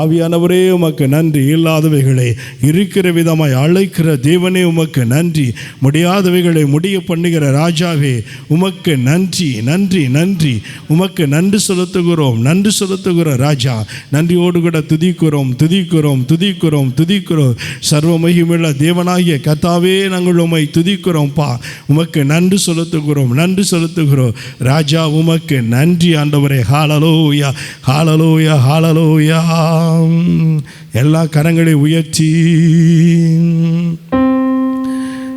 ஆவியானவரே உமக்கு நன்றி. இல்லாதவைகளை இருக்கிற விதமாய் அழைக்கிற தேவனே உமக்கு நன்றி. முடியாதவைகளை முடிய பண்ணுகிற ராஜாவே உமக்கு நன்றி நன்றி நன்றி. உமக்கு நன்றி செலுத்துகிறோம், நன்றி செலுத்துகிற ராஜா. நன்றியோடு கூட துதிக்கிறோம் துதிக்கிறோம் துதிக்கிறோம் துதிக்கிறோம். சர்வ மகிமையுள்ள தேவனாகிய கர்த்தாவே, நாங்கள் உம்மை துதிக்கிறோம்ப்பா. உமக்கு நன்றி செலுத்துகிறோம், நன்றி செலுத்துகிறோம் ராஜா. உமக்கு நன்றி ஆண்டவரே. ஹல்லேலூயா ஹல்லேலூயா ஹல்லேலூயா. எல்லா கரங்களை உயர்த்தி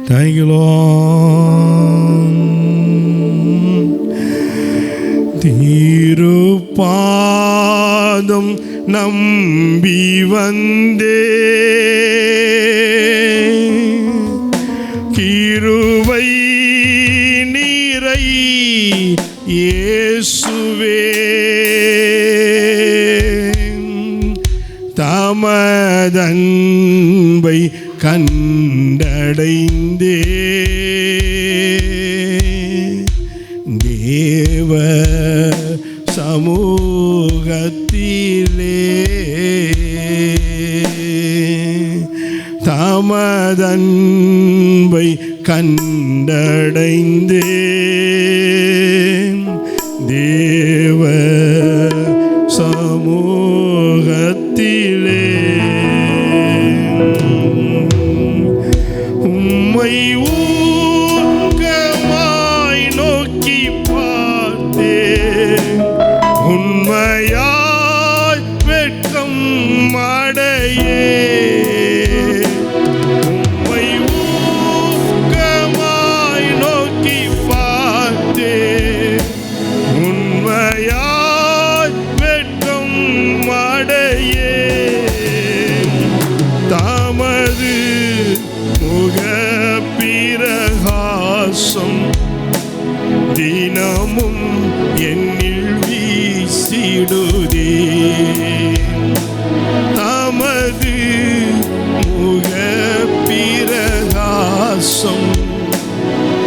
Thank you Lord. திருப்பாதம் நம்பி வந்தே, கிருபை நீரை இயேசுவே, தமதன்பை கண்டடைந்தே, தேவ சமூகத்திலே தமதன்பை கண்டடைந்தே, தேவ சமூகத்திலே உம்மை ஊக்கமாய் நோக்கி பார்த்தே, உண்மையாய் வெட்கம் அடையே, உம்மை ஊக்கமாய் நோக்கி பார்த்தே, உண்மையாய் வெட்கம் அடையே, தமது முகப்பிரகாசம் தினமும் என்னில் வீசிடுதே, தமது முகப்பிரகாசம்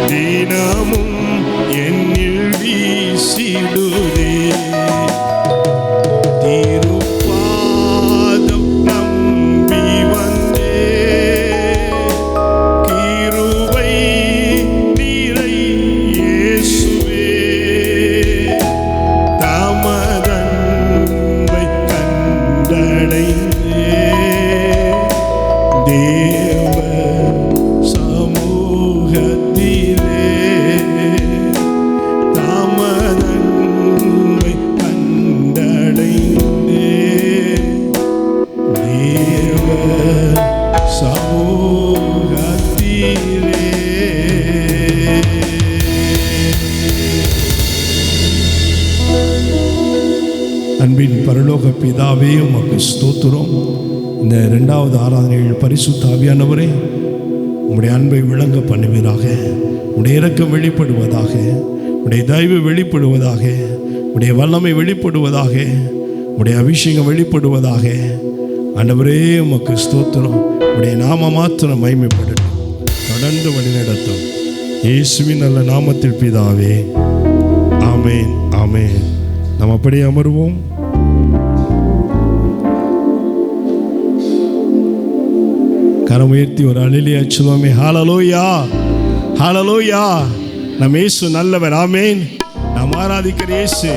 தினமும் என்னில் வீசிடுதே, திருப்பாதம் நம்பி வந்தே, கிருபை நீரை இயேசுவே, தமதன்பை கண்டடைந்தே, தேவ சமூகத்திலே தமதன்பை கண்டடைந்தே, தேவ சமூகத்திலே. அன்பின் பரலோக பிதாவே, உமக்கு ஸ்தோத்திரம். இந்த 2வது ஆராதனையில் பரிசுத்த ஆவியானவரே, உம்முடைய அன்பை விளங்க பண்ணுவீராக, உம்முடைய இரக்கம் வெளிப்படுவதாக, உம்முடைய தயவு வெளிப்படுவதாக, உம்முடைய வல்லமை வெளிப்படுவதாக, உம்முடைய அபிஷேகம் வெளிப்படுவதாக. ஆண்டவரே உமக்கு ஸ்தோத்திரம். உம்முடைய நாம மாத்திரம் மகிமைப்படட்டும், தொடர்ந்து வழிநடத்தும். இயேசுவின் நல்ல நாமத்தில் பிதாவே, ஆமேன் ஆமேன். நாம் அப்படியே அமர்வோம். கரம் உயர்த்தி ஒரு அல்லேலூயா சொல்லுவோமே. ஹல்லேலூயா ஹல்லேலூயா. நம் இயேசு நல்லவர். ஆமேன். நாம் ஆராதிக்கிற இயேசு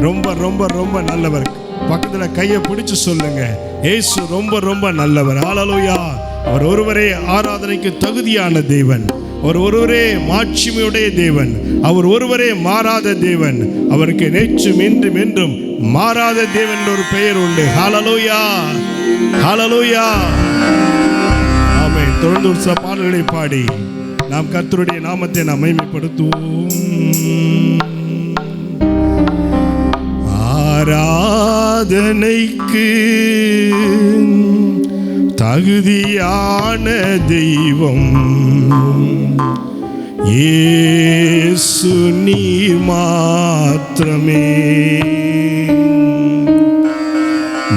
ரொம்ப ரொம்ப ரொம்ப நல்லவர். பக்கத்தில் கையை பிடிச்சு சொல்லுங்க, இயேசு ரொம்ப ரொம்ப நல்லவர். ஹல்லேலூயா. அவர் ஒருவரே ஆராதனைக்கு தகுதியான தேவன், அவர் ஒருவரே மாட்சிமையுடைய தேவன், அவர் ஒருவரே மாறாத தேவன். அவருக்கு நேற்றும் இன்றும் என்றும் மாறாத தேவன் ஒரு பெயர் உண்டு. ஹல்லேலூயா ஹல்லேலூயா. ஆமென். தொடர்ந்து ஒரு சில பாடல்களை பாடி நாம் கர்த்தருடைய நாமத்தை நாம் மகிமைப்படுத்துவோம். ஆராதனைக்கு தகுதியான தெய்வம் இயேசு நீர் மாத்திரமே.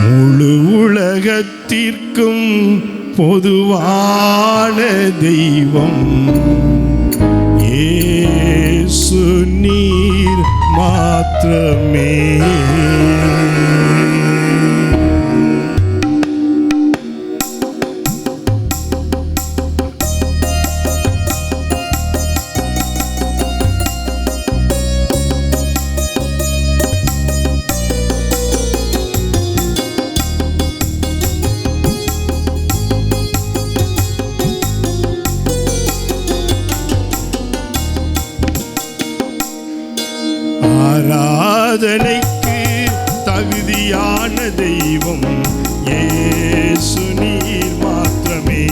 முழு உலகத்திற்கும் பொதுவான தெய்வம் இயேசு நீர் மாத்திரமே. ஆராதனைக்கு தகுதியான தெய்வம் இயேசு நீர் மாத்திரமே.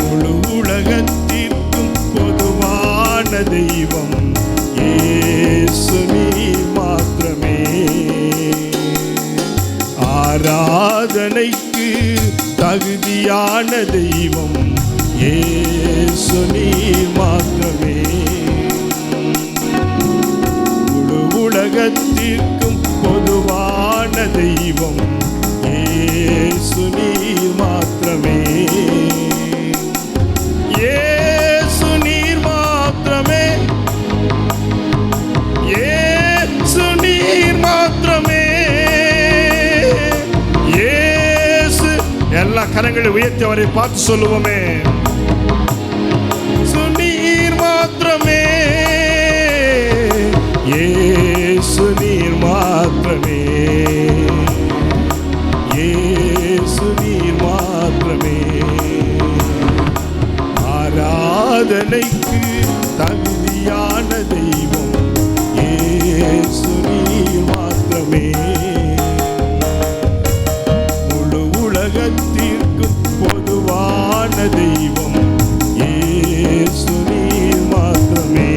முழு உலகத்திற்கும் பொதுவான தெய்வம் இயேசு நீர் மாத்திரமே. ஆராதனைக்கு தகுதியான தெய்வம் இயேசு நீர் மாத்திரமே. முழு உலகத்திற்கும் பொதுவான தெய்வம் இயேசு நீர் மாத்திரமே. இயேசு நீர் மாத்திரமே. இயேசு நீர் மாத்திரமே. இயேசு. எல்லா கரங்களை உயர்த்தி அவரை பார்த்து சொல்லுவோமே. நீர் மாத்திரமே. இயேசு நீர் மாத்திரமே. இயேசு நீர் மாத்திரமே. ஆராதனைக்கு தகுதியான தெய்வம் இயேசு நீர் மாத்திரமே. முழு உலகத்திற்கு பொதுவான தெய்வம் இயேசு நீர் மாத்திரமே.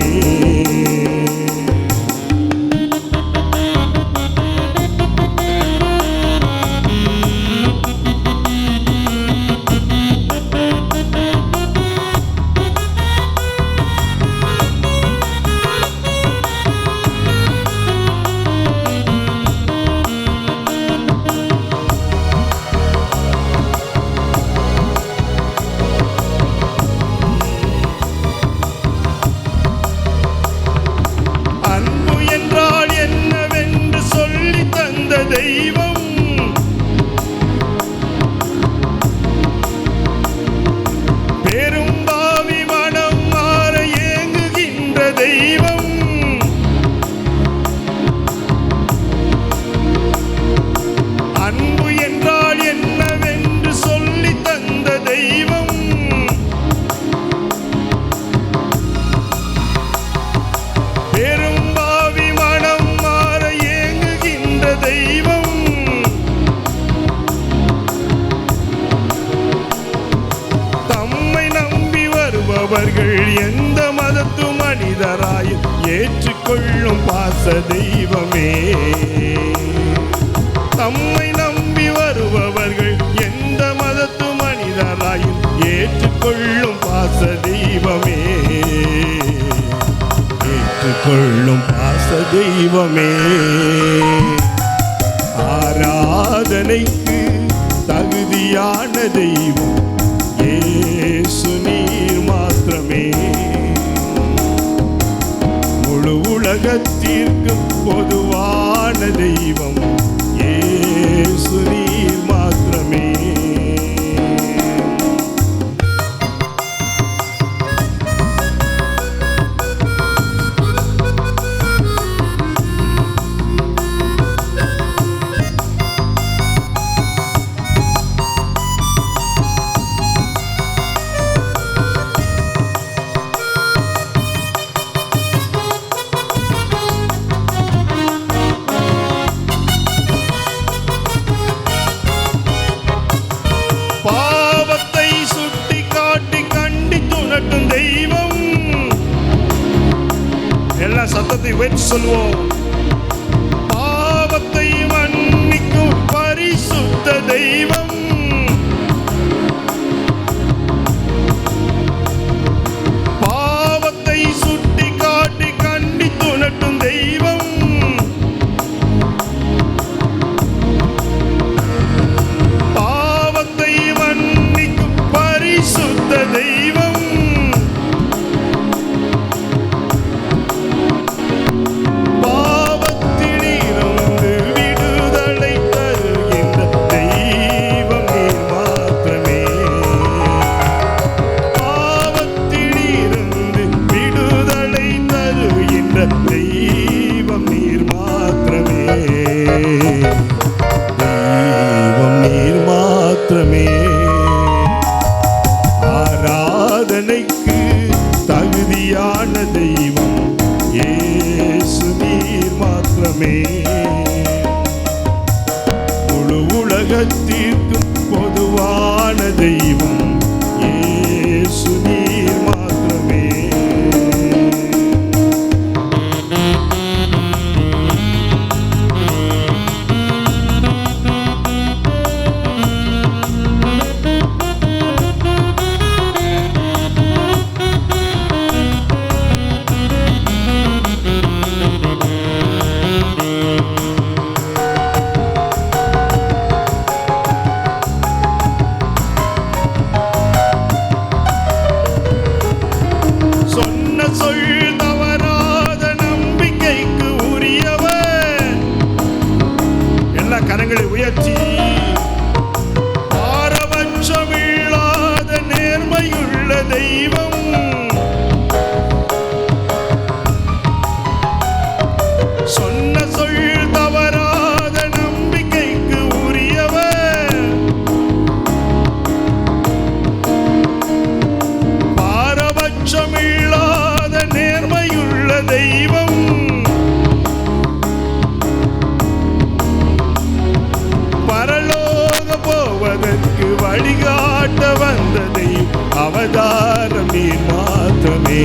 தெய்வம் பெரும்பாவி மனம் மாற ஏங்குகின்ற தெய்வம். அன்பு என்றால் என்னவென்று சொல்லி தந்த தெய்வம். பெரும்பாவி மனம் மாற ஏங்குகின்ற தெய்வம். அவர்கள் எந்த மதத்து மனிதராயும் ஏற்றுக்கொள்ளும் பாச தெய்வமே. தம்மை நம்பி வருபவர்கள் எந்த மதத்து மனிதராயும் ஏற்றுக்கொள்ளும் பாச தெய்வமே. ஏற்றுக்கொள்ளும் பாச தெய்வமே. ஆராதனைக்கு தகுதியான தெய்வம் இயேசு நீர் மாத்திரமே. முழு உலகத்திற்கு பொதுவான தெய்வம் இயேசு நீர் மாத்திரமே. பாவத்தை சுட்டி காட்டி கண்டித்து நட்டும் தெய்வம். எல்லா சத்தத்தை உயர்த்தி சொல்வோம். பாவத்தை மன்னிக்கும் பரிசுத்த தெய்வம். பாவத்தை சுட்டி காட்டி கண்டித்து நட்டும் தெய்வம். பரிசுத்த தெய்வம். பாவத்திலிருந்து விடுதலை தருகின்ற தெய்வம் நீர் மாத்திரமே. பாவத்திலிருந்து விடுதலை தருகின்ற தெய்வம் நீர் மாத்திரமே. தெய்வம் நீர் மாத்திரமே. ஆராதனைக்கு தகுதியான தெய்வம் இயேசு உலகத்திற்கும் பொதுவான தெய்வம் இயேசு நீர் மாத்திரமே. கரங்களை உயர்த்தி பாரபட்சமில்லாத நேர்மையுள்ள தெய்வம், சொன்ன சொல் தவறாத நம்பிக்கைக்கு உரியவர், பாரபட்சமில்லாத நேர்மையுள்ள தெய்வம், போவதற்கு வழிகாட்ட வந்ததை அவதாரம் நீர் மாத்திரமே.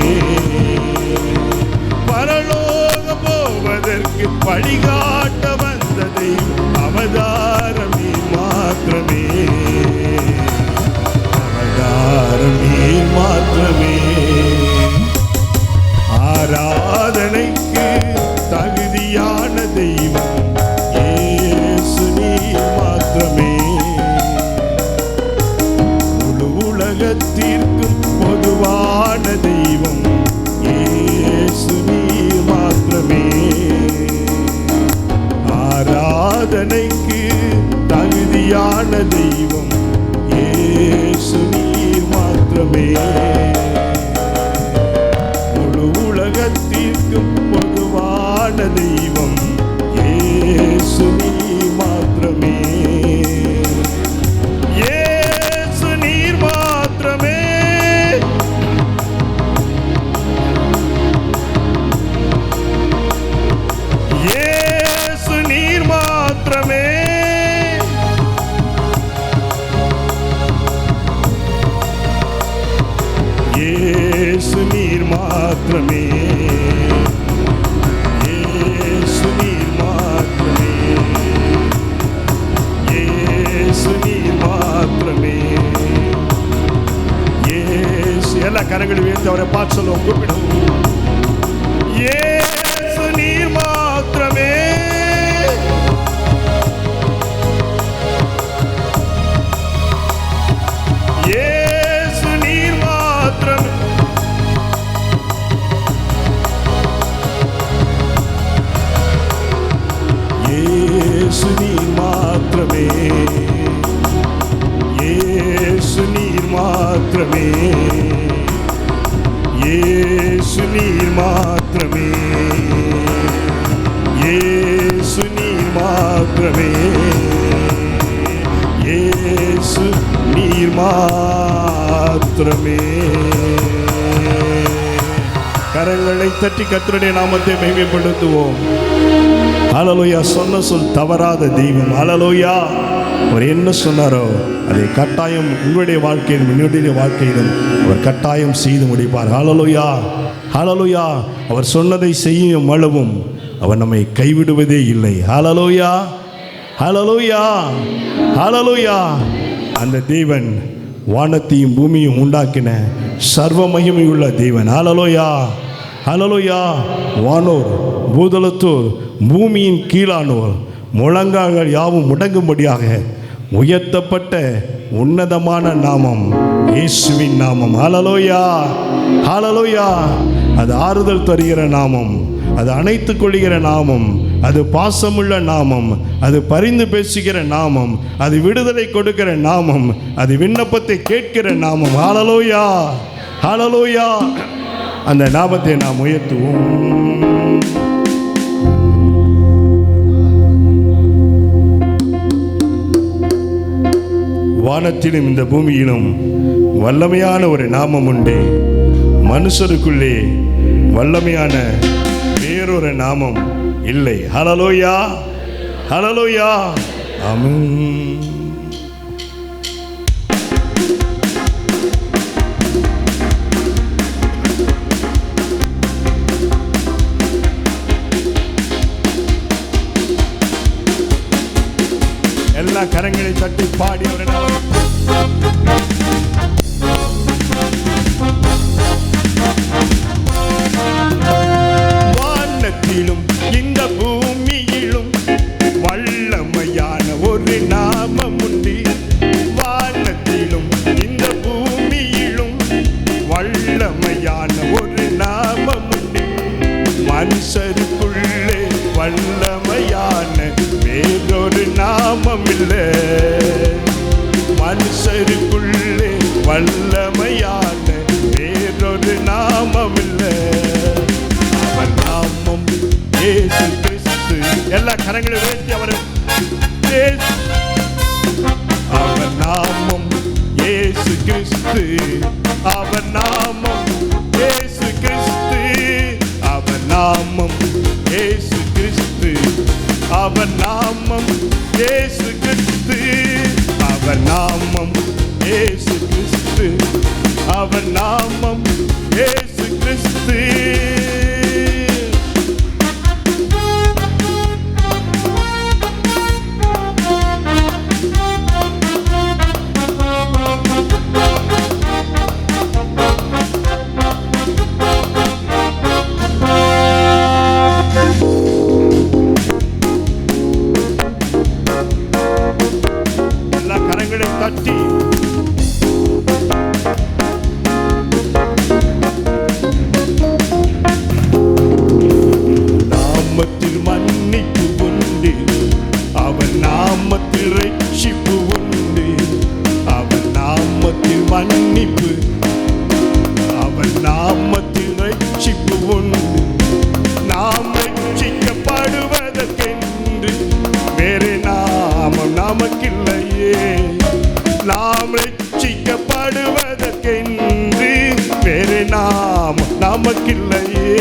பரலோக போவதற்கு வழிகாட்ட வந்ததை அவதாரம் நீர் மாத்திரமே. அவதாரம் நீர் மாத்திரமே. ஆராதனைக்கு தகுதியான தெய்வம் இயேசு நீர் மாத்திரமே. முழு உலகத்திற்கும் பொதுவான தெய்வம் இயேசு நீர் மாத்திரமே. ஆராதனைக்கு தகுதியான தெய்வம் இயேசு நீர் மாத்திரமே. முழு உலகத்திற்கும் பொதுவான தெய்வம் இயேசு நீர் மாத்திரமே. இயேசு நீர் மாத்திரமே. இயேசு நீர் மாத்திரமே. இயேசு நீர் மாத்திரமே. இயேசு நீர் மாத்திரமே. இயேசு நீர் மாத்திரமே. இயேசு எல்லா கரங்களும் உயர்த்தி அவரை பார்த்து சொல்லுவோம், கூப்பிடுவோம். இயேசு நீர் மாத்திரமே. இயேசு நீர் மாத்திரமே. இயேசு நீர் மாத்திரமே. இயேசு நீர் மாத்திரமே. இயேசு நீர் மாத்திரமே. இயேசு நீர் மாத்திரமே. இயேசு நீர் மாத்திரமே. கரங்களை தட்டி கர்த்தருடைய நாமத்தை மகிமைப்படுத்துவோம். ஹல்லேலூயா. சொன்ன சொல் தவறாத தெய்வம். ஹல்லேலூயா. அவர் என்ன சொன்னாரோ அதை கட்டாயம் உங்களுடைய வாழ்க்கையிலும் என்னுடைய வாழ்க்கையிலும் அவர் கட்டாயம் செய்து முடிப்பார். ஹல்லேலூயா. ஹல்லேலூயா. அவர் சொன்னதை செய்யும் அளவும் அவர் நம்மை கைவிடுவதே இல்லை. ஹல்லேலூயா. ஹல்லேலூயா. ஹல்லேலூயா. அந்த தேவன் வானத்தையும் பூமியும் உண்டாக்கின சர்வ மகிமையுள்ள தேவன். ஹல்லேலூயா. ஹல்லேலூயா. வானோர் பூதலத்தோர் பூமியின் கீழானோர் முழங்கால்கள் யாவும் முடங்கும்படியாக உயர்த்தப்பட்ட உன்னதமான நாமம் இயேசுவின் நாமம். ஹல்லேலூயா. ஹல்லேலூயா. அது ஆறுதல் தருகிற நாமம், அது அணைத்துக் கொள்கிற நாமம், அது பாசமுள்ள நாமம், அது பரிந்து பேசுகிற நாமம், அது விடுதலை கொடுக்கிற நாமம், அது விண்ணப்பத்தை கேட்கிற நாமம். ஹல்லேலூயா. ஹல்லேலூயா. அந்த நாமத்தை நாம் உயர்த்துவோம். வானத்திலும் இந்த பூமியிலும் வல்லமையான ஒரு நாமம் உண்டு. மனுஷருக்குள்ளே வல்லமையான வேறொரு நாமம் இல்லை. ஹல்லேலூயா. ஹல்லேலூயா. ஆமென். எல்லா கரங்களை தட்டி பாடி ஒரு நாள் வானத்திலும் இந்த பூமியிலும் வல்லமையான ஒரு நாமம் உண்டு. வானத்திலும் இந்த பூமியிலும் வல்லமையான ஒரு நாமம் உண்டு. மனுஷருக்குள்ளே வல்லமையான வேறொரு நாமம் இல்லை. மனுஷருக்குள்ளே வல்லமையான வேறொரு நாமம் இல்லை. அவர் நாமம் இயேசு கிறிஸ்து. எல்லா கரங்களை உயர்த்தி அவர் நாமம் இயேசு கிறிஸ்து. அவர் நாமம் இயேசு கிறிஸ்து. அவர் நாமம் இயேசு கிறிஸ்து. அவர் நாமம் இயேசு கிறிஸ்து. அவர் நாமம் இயேசு கிறிஸ்து. அவர் நாமம் இயேசு கிறிஸ்து. தட்டி நாமத்தில் மன்னிப்பு உண்டு. அவன் நாமத்தில் ரட்சிப்பு உண்டு. அவன் நாமத்தில் மன்னிப்பு, அவன் நாமத்தில் ரட்சிப்பு உண்டு. நாம் ரட்சிக்கப்படுவதற்கென்று வேறு நாமம் நமக்கில்லையே. நாம் ரட்சிக்கப்படுவதற்கென்று வேறு நாமம் நமக்கில்லையே.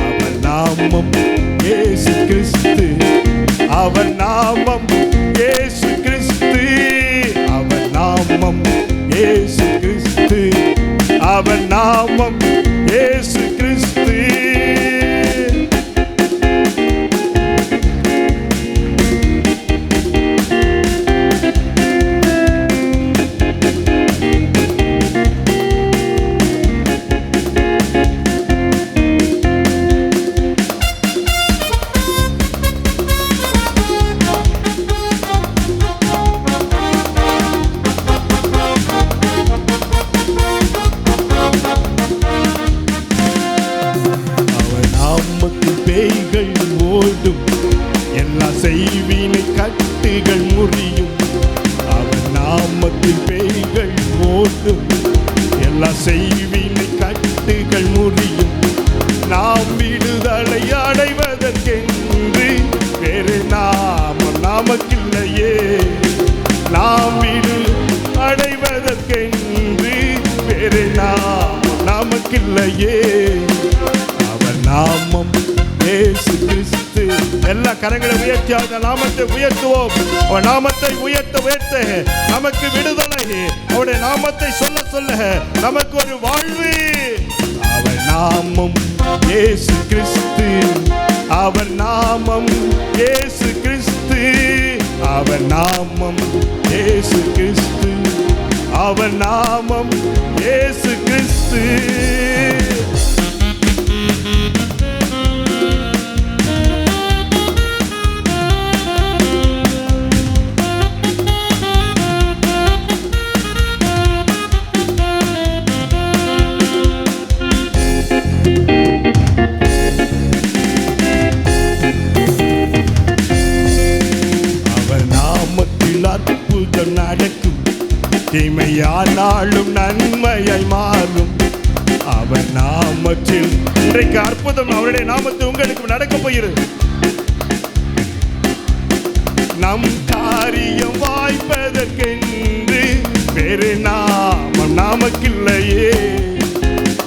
அவர் நாமம் இயேசு கிறிஸ்து. அவர் நாமம் இயேசு கிறிஸ்து. அவர் நாமம் இயேசு கிறிஸ்து. அவர் நாமம் இயேசு கிறிஸ்து. பேய்கள் ஓடும், எல்லா செய்வினை கட்டுகள் முறியும். அவர் நாமத்தில் பேய்கள் ஓடும், எல்லா செய்வினை கட்டுகள் முறியும். நாம் விடுதலை அடைவதற்கென்று வேறு நாமம் நமக்கில்லையே. நாம் விடு அடைவதற்கென்று வேறு நாமம் நமக்கில்லையே. அவர் நாமம் இயேசு கிறிஸ்து. எல்லா கரங்களை உயர்த்தி அவருடைய நாமத்தை உயர்த்துவோம். அவர் நாமத்தை உயர்த்த உயர்த்த நமக்கு விடுதலை. அவருடைய நாமத்தை சொல்ல சொல்ல நமக்கு ஒரு வாழ்வு. அவர் நாமம் இயேசு கிறிஸ்து. அவர் நாமம் இயேசு கிறிஸ்து. அவர் நாமம் இயேசு கிறிஸ்து. அவர் நாமம் இயேசு கிறிஸ்து. அற்புதம் நடக்கும், தீமையானாலும் நன்மையாய் மாறும். அவர் நாமத்தில் இன்றைக்கு அற்புதம் அவருடைய நாமத்தில் உங்களுக்கு நடக்க போகிறது. நம் காரியம் வாய்ப்பதற்கென்று வேறு நாமம் நமக்கில்லையே.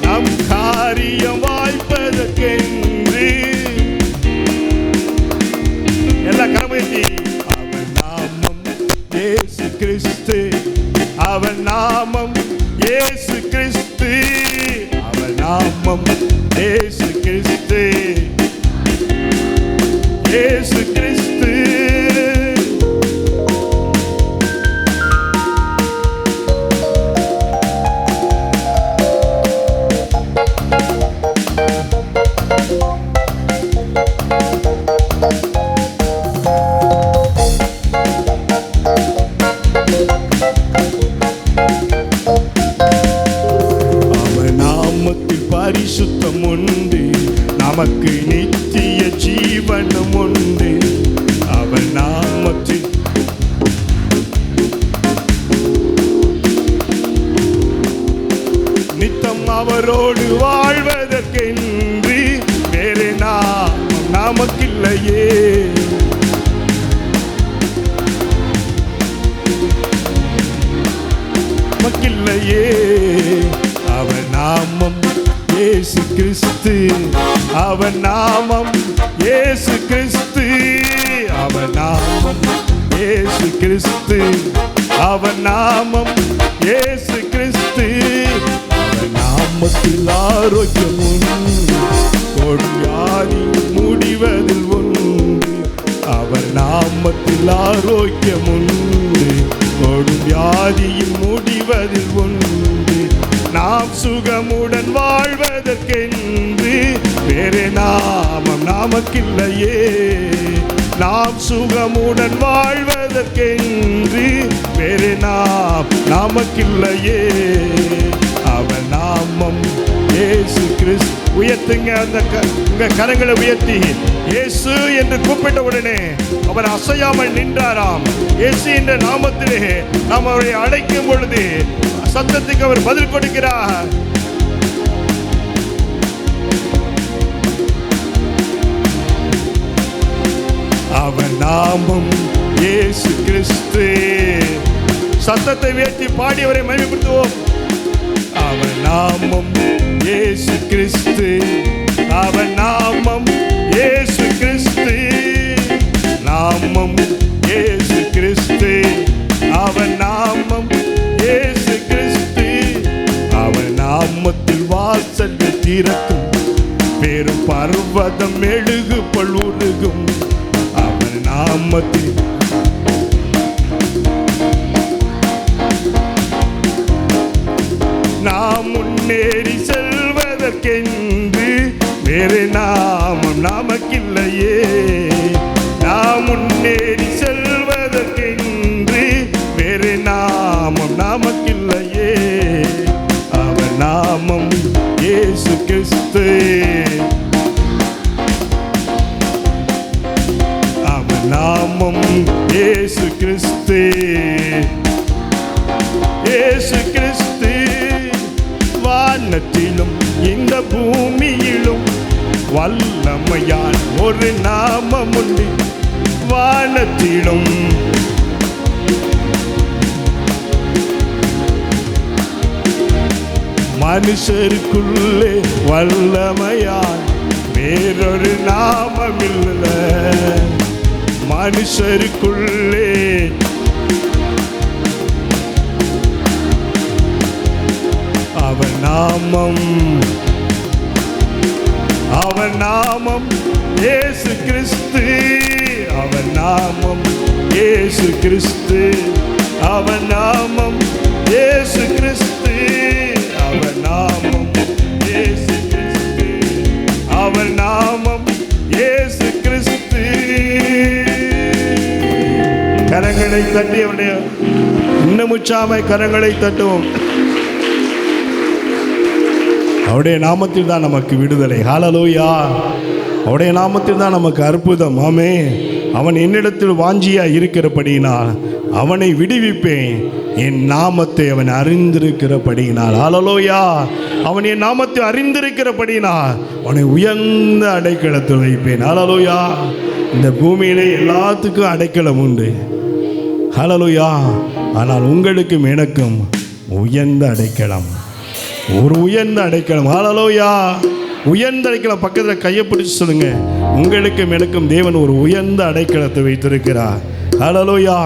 நம் காரியம் வாய்ப்பதற்கென்று எல்லா கரமையை அவர் கிறிஸ்து, அவர் நாமம் இயேசு கிறிஸ்து, அவர் நாமம் இயேசு கிறிஸ்து, இயேசு கிறிஸ்து. பரிசுத்தம் உண்டு, நமக்கு நித்திய ஜீவனும் உண்டு. அவர் நாமத்தில் நித்தம் அவரோடு வாழ்வதற்கென்று வேறு நாமம் நமக்கில்லையே. நமக்கில்லையே. அவர் நாமம் இயேசு கிறிஸ்து, அவர் நாமம் இயேசு கிறிஸ்து, அவர் நாமம் இயேசு கிறிஸ்து, அவர் நாமம் இயேசு கிறிஸ்து. அவர் நாமத்தில் ஆரோக்கியம் உண்டு, கொடியாதி முடிவதில் உண்டு. அவர் நாமத்தில் ஆரோக்கியம் உண்டு, கொடுவியாதியின் முடிவதில் உண்டு. நாம் சுகமுடன் வாழ்வதற்கென்று வேறு நாமம் நமக்கில்லையே. நாம் சுகமுடன் வாழ்வதற்கென்று வேறு நமக்கில்லையே. அவர் நாமம் இயேசு கிறிஸ்து. உயர்த்துங்க அந்த உங்க கரங்களை உயர்த்தி இயேசு என்று கூப்பிட்ட உடனே அவர் அசையாமல் நின்றாராம். இயேசு என்ற நாமத்திலே நாம் அவரை அழைக்கும் பொழுது சத்தத்துக்கு அவர் பதில் கொடுக்கிறார். அவர் நாமம் இயேசு கிறிஸ்து. சத்தத்தை உயர்த்தி பாடி அவரை மகிமைப்படுத்துவோம். அவர் நாமம் இயேசு கிறிஸ்து, அவர் நாமம் இயேசு கிறிஸ்து, நாமம் இயேசு கிறிஸ்து, அவர் நாமம் இயேசு கிறிஸ்து. அவர் நாமத்தில் வாசல்கள் திறக்கும், பெரும் பர்வதம் மெழுகு போல் உருகும். அவர் நாமத்தில் நாம் முன்னேறி செல்வதற்கென்று வேறு நாமம் நமக்கில்லையே. நாம் முன்னேறி செல்வதற்கென்று வேறு நாமம் நமக்கில்லையே. அவர் நாமம் இயேசு கிறிஸ்து, அவர் நாமம் இயேசு கிறிஸ்து, இயேசு கிறிஸ்து. வானத்திலும் இந்த பூமியிலும் வல்லமையால் ஒரு நாமம் உண்டு. வானத்திலும் மனுஷருக்குள்ளே வல்லமையால் வேறொரு நாமம் இல்லை. மனுஷருக்குள்ளே அவர் நாமம், அவர் நாமம் இயேசு கிறிஸ்து, அவர் நாமம் இயேசு கிறிஸ்து, அவர் நாமம் இயேசு கிறிஸ்து, அவர் நாமம் இயேசு கிறிஸ்து, அவர் நாமம் இயேசு கிறிஸ்து. கரங்களை தட்டி அவருடைய இன்னும் உற்சாகமாய் கரங்களை தட்டுவோம். அவருடைய நாமத்தில் தான் நமக்கு விடுதலை. ஹல்லேலூயா. அவருடைய நாமத்தில் தான் நமக்கு அற்புதம். ஆமென். அவன் என்னிடத்தில் வாஞ்சியா இருக்கிறபடியினால் அவனை விடுவிப்பேன், என் நாமத்தை அவன் அறிந்திருக்கிறபடியினால். ஹல்லேலூயா. அவன் என் நாமத்தை அறிந்திருக்கிறபடியினால் அவனை உயர்ந்த அடைக்கலத்தில் வைப்பேன். ஹல்லேலூயா. இந்த பூமியிலே எல்லாத்துக்கும் அடைக்கலம் உண்டு. ஹல்லேலூயா. ஆனால் உங்களுக்கும் எனக்கும் உயர்ந்த அடைக்கலம், ஒரு உயர்ந்த அடைக்கலம். ஹல்லேலூயா. உயர்ந்த அடைக்கலம். பக்கத்தில் கையை பிடிச்சு சொல்லுங்க, உங்களுக்கும் எனக்கும் தேவன் ஒரு உயர்ந்த அடைக்கலத்தை வைத்திருக்கிறார். ஹல்லேலூயா.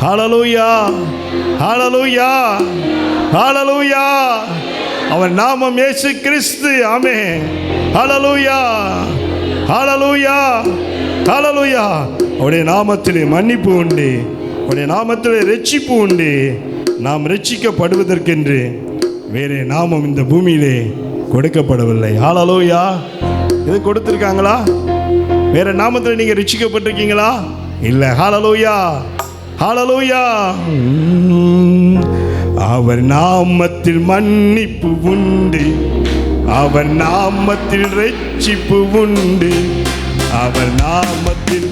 ஹல்லேலூயா, ஹல்லேலூயா, ஹல்லேலூயா. அவர் நாமம் இயேசு கிறிஸ்து. ஆமென். ஹல்லேலூயா, ஹல்லேலூயா, ஹல்லேலூயா. அவருடைய நாமத்திலே மன்னிப்பு உண்டு, அவருடைய நாமத்திலே ரட்சிப்பு உண்டு. நாம் ரட்சிக்கப்படுவதற்கென்று வேறே நாமம் இந்த பூமியிலே கொடுக்கப்படவில்லை. ஹல்லேலூயா. இது கொடுத்திருக்காங்களா? வேற நாமத்தில் நீங்க ரட்சிக்கப்பட்டிருக்கீங்களா? இல்லை. ஹல்லேலூயா, ஹல்லேலூயா. அவர் நாமத்தில் மன்னிப்பு உண்டு, அவர் நாமத்தில் ரட்சிப்பு உண்டு, அவர் நாமத்தில்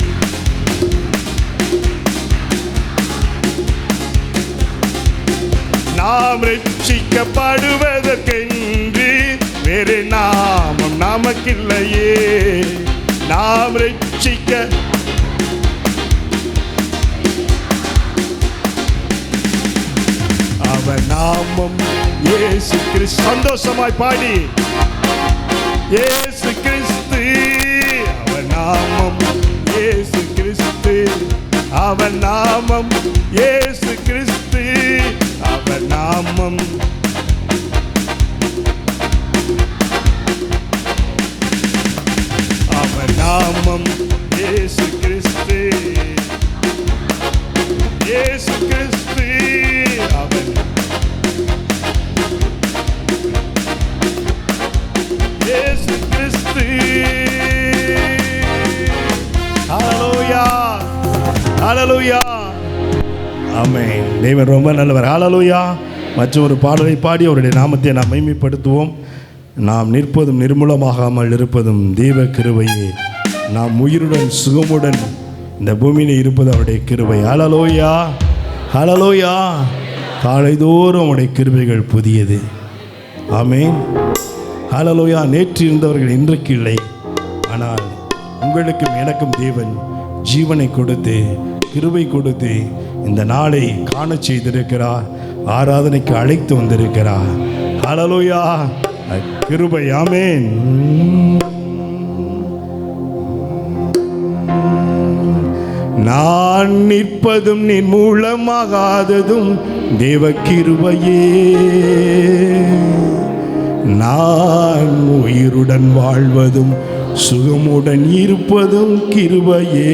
நாம் ரட்சிக்கப்படுவதற்கென்று வேறு நாமம் நமக்கில்லையே. நாம் ரட்சிக்க அவர் நாமம் இயேசு கிறிஸ்து. சந்தோஷமாய் பாடி, இயேசு கிறிஸ்து. அவர் நாமம் இயேசு கிறிஸ்து, அவர் நாமம் இயேசு கிறிஸ்து, அவர் நாமம். அவர் நாமம் இயேசு கிறிஸ்து, இயேசு கிறிஸ்து. அவர் இயேசு கிறிஸ்து. ஹல்லேலூயா, ஹல்லேலூயா. ஆமென். தேவன் ரொம்ப நல்லவர். ஹல்லேலூயா. மற்றொரு பாடலை பாடி அவருடைய நாமத்தை நாம் மகிமைப்படுத்துவோம். நாம் நிற்பதும் நிர்மூலமாகாமல் இருப்பதும் தெய்வ கிருபையே. நாம் உயிருடன் சுகமுடன் இந்த பூமியில் இருப்பது அவருடைய கிருபை. ஹல்லேலூயா, ஹல்லேலூயா. காலைதோறும் அவருடைய கிருபைகள் புதியது. ஆமென். ஹல்லேலூயா. நேற்று இருந்தவர்கள் இன்றைக்கு இல்லை, ஆனால் உங்களுக்கும் எனக்கும் தேவன் ஜீவனை கொடுத்து கிருபை கொடுத்து இந்த நாளை காண செய்திருக்கிறார். ஆராதனைக்கு அழைத்து வந்திருக்கிறார். ஹல்லேலூயா, கிருபை. ஆமென். நான் நிற்பதும் நீர் மூலமாகாததும் தேவ கிருபையே. நான் உயிருடன் வாழ்வதும் சுகமுடன் இருப்பதும் கிருபையே.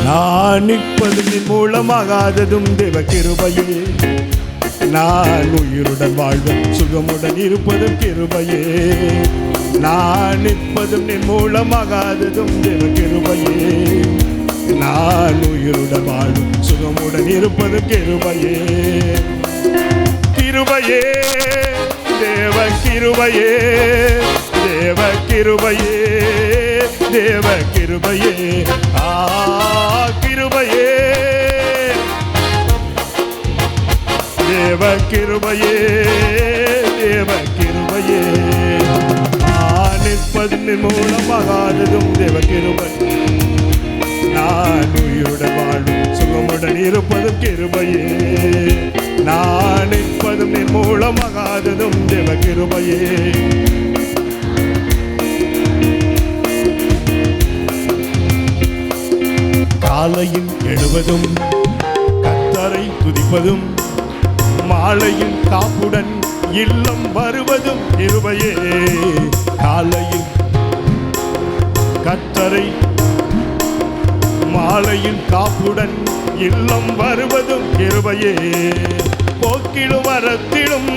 நான் நிற்பது நின் மூலமாகாததும் தேவ கிருபையே. நான் உயிருடன் வாழ்வதும் சுகமுடன் இருப்பதும் கிருபையே. நான் நிற்பதும் நின் மூலமாகாததும் தேவ கிருபையே. நான் உயிருடன் வாழும் சுகமுடன் இருப்பதும் கிருபையே. கிருபையே, தேவ கிருபையே, தேவ கிருபையே, தேவ கிருபையே. கிருபையே, தேவ கிருபையே, தேவ கிருபையே. நிற்பது மூலமாகாததும் தேவ கிருபை. நான் உயிருடன் வாழும் சுகமுடன் இருப்பதும் கிருபையே. நான் நிற்பதும் நின் மூலமாகாததும் தேவ கிருபையே. காலையில் எழுவதும் கர்த்தரை துதிப்பதும் மாலையில் காப்புடன் இல்லம் வருவதும் கிருபையே. காலையில் கர்த்தரை மாலையில் காப்புடன் இல்லம் வருவதும் கிருபையே. போக்கிலும் வரத்திலும்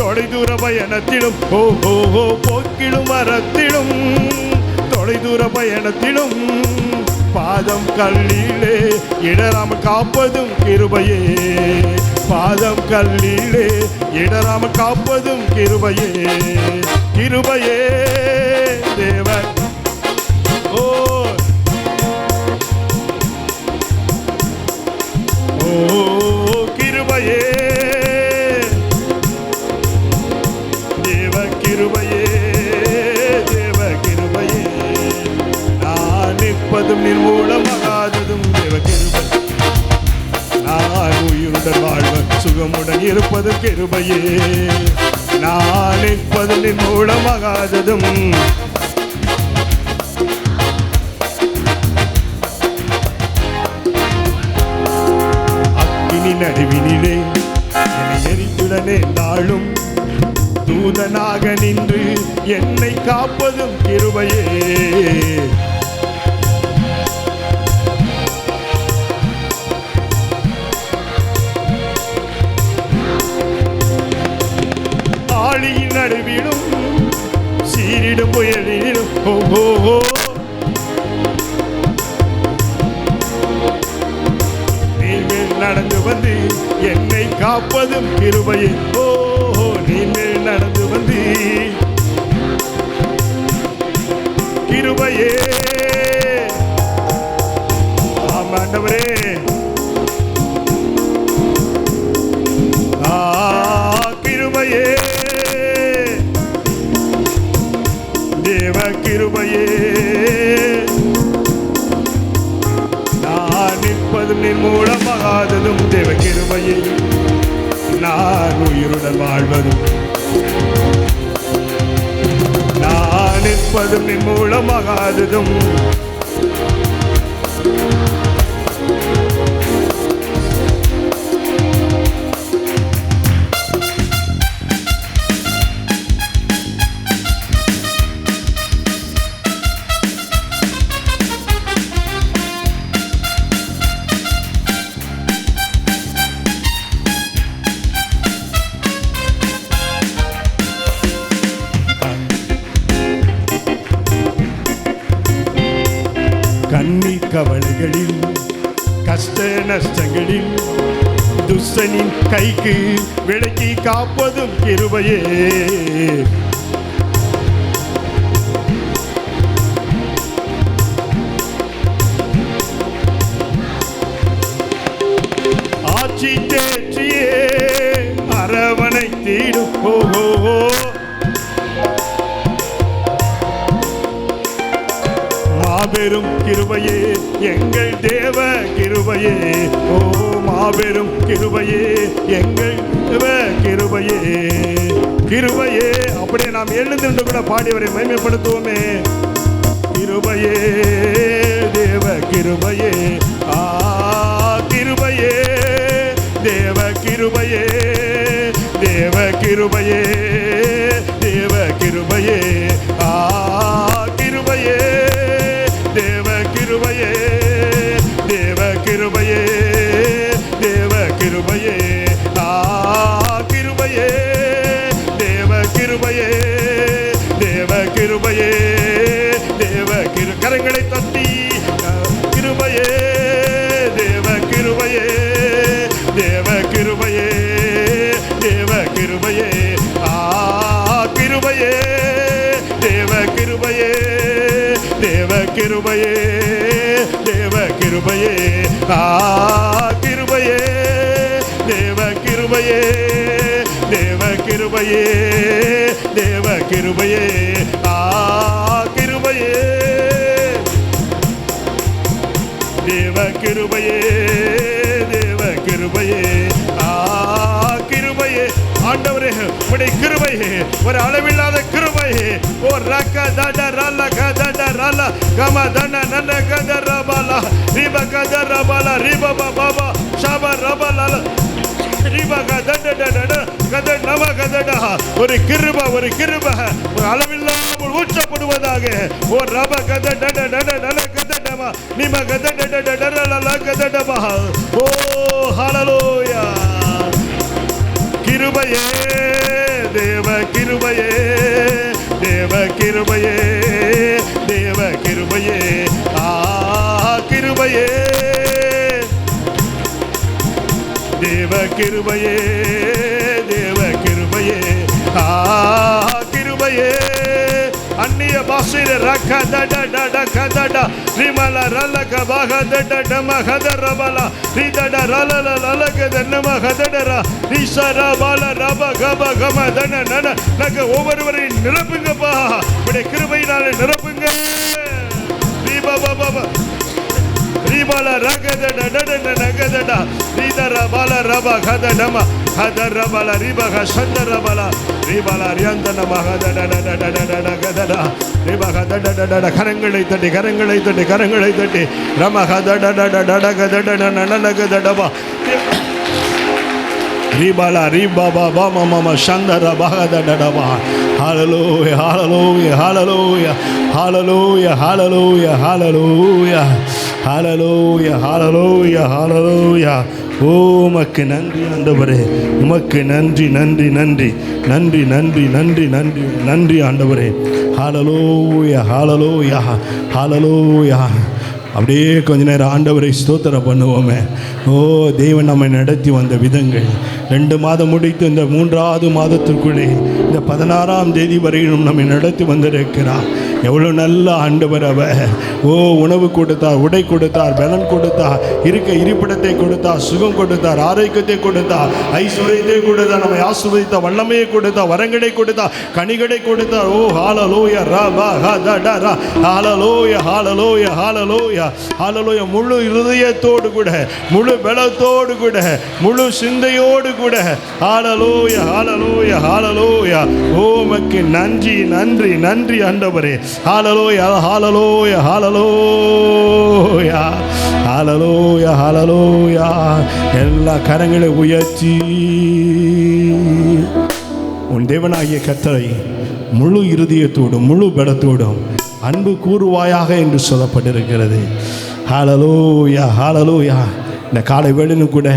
தொலைதூர பயணத்திலும் போக்கிலும் வரத்திலும் தொலைதூர பயணத்திலும் பாதம் கல்லிலே இடராமல் காப்பதும் கிருபையே. பாதம் கல்லிலே இடராமல் காப்பதும் கிருபையே. கிருபையே, தேவ நிற்பதும் நிர்மூலமாகாததும் தேவ கிருபை. நான் உயிருடன் வாழ்வன் சுகமுடன் இருப்பது கிருபையே. நான் நிற்பதும் நிர்மூலமாகாததும் அக்கினி நடுவினிலே என்னை எரித்துடனே நாளும் தூதனாக நின்று என்னை காப்பதும் கிருபையே. ஆழியின் நடுவிலும் சீரிடும் புயலிலும் ஓஹோ நீர் நடந்து வந்து என்னை காப்பதும் கிருபையே. ஓஹோ நீர் நடந்து வந்து கிருபையே. ஆமாண்டவரே கிருபையே தேவ கிருபையே. நான் நிற்பதும் நிர்மூலமாகாததும் தேவ கிருபையே. நான் உயிருடன் வாழ்வதும் நான் நிற்பதும் நிர்மூலமாகாததும் கண்ணீர் கவலைகளில் கஷ்ட நஷ்டங்களில் துஷ்டனின் கைக்கு விலக்கி காப்பதும் கிருபையே. ஆட்சி தேற்றியே அரவணை தீடும் ஓஹோ மாபெரும் கிருபையே எங்கள் தேவ கிருபையே. ஓ மாபெரும் கிருபையே எங்கள் தேவ கிருபையே. கிருபையே அப்படியே நாம் எழுந்திருந்து கூட பாடியவரை மகிமைப்படுத்துவோமே. கிருபையே தேவ கிருபையே. கிருபையே தேவ கிருபையே. தேவ கிருபையே தேவ கிருபையே. கிருபையே தேவ கிருபையே. தேவ கிருபையே தேவ கிருபையே. கிருபையே தேவ கிருபையே. தேவ கிருபையே தேவ கரங்களை தட்டி கிருபையே தேவ கிருபையே. தேவ கிருபையே தேவ கிருபையே. கிருபையே தேவ கிருபையே. தேவ கிருபையே தேவ கிருபையே. கிருபையே தேவ கிருபையே. தேவ கிருபையே தேவ கிருபையே. கிருபையே தேவ கிருபையே. தேவ கிருபையே. கிருபையே ஆண்டவரே உம்முடைய கிருபையே ஒரு அளவில்லாத கிருபையே. ஓ ரக்க தட ரல கதட ரல கம தன நன கதர பல ரிப கதர பல ரிப பாபா ஷப ரபல ரிப கதட டட கத நவ கதட ஒரு கிருபை ஒரு அளவில்லாமல் ஊற்றப்படுவதாக. ஓ ரப கதட டட நன கதடமா நிம கதட டட ரல கதடமா. ஓ ஹalleluya. கிருபையே தேவ கிருபையே. தேவ கிருபையே தேவ கிருபையே. கிருபையே தேவ கிருபையே. தேவ கிருபையே. கிருபையே அந்நிய பாஷையில ரக்க தட டட கதட ரிமல ரலக பக தட டம கதர பல ரிதட ரலல லலக தன்னம கதடர ரிஷர பல ரப கப கம தன நன நக ஒவ்வொருவரையும் நிரப்புங்கப்பா. உடைய கிருபையினாலே நிரப்புங்க. ரிப பப ரிபல ரகதட டடன நகதட ரிதர பல ரப கதடம ஹதர பல ரிபக சந்தர பல ரிபல ரியந்தன மகதட டடட கதட ரிபக டடட கரங்களை தட்டி கரங்களை தட்டி கரங்களை தட்டி ரம ஹதட டட கதட நனகதடபா ரிபல ரிபபா பம மம Chandra பகதடடபா. Hallelujah, hallelujah, hallelujah, hallelujah, hallelujah, hallelujah, hallelujah, hallelujah, hallelujah. ஓ உமக்கு நன்றி ஆண்டவரே, உமக்கு நன்றி நன்றி நன்றி நன்றி நன்றி நன்றி நன்றி நன்றி ஆண்டவரே. ஹalleluya, hallelujah, hallelujah. அப்படியே கொஞ்ச நேரம் ஆண்டவரை ஸ்தோத்திரம் பண்ணுவோமே. ஓ தேவன் நம்மை நடத்தி வந்த விதங்கள் 2 மாதம் முடித்து இந்த 3வது மாதத்திற்குள்ளே இந்த 16ஆம் தேதி வரையிலும் நம்மை நடத்தி வந்திருக்கிறார். எவ்வளோ நல்ல ஆண்டவர் அவர். ஓ உணவு கொடுத்தார், உடை கொடுத்தார், பலன் கொடுத்தார், இருப்பிடத்தை கொடுத்தார், சுகம் கொடுத்தார், ஆரோக்கியத்தை கொடுத்தார், ஐஸ்வர்யத்தை கொடுத்தார், நம்மை ஆசீர்வதித்தார், வல்லமையை கொடுத்தார், வரங்களை கொடுத்தார், கனிகளை கொடுத்தார். ஓ ஹalleluya ரபா ஹதடரா ஹalleluya ஹalleluya ஹalleluya ஹalleluya. முழு இருதயத்தோடு கூட, முழு பலத்தோடு கூட, முழு சிந்தையோடு கூட ஹalleluya ஹalleluya ஹalleluya. ஓ உமக்கு நன்றி நன்றி நன்றி ஆண்டவரே. ஹalleluya ஹalleluya ஹalleluya ஹalleluya ஹalleluya. எல்லா கரங்களை உயர்த்தி உன் தேவனாகிய கர்த்தரை முழு இருதயத்தோடும் முழு பலத்தோடும் அன்பு கூறுவாயாக என்று சொல்லப்பட்டிருக்கிறது. ஹalleluya ஹalleluya. இந்த காலை வேளையிலும் கூட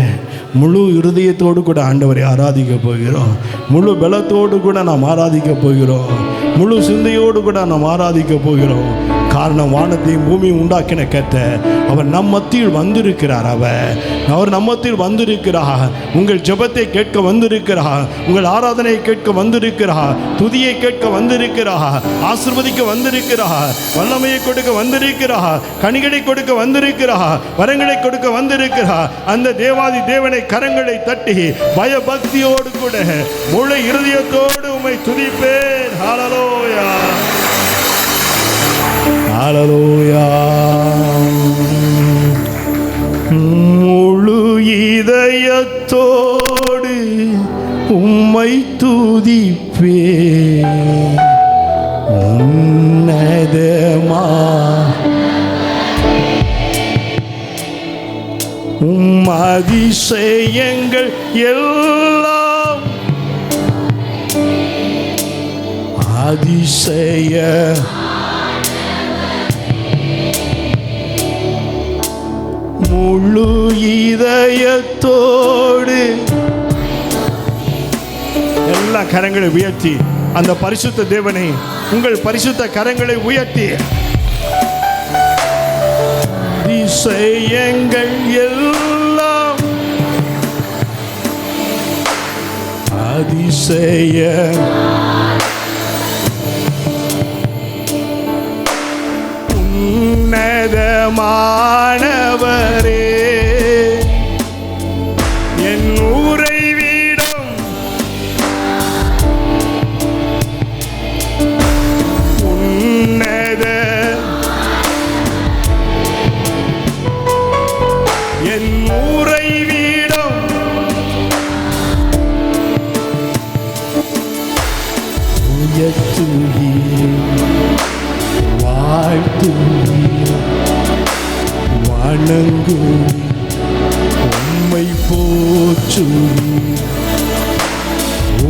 முழு இருதயத்தோடு கூட ஆண்டவரை ஆராதிக்க போகிறோம். முழு பலத்தோடு கூட நாம் ஆராதிக்க போகிறோம். முழு சிந்தையோடு கூட நாம் ஆராதிக்க போகிறோம். காரணம் வானத்தையும் பூமியும் உண்டாக்கின கர்த்தர் அவர் நம் மத்தியில் வந்திருக்கிறார். அவர் நம் மத்தியில் வந்திருக்கிறார். உங்கள் ஜெபத்தை கேட்க வந்திருக்கிறார். உங்கள் ஆராதனையை கேட்க வந்திருக்கிறார். துதியை கேட்க வந்திருக்கிறார். ஆசீர்வதிக்க வந்திருக்கிறார். வல்லமையை கொடுக்க வந்திருக்கிறார். கனிகளை கொடுக்க வந்திருக்கிறார். வரங்களை கொடுக்க வந்திருக்கிறார். அந்த தேவாதி தேவனை கரங்களை தட்டி பயபக்தியோடு கூட முழு இருதயத்தோடு உம்மை துதிப்பேன். ஹalleluya ஹalleluya. முழு இதயத்தோடு உம்மை துதிப்பேன். உன்னதமா அதிசயங்கள் எல்லாம் அதிசய முழு இதயத்தோடு எல்லா கரங்களை உயர்த்தி அந்த பரிசுத்த தேவனை உங்கள் பரிசுத்த கரங்களை உயர்த்தி அதிசயங்கள் எல்லாம் அதிசய உன்னதமானவரே என் உறைவிடம் உன்னத என் உறைவிடம் உயர்த்துகி வாழ்த்துகி வணங்குகி உம்மை போற்றுகி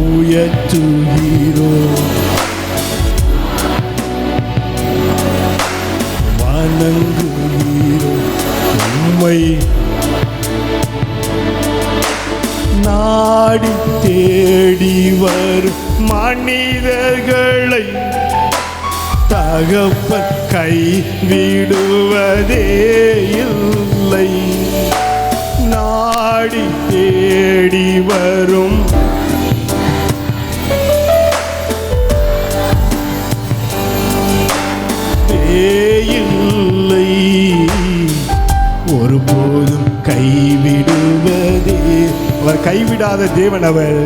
உயர்த்துகிறோ வணங்குகிறோ உம்மை நாடி தேடி வரும் மனிதர்களை தகப்பன் கை விடுவதே இல்லை. நாடி தேடி வரும் இல்லை ஒருபோதும் கைவிடுவதே. அவர் கைவிடாத தேவன். அவர்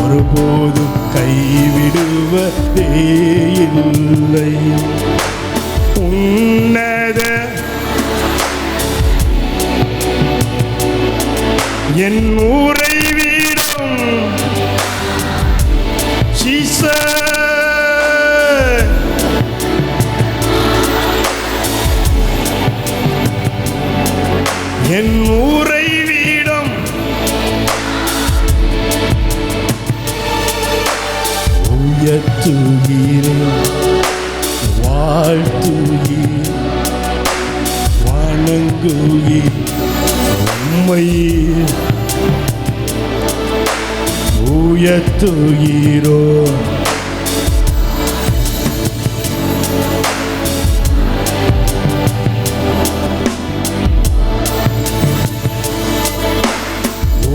ஒருபோதும் கைவிடுவதே இல்லை. உன்னத என் ஊரை வீடும் என் ஊரை வீடும் உயர்த்துகிறேன், வாழ்த்துகிறேன், வணங்குகிறேன் உம்மை, உயர்த்துகிறோம்.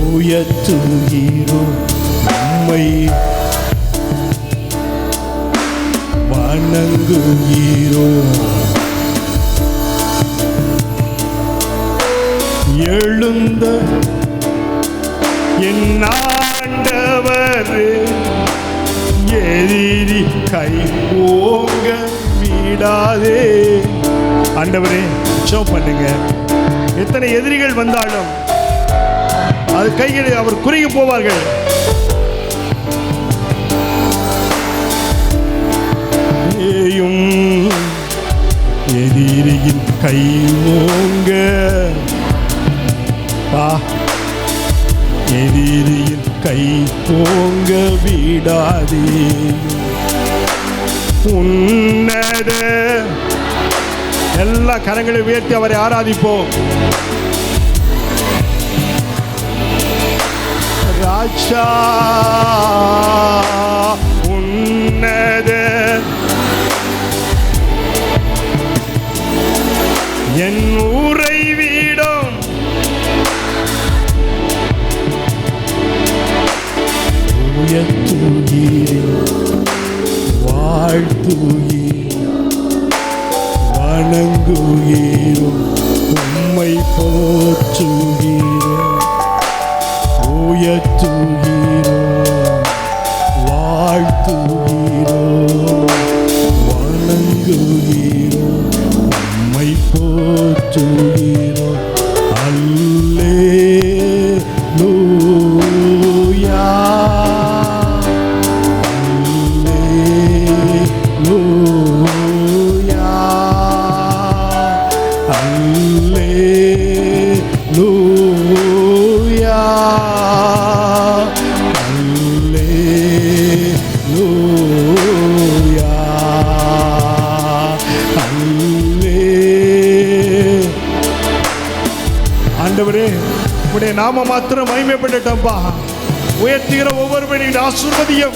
உயர்த்துகிறோம் உம்மை, வணங்குகிறோம். எழுந்த என் ஆண்டவர், எதிரி கை ஓங்க விடாதே. ஆண்டவரே ஜெபம் பண்ணுங்க. எத்தனை எதிரிகள் வந்தாலும் அது கைகளை அவர் குறுகி போவார்கள். எதிரியின் கை ஓங்க, எதிரியின் கை ஓங்க விடாதே. உன்னத எல்லா கரங்களை உயர்த்தி அவரை ஆராதிப்போம். ராஜா உன்னத என் ஊரை வீடும் உயர்த்துகிறேன், வாழ்த்துகிறேன், வணங்குகிறேன் உம்மை, போற்றுகிறேன், உயர்த்துகிறோம், வாழ்த்துகிறோம், வணங்குகிறோம் உம்மை, போற்றுகிறோம். அல்லேலூயா, அல்லேலூயா, அல்லேலூயா, அல்லேலூயா, அல்லே. ஆண்டவரே உம்முடைய நாம மாத்திரம் மகிமைப்படட்டும்பா. உயர்த்துகிற ஒவ்வொருவரையும் ஆசீர்வதியும்.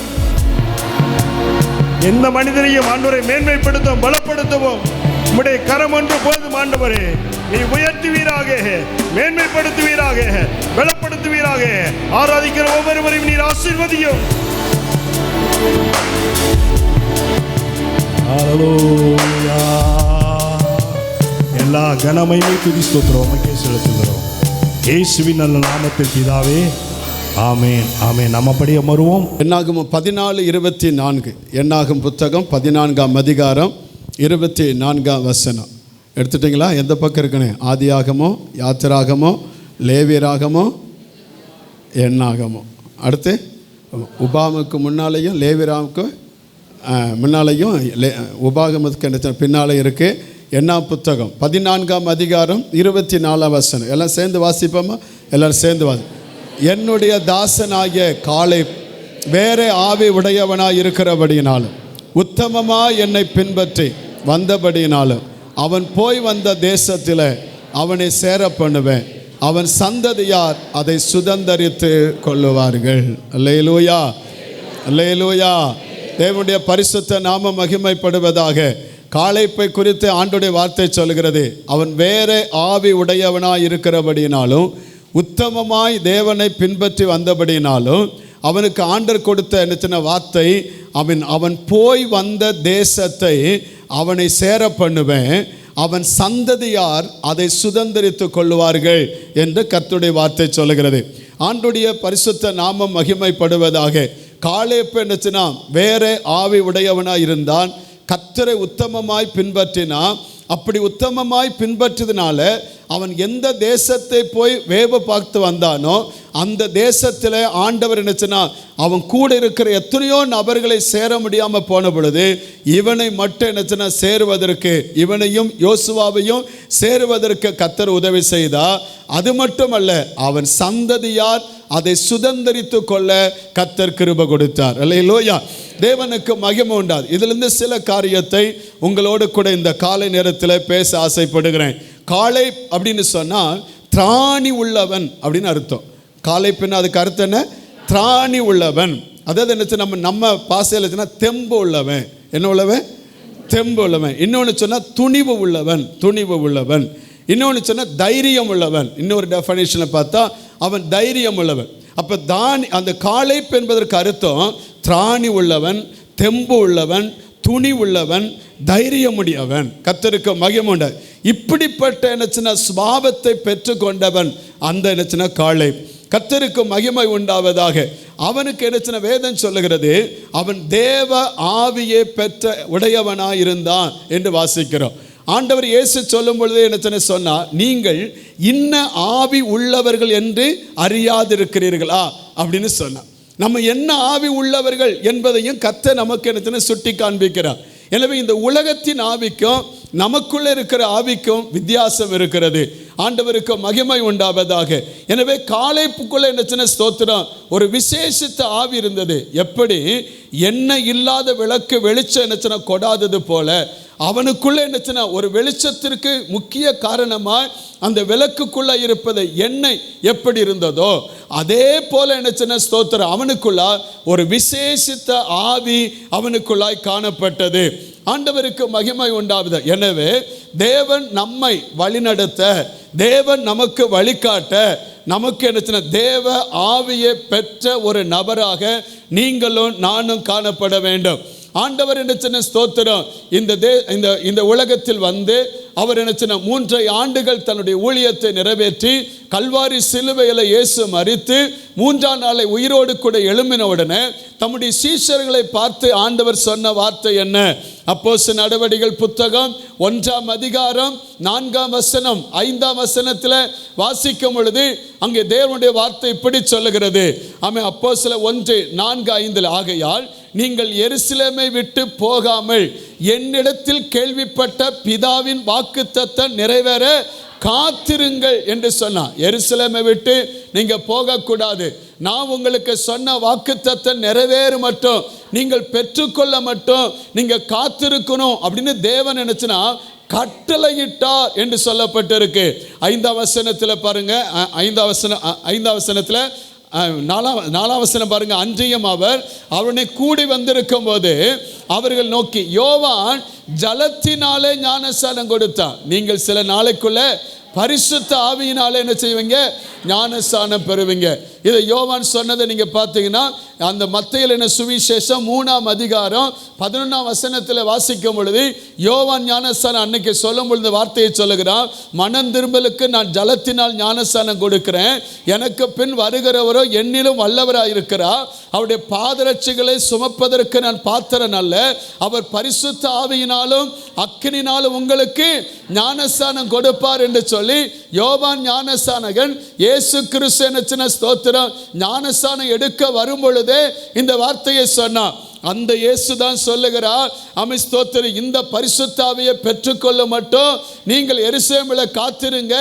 எந்த மனிதனையும் ஆண்டவரை மேன்மைப்படுத்தும், பலப்படுத்தவும் உம்முடைய கரம் ஒன்று போதும். ஆண்டவரே நீ உயர்த்துவீராக, மேன்மைப்படுத்துவீராக, பலப்படுத்துவீராக. ஆராதிக்கிற ஒவ்வொருவரையும் நீர் ஆசீர்வதியும். ஹல்லேலூயா. எல்லா கனமையுமே துதி ஸ்தோத்திரம் உமக்கே செலுத்துகிறோம். இயேசுவின் நல்ல நாமத்தில் பிதாவே, ஆமென், ஆமென். நம்ம அப்படியே அமருவோம். என்னாகும் 14:24. என்னாகும் புத்தகம் 14ஆம் அதிகாரம் 24ஆம் வசனம். எடுத்துட்டிங்களா? எந்த பக்கம் இருக்குன்னு? ஆதியாகமோ, யாத்திராகமோ, லேவியராகமோ, என்னாகமோ. அடுத்து உபாகமுக்கு முன்னாலேயும் லேவியராமுக்கு முன்னாலேயும் உபாகமத்துக்கு பின்னாலே இருக்குது. என்ன புத்தகம் 14ஆம் அதிகாரம் 24ஆம் வசனம். எல்லாம் சேர்ந்து வாசிப்போமா? எல்லோரும் சேர்ந்து என்னுடைய தாசனாகிய காலேப் வேறே ஆவி உடையவனாய் இருக்கிறபடியினாலும் உத்தமமாய் என்னை பின்பற்றி வந்தபடியினாலும் அவன் போய் வந்த தேசத்தில் அவனை சேர பண்ணுவேன். அவன் சந்ததியார் அதை சுதந்தரித்து கொள்ளுவார்கள். அல்லேலூயா, அல்லேலூயா. தேவனுடைய பரிசுத்த நாமம் மகிமைப்படுவதாக. காலேப்பை குறித்து ஆண்டுடைய வார்த்தை சொல்கிறது, அவன் வேறே ஆவி உடையவனாய் இருக்கிறபடினாலும் உத்தமமாய் தேவனை பின்பற்றி வந்தபடினாலும் அவனுக்கு ஆண்டவர் கொடுத்த என்ன வார்த்தை, அவன் போய் வந்த தேசத்தை அவனை சேர பண்ணுவேன். அவன் சந்ததியார் அதை சுதந்தரித்து கொள்ளுவார்கள் என்று கர்த்தருடைய வார்த்தை சொல்லுகிறது. ஆண்டுடைய பரிசுத்த நாமம் மகிமைப்படுவதாக. காலேப் என்னச்சுன்னா வேறே ஆவி உடையவனாக இருந்தான். கர்த்தரை உத்தமமாய் பின்பற்றினான். அப்படி உத்தமமாய் பின்பற்றதுனால அவன் எந்த தேசத்தை போய் வேவு பார்த்து வந்தானோ அந்த தேசத்தில் ஆண்டவர் என்னச்சுன்னா அவன் கூட இருக்கிற எத்தனையோ நபர்களை சேர முடியாமல் போன பொழுது இவனை மட்டும் என்னச்சுன்னா சேருவதற்கு, இவனையும் யோசுவாவையும் சேருவதற்கு கர்த்தர் உதவி செய்தார். அது மட்டுமல்ல, அவன் சந்ததியார் அதை சுதந்தரித்து கொள்ள கர்த்தர் கிருபை கொடுத்தார். அல்லேலூயா, தேவனுக்கு மகிமை உண்டாது. இதிலிருந்து சில காரியத்தை உங்களோடு கூட இந்த காலை நேரத்தில் பேச ஆசைப்படுகிறேன். காளை அப்படின்னு சொன்னால் திராணி உள்ளவன் அப்படின்னு அர்த்தம். காளை பின்ன அதுக்கு அர்த்தம் என்ன? திராணி உள்ளவன். அதாவது என்ன, நம்ம பாசையில் தெம்பு உள்ளவன். என்ன உள்ளவன்? தெம்பு உள்ளவன். இன்னொன்று சொன்னால் துணிவு உள்ளவன், துணிவு உள்ளவன். இன்னொன்று சொன்னால் தைரியம் உள்ளவன். இன்னொரு டெஃபனிஷனில் பார்த்தா அவன் தைரியம் உள்ளவன். அப்போ அந்த காளைப்பு என்பதற்கு அர்த்தம் திராணி உள்ளவன், தெம்பு உள்ளவன், துணி உள்ளவன், தைரியமுடையவன். கர்த்தருக்கு மகிமை உண்டு. இப்படிப்பட்ட என்னச்சுன்னா சுபாவத்தை பெற்றுக்கொண்டவன் அந்த என்னச்சுன்னா காளை. கர்த்தருக்கு மகிமை உண்டாவதாக. அவனுக்கு என்னச்சுன்னா வேதம் சொல்லுகிறது, அவன் தேவ ஆவியை பெற்ற உடையவனாக இருந்தான் என்று வாசிக்கிறோம். ஆண்டவர் இயேசு சொல்லும் பொழுது என்ன சொன்னார், நீங்கள் இன்ன ஆவி உள்ளவர்கள் என்று அறியாதிருக்கிறீர்களா அப்படின்னு சொன்னார். நம்ம என்ன ஆவி உள்ளவர்கள் என்பதையும் கர்த்தர் நமக்கு என்ன சுட்டி காண்பிக்கிறார். எனவே இந்த உலகத்தின் ஆவிக்கும் நமக்குள்ளே இருக்கிற ஆவிக்கும் வித்தியாசம் இருக்கிறது. ஆண்டவருக்கு மகிமை உண்டாவதாக. எனவே காளைப்புக்குள்ளே என்ன ஸ்தோத்திரம், ஒரு விசேஷித்த ஆவி இருந்தது. எப்படி எண்ணெய் இல்லாத விளக்கு வெளிச்சம் என்னச்சுன்னா கொடாதது போல அவனுக்குள்ளே என்னச்சுன்னா ஒரு வெளிச்சத்திற்கு முக்கிய காரணமாக அந்த விளக்குக்குள்ளே இருப்பது எண்ணெய் எப்படி இருந்ததோ அதே போல என்னச்சுன்னா ஸ்தோத்திரம் அவனுக்குள்ளா ஒரு விசேஷித்த ஆவி அவனுக்குள்ளாய் காணப்பட்டது. ஆண்டவருக்கு மகிமை உண்டாவது. எனவே தேவன் நம்மை வழிநடத்த, தேவன் நமக்கு வழிகாட்ட, நமக்கு என்ன தேவ ஆவியை பெற்ற ஒரு நபராக நீங்களும் நானும் காணப்பட வேண்டும். ஆண்டவர் என்ன ஸ்தோத்திரம் இந்த உலகத்தில் வந்து அவர் என்ன 3 ஆண்டுகள் தன்னுடைய ஊழியத்தை நிறைவேற்றி கல்வாரி சிலுவையில் இயேசு மரித்து 3ஆம் நாளை உயிரோடு கூட எழும்பின உடனே தம்முடைய சீஷர்களை பார்த்து ஆண்டவர் சொன்ன வார்த்தை என்ன? அப்போஸ்தலர் நடவடிக்கைகள் புத்தகம் 1ஆம் அதிகாரம் 4ஆம் வசனம் 5ஆம் வசனத்தில் வாசிக்கும் பொழுது அங்கே தேவனுடைய வார்த்தை இப்படி சொல்லுகிறது. ஆமென். அப்போஸ்தலர் 1:4-5 ஆகையால் நீங்கள் எருசலேமை விட்டு போகாமல் என்னிடத்தில் கேள்விப்பட்ட பிதாவின் வாக்குத்தத்தம் நிறைவேற காத்திருங்கள் என்று சொன்னார். எருசலேமை விட்டு நீங்க போகக்கூடாது. நான் உங்களுக்கு சொன்ன வாக்குத்தத்தம் நிறைவேற மட்டும், நீங்கள் பெற்றுக்கொள்ள மட்டும் நீங்க காத்திருக்கணும் அப்படின்னு தேவன் நினைச்சுனா கட்டளையிட்டார் என்று சொல்லப்பட்டிருக்கு. 5ஆம் வசனத்தில் பாருங்க. 5ஆம் வசனத்தில் 4ஆம் வசனம் பாருங்க. அன்றியும் அவர் அவனை கூடி வந்திருக்கும் போது அவர்கள் நோக்கி, யோவான் ஜலத்தினாலே ஞானஸ்நானம் கொடுத்தான், நீங்கள் சில நாளைக்குள்ள பரிசுத்த ஆவியினாலே என்ன செய்வீங்க? ஞானஸ்நானம் பெறுவீங்க. இதை யோவான் சொன்னதை நீங்க பார்த்தீங்கன்னா அந்த மத்தேயு என்ன சுவிசேஷம் 3ஆம் அதிகாரம் 11ஆம் வசனத்தில் வாசிக்கும் பொழுது யோவான் ஞானஸ்நானம் அன்னைக்கு சொல்லும் பொழுது வார்த்தையை சொல்லுகிறான், மனம் திரும்பலுக்கு நான் ஜலத்தினால் ஞானஸ்நானம் கொடுக்கிறேன், எனக்கு பின் வருகிறவரோ என்னிலும் வல்லவராக இருக்கிறார், அவருடைய பாதரட்சிகளை சுமப்பதற்கு நான் பாத்திரன் அல்ல, அவர் பரிசுத்த ஆவியினாலும் அக்கினினாலும் உங்களுக்கு ஞானஸ்நானம் கொடுப்பார் என்று சொல்லி யோவான் ஞானஸ்நானகன் இயேசு கிறிஸ்து ஸ்தோத்திரம் ஞானஸ்நானம் எடுக்க வரும் பொழுதே இந்த வார்த்தையை சொன்னார். அந்த இயேசு தான் சொல்லுகிறார், ஸ்தோத்திரம், இந்த பரிசுத்த ஆவியை பெற்றுக்கொள்ள மட்டும் நீங்கள் எருசலேமில் காத்திருங்க,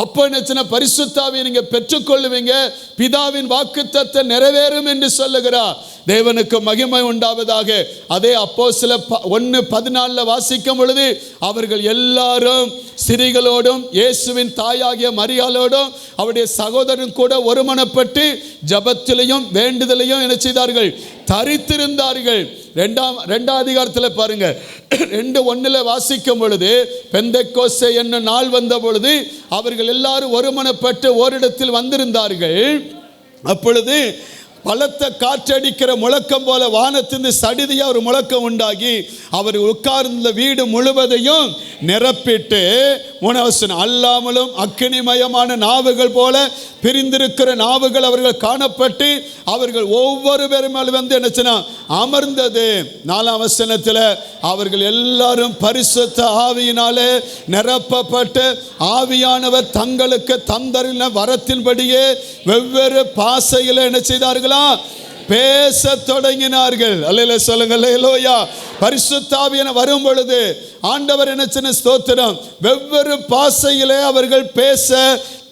அப்போ என்ன பரிசுத்த ஆவியை நீங்க பெற்றுக்கொள்ளுவீங்க, பிதாவின் வாக்குத்தத்தம் நிறைவேறும் என்று சொல்லுகிறார். தேவனுக்கு மகிமை உண்டாவதாக. அதே அப்போஸ்தலர் 1:14 வாசிக்கும் பொழுது அவர்கள் எல்லாரும் ஸ்திரீகளோடும் இயேசுவின் தாயாகிய மரியாளோடும் அவருடைய சகோதரன் கூட ஒருமனப்பட்டு ஜபத்திலையும் வேண்டுதலையும் என்ன செய்தார்கள்? தரித்திருந்தார்கள். 2ஆம் அதிகாரத்தில் பாருங்க. 2:1 வாசிக்கும் பொழுது பெந்தெக்கோஸ்தே என்னும் நாள் வந்த பொழுது அவர்கள் எல்லாரும் ஒருமனப்பட்டு ஓரிடத்தில் வந்திருந்தார்கள். அப்பொழுது பலத்த காற்றடிக்கிற முழக்கம் போல வானத்திலிருந்து சடிதியா ஒரு முழக்கம் உண்டாகி அவர் உட்கார்ந்த வீடு முழுவதையும் நிரப்பிட்டு, 3 அல்லாமலும் அக்கினிமயமான நாவுகள் போல பிரிந்திருக்கிற நாவுகள் அவர்கள் காணப்பட்டு அவர்கள் ஒவ்வொரு பேரும் வந்து என்ன அமர்ந்தது. 4 அவர்கள் எல்லாரும் பரிசுத்த ஆவியினாலே நிரப்பப்பட்டு ஆவியானவர் தங்களுக்கு தந்தரின வரத்தின்படியே வெவ்வேறு பாஷையில் என்ன செய்தார்களா, பேச தொடங்கினார்கள். அல்லேலூயா சொல்லுங்க, அல்லேலூயா. பரிசுத்த ஆவியானவர் வரும் பொழுது ஆண்டவர் என்ன ஸ்தோத்திரம், வெவ்வேறு பாஷையிலே அவர்கள் பேச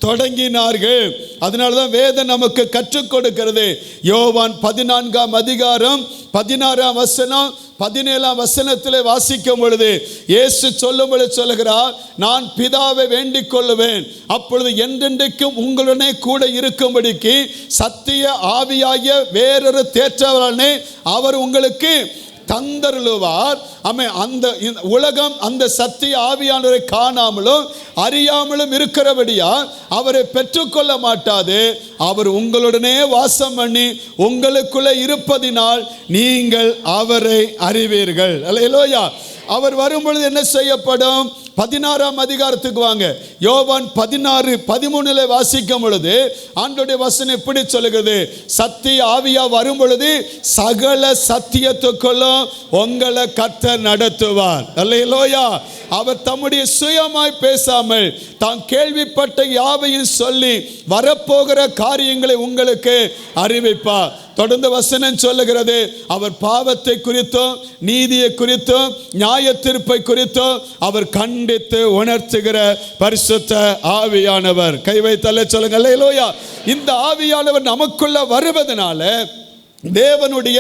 தொடங்கினார்கள். அதனாலதான் வேதம் நமக்கு கற்றுக் கொடுக்கிறது. யோவான் 14 அதிகாரம் 16 17 வாசிக்கும் பொழுது இயேசு சொல்லும் பொழுது சொல்லுகிறார், நான் பிதாவை வேண்டிக் கொள்ளுவேன், அப்பொழுது என்றென்றைக்கும் உங்களுடனே கூட இருக்கும்படிக்கு சத்திய ஆவியாகிய வேறொரு தேற்றவரானே அவர் உங்களுக்கு தந்தருளுவார். அந்த உலகம் அந்த சத்திய ஆவியானவரை காணாமலும் அறியாமலும் இருக்கிறபடியா அவரை பெற்றுக்கொள்ள மாட்டாது. அவர் உங்களுடனே வாசம் பண்ணி உங்களுக்குள்ளே இருப்பதினால் நீங்கள் அவரை அறிவீர்கள். அல்லேலூயா. அவர் வரும்பொழுது என்ன செய்யப்படும்? 16 அதிகாரத்துக்கு வாங்க. யோவான் 16:13 வாசிக்கும் பொழுது ஆண்டவருடைய வசனம் எப்படி சொல்லுகிறது? சத்திய ஆவியா வரும் பொழுது சகல சத்தியத்துக்குள்ளும் உங்களை கர்த்தர் நடத்துவார். அல்லேலூயா. அவர் தம்முடைய சுயமாய் பேசாமல் தான் கேள்விப்பட்ட யாவையும் சொல்லி வரப்போகிற காரியங்களை உங்களுக்கு அறிவிப்பார். தொடர்ந்து வசனம் சொல்லுகிறது, அவர் பாவத்தை குறித்தும் நீதியை குறித்தும் நியாய தீர்ப்பை குறித்தும் அவர் கண்டித்து உணர்த்துகிற பரிசுத்த ஆவியானவர். கை வைத்தல்ல சொல்லுங்க, அல்லேலூயா. இந்த ஆவியானவர் நமக்குள்ள வருவதனால தேவனுடைய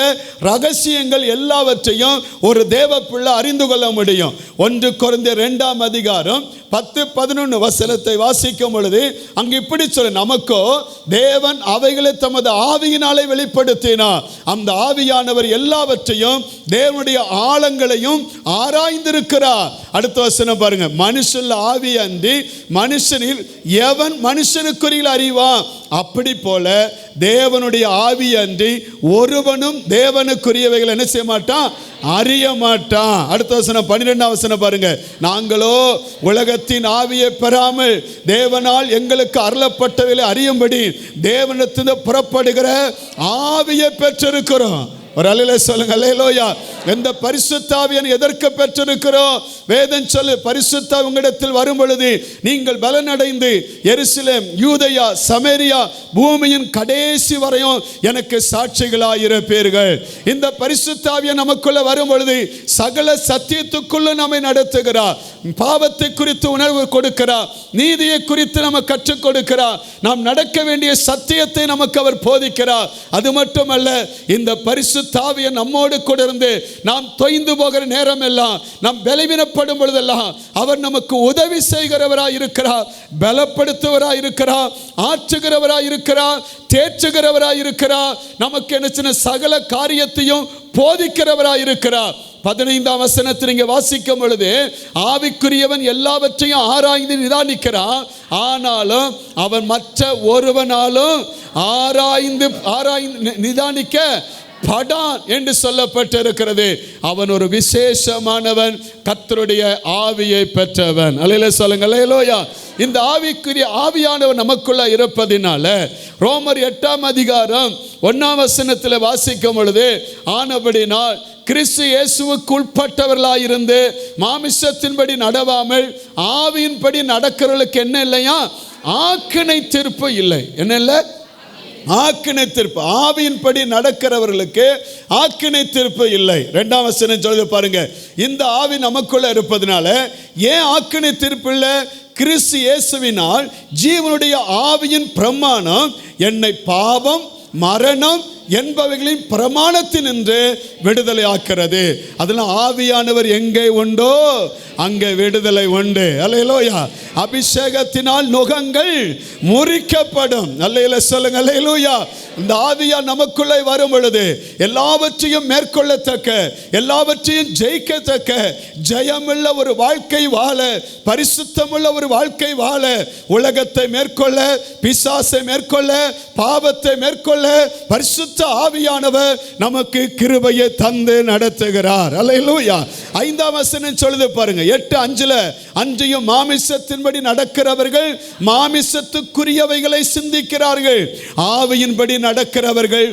ரகசியங்கள் எல்லாவற்றையும் ஒரு தேவ பிள்ளை அறிந்து கொள்ள முடியும். 1 கொரிந்தியர் 2 அதிகாரம் 10-11 வாசிக்கும் பொழுது அங்கு இப்படி சொல்ல, நமக்கோ தேவன் அவைகளை தமது ஆவியினாலே வெளிப்படுத்தினார். அந்த ஆவியானவர் எல்லாவற்றையும் தேவனுடைய ஆழங்களையும் ஆராய்ந்திருக்கிறார். அடுத்த வசனம் பாருங்க, மனுஷன் ஆவி அன்றி மனுஷனில் எவன் மனுஷனுக்குரிய அறிவான், அப்படி போல தேவனுடைய ஆவி அன்றி ஒருவனும் தேவனுக்குரியவைகள் என்ன செய்ய மாட்டான், அறிய மாட்டான். அடுத்த வசனம் 12 பாருங்க, நாங்களோ உலகத்தின் ஆவியை பெறாமல் தேவனால் எங்களுக்கு அருளப்பட்டவைகளை அறியும்படி தேவனிடத்திலிருந்து புறப்படுகிற ஆவியை பெற்றிருக்கிறோம். ஒரு அல்லேலூயா சொல்லுங்க, அல்லேலூயா. எந்த பரிசுத்த ஆவியை எதற்கு பெற்றிருக்கிறோம்? வேதம் சொல்லு, பரிசுத்த ஆவி உங்களிடத்தில் வரும் பொழுது நீங்கள் பலனடைந்து எருசலேம், யூதேயா, சமேரியா, பூமியின் கடைசி வரையும் எனக்கு சாட்சிகளாய் இருப்பீர்கள். இந்த பரிசுத்த ஆவியை நமக்குள்ள வரும் பொழுது சகல சத்தியத்துக்குள்ள நம்மை நடத்துகிறார். பாவத்தை குறித்து உணர்வு கொடுக்கிறார், நீதியை குறித்து நம்ம கற்றுக் கொடுக்கிறார், நாம் நடக்க வேண்டிய சத்தியத்தை நமக்கு அவர் போதிக்கிறார். அது மட்டுமல்ல, இந்த பரிசுத்த ஆவியை நம்மோடு கூட இருந்து நாம் தொய்ந்து போகிற நேரம் எல்லாம், நாம் பலவீனப்படும் பொழுதெல்லாம் அவர் நமக்கு உதவி செய்கிறவராய் இருக்கிறார், பலப்படுத்துவராய் இருக்கிறார், ஆற்றுகிறவராய் இருக்கிறார், தேற்றுகிறவராய் இருக்கிறார், நமக்கு என்ன சகல காரியத்தையும் போதிக்கிறவராய் இருக்கிறார். 15 நீங்க வாசிக்கும் பொழுது ஆவிக்குரியவன் எல்லாவற்றையும் ஆராய்ந்து நிதானிக்கிறான், ஆனாலும் அவன் மற்ற ஒருவனாலும் ஆராய்ந்து நிதானிக்க படான் என்று சொல்லப்பட்டிருக்கிறது. அவன் ஒரு விசேஷமானவன், கர்த்தருடைய ஆவியை பெற்றவன். அல்லேலூயா சொல்லுங்க, அல்லேலூயா. இந்த ஆவிக்குரிய ஆவியானவர் நமக்குள்ள இருப்பதினால ரோமர் 8 அதிகாரம் 1 வாசிக்கும் பொழுது, ஆனபடினால் கிறிஸ்து இயேசுவுக்கு உட்பட்டவர்களாயிருந்து மாமிசத்தின்படி நடவாமல் ஆவியின்படி நடக்கிறவர்களுக்கு என்ன இல்லையா, ஆக்கினை தீர்ப்பு இல்லை. என்ன இல்லை? ஆக்கினை தீர்ப்பு. ஆவியின்படி நடக்கிறவர்களுக்கு ஆக்கினை தீர்ப்பு இல்லை. 2 சொல்லுது பாருங்க, இந்த ஆவி நமக்குள்ள இருப்பதனால ஏன் ஆக்கினை தீர்ப்பு இல்லை? கிறிஸ்து இயேசுவினால் ஜீவனுடைய ஆவியின் பிரமாணம் என்னை பாவம், மரணம் என்பவைகளின் பிரமாணத்தினின்று விடுதலை ஆக்கிறது. அதெல்லாம் ஆவியானவர் எங்கே உண்டோ அங்கே விடுதலை உண்டு. அல்லேலூயா. அபிஷேகத்தினால் நுகங்கள் முறிக்கப்படும். அல்லேலூயா சொல்லுங்க, அல்லேலூயா. இந்த ஆவியா நமக்குள்ளே வரும் பொழுது எல்லாவற்றையும் மேற்கொள்ளத்தக்க, எல்லாவற்றையும் ஜெயிக்கத்தக்க, ஜெயமுள்ள ஒரு வாழ்க்கை வாழ, பரிசுத்தமுள்ள ஒரு வாழ்க்கை வாழ, உலகத்தை மேற்கொள்ள, பிசாசை மேற்கொள்ள, பாவத்தை மேற்கொள்ள, பரிசுத்த பரிசுத்த ஆவியானவர் நமக்கு கிருபையை தந்து நடத்துகிறார். அல்லேலூயா. 5ஆம் வசனம் சொல்லுது பாருங்க, 8:5. அன்றியும் மாமிசத்தின்படி நடக்கிறவர்கள் மாமிசத்துக்குரியவைகளை சிந்திக்கிறார்கள், ஆவியின்படி நடக்கிறவர்கள்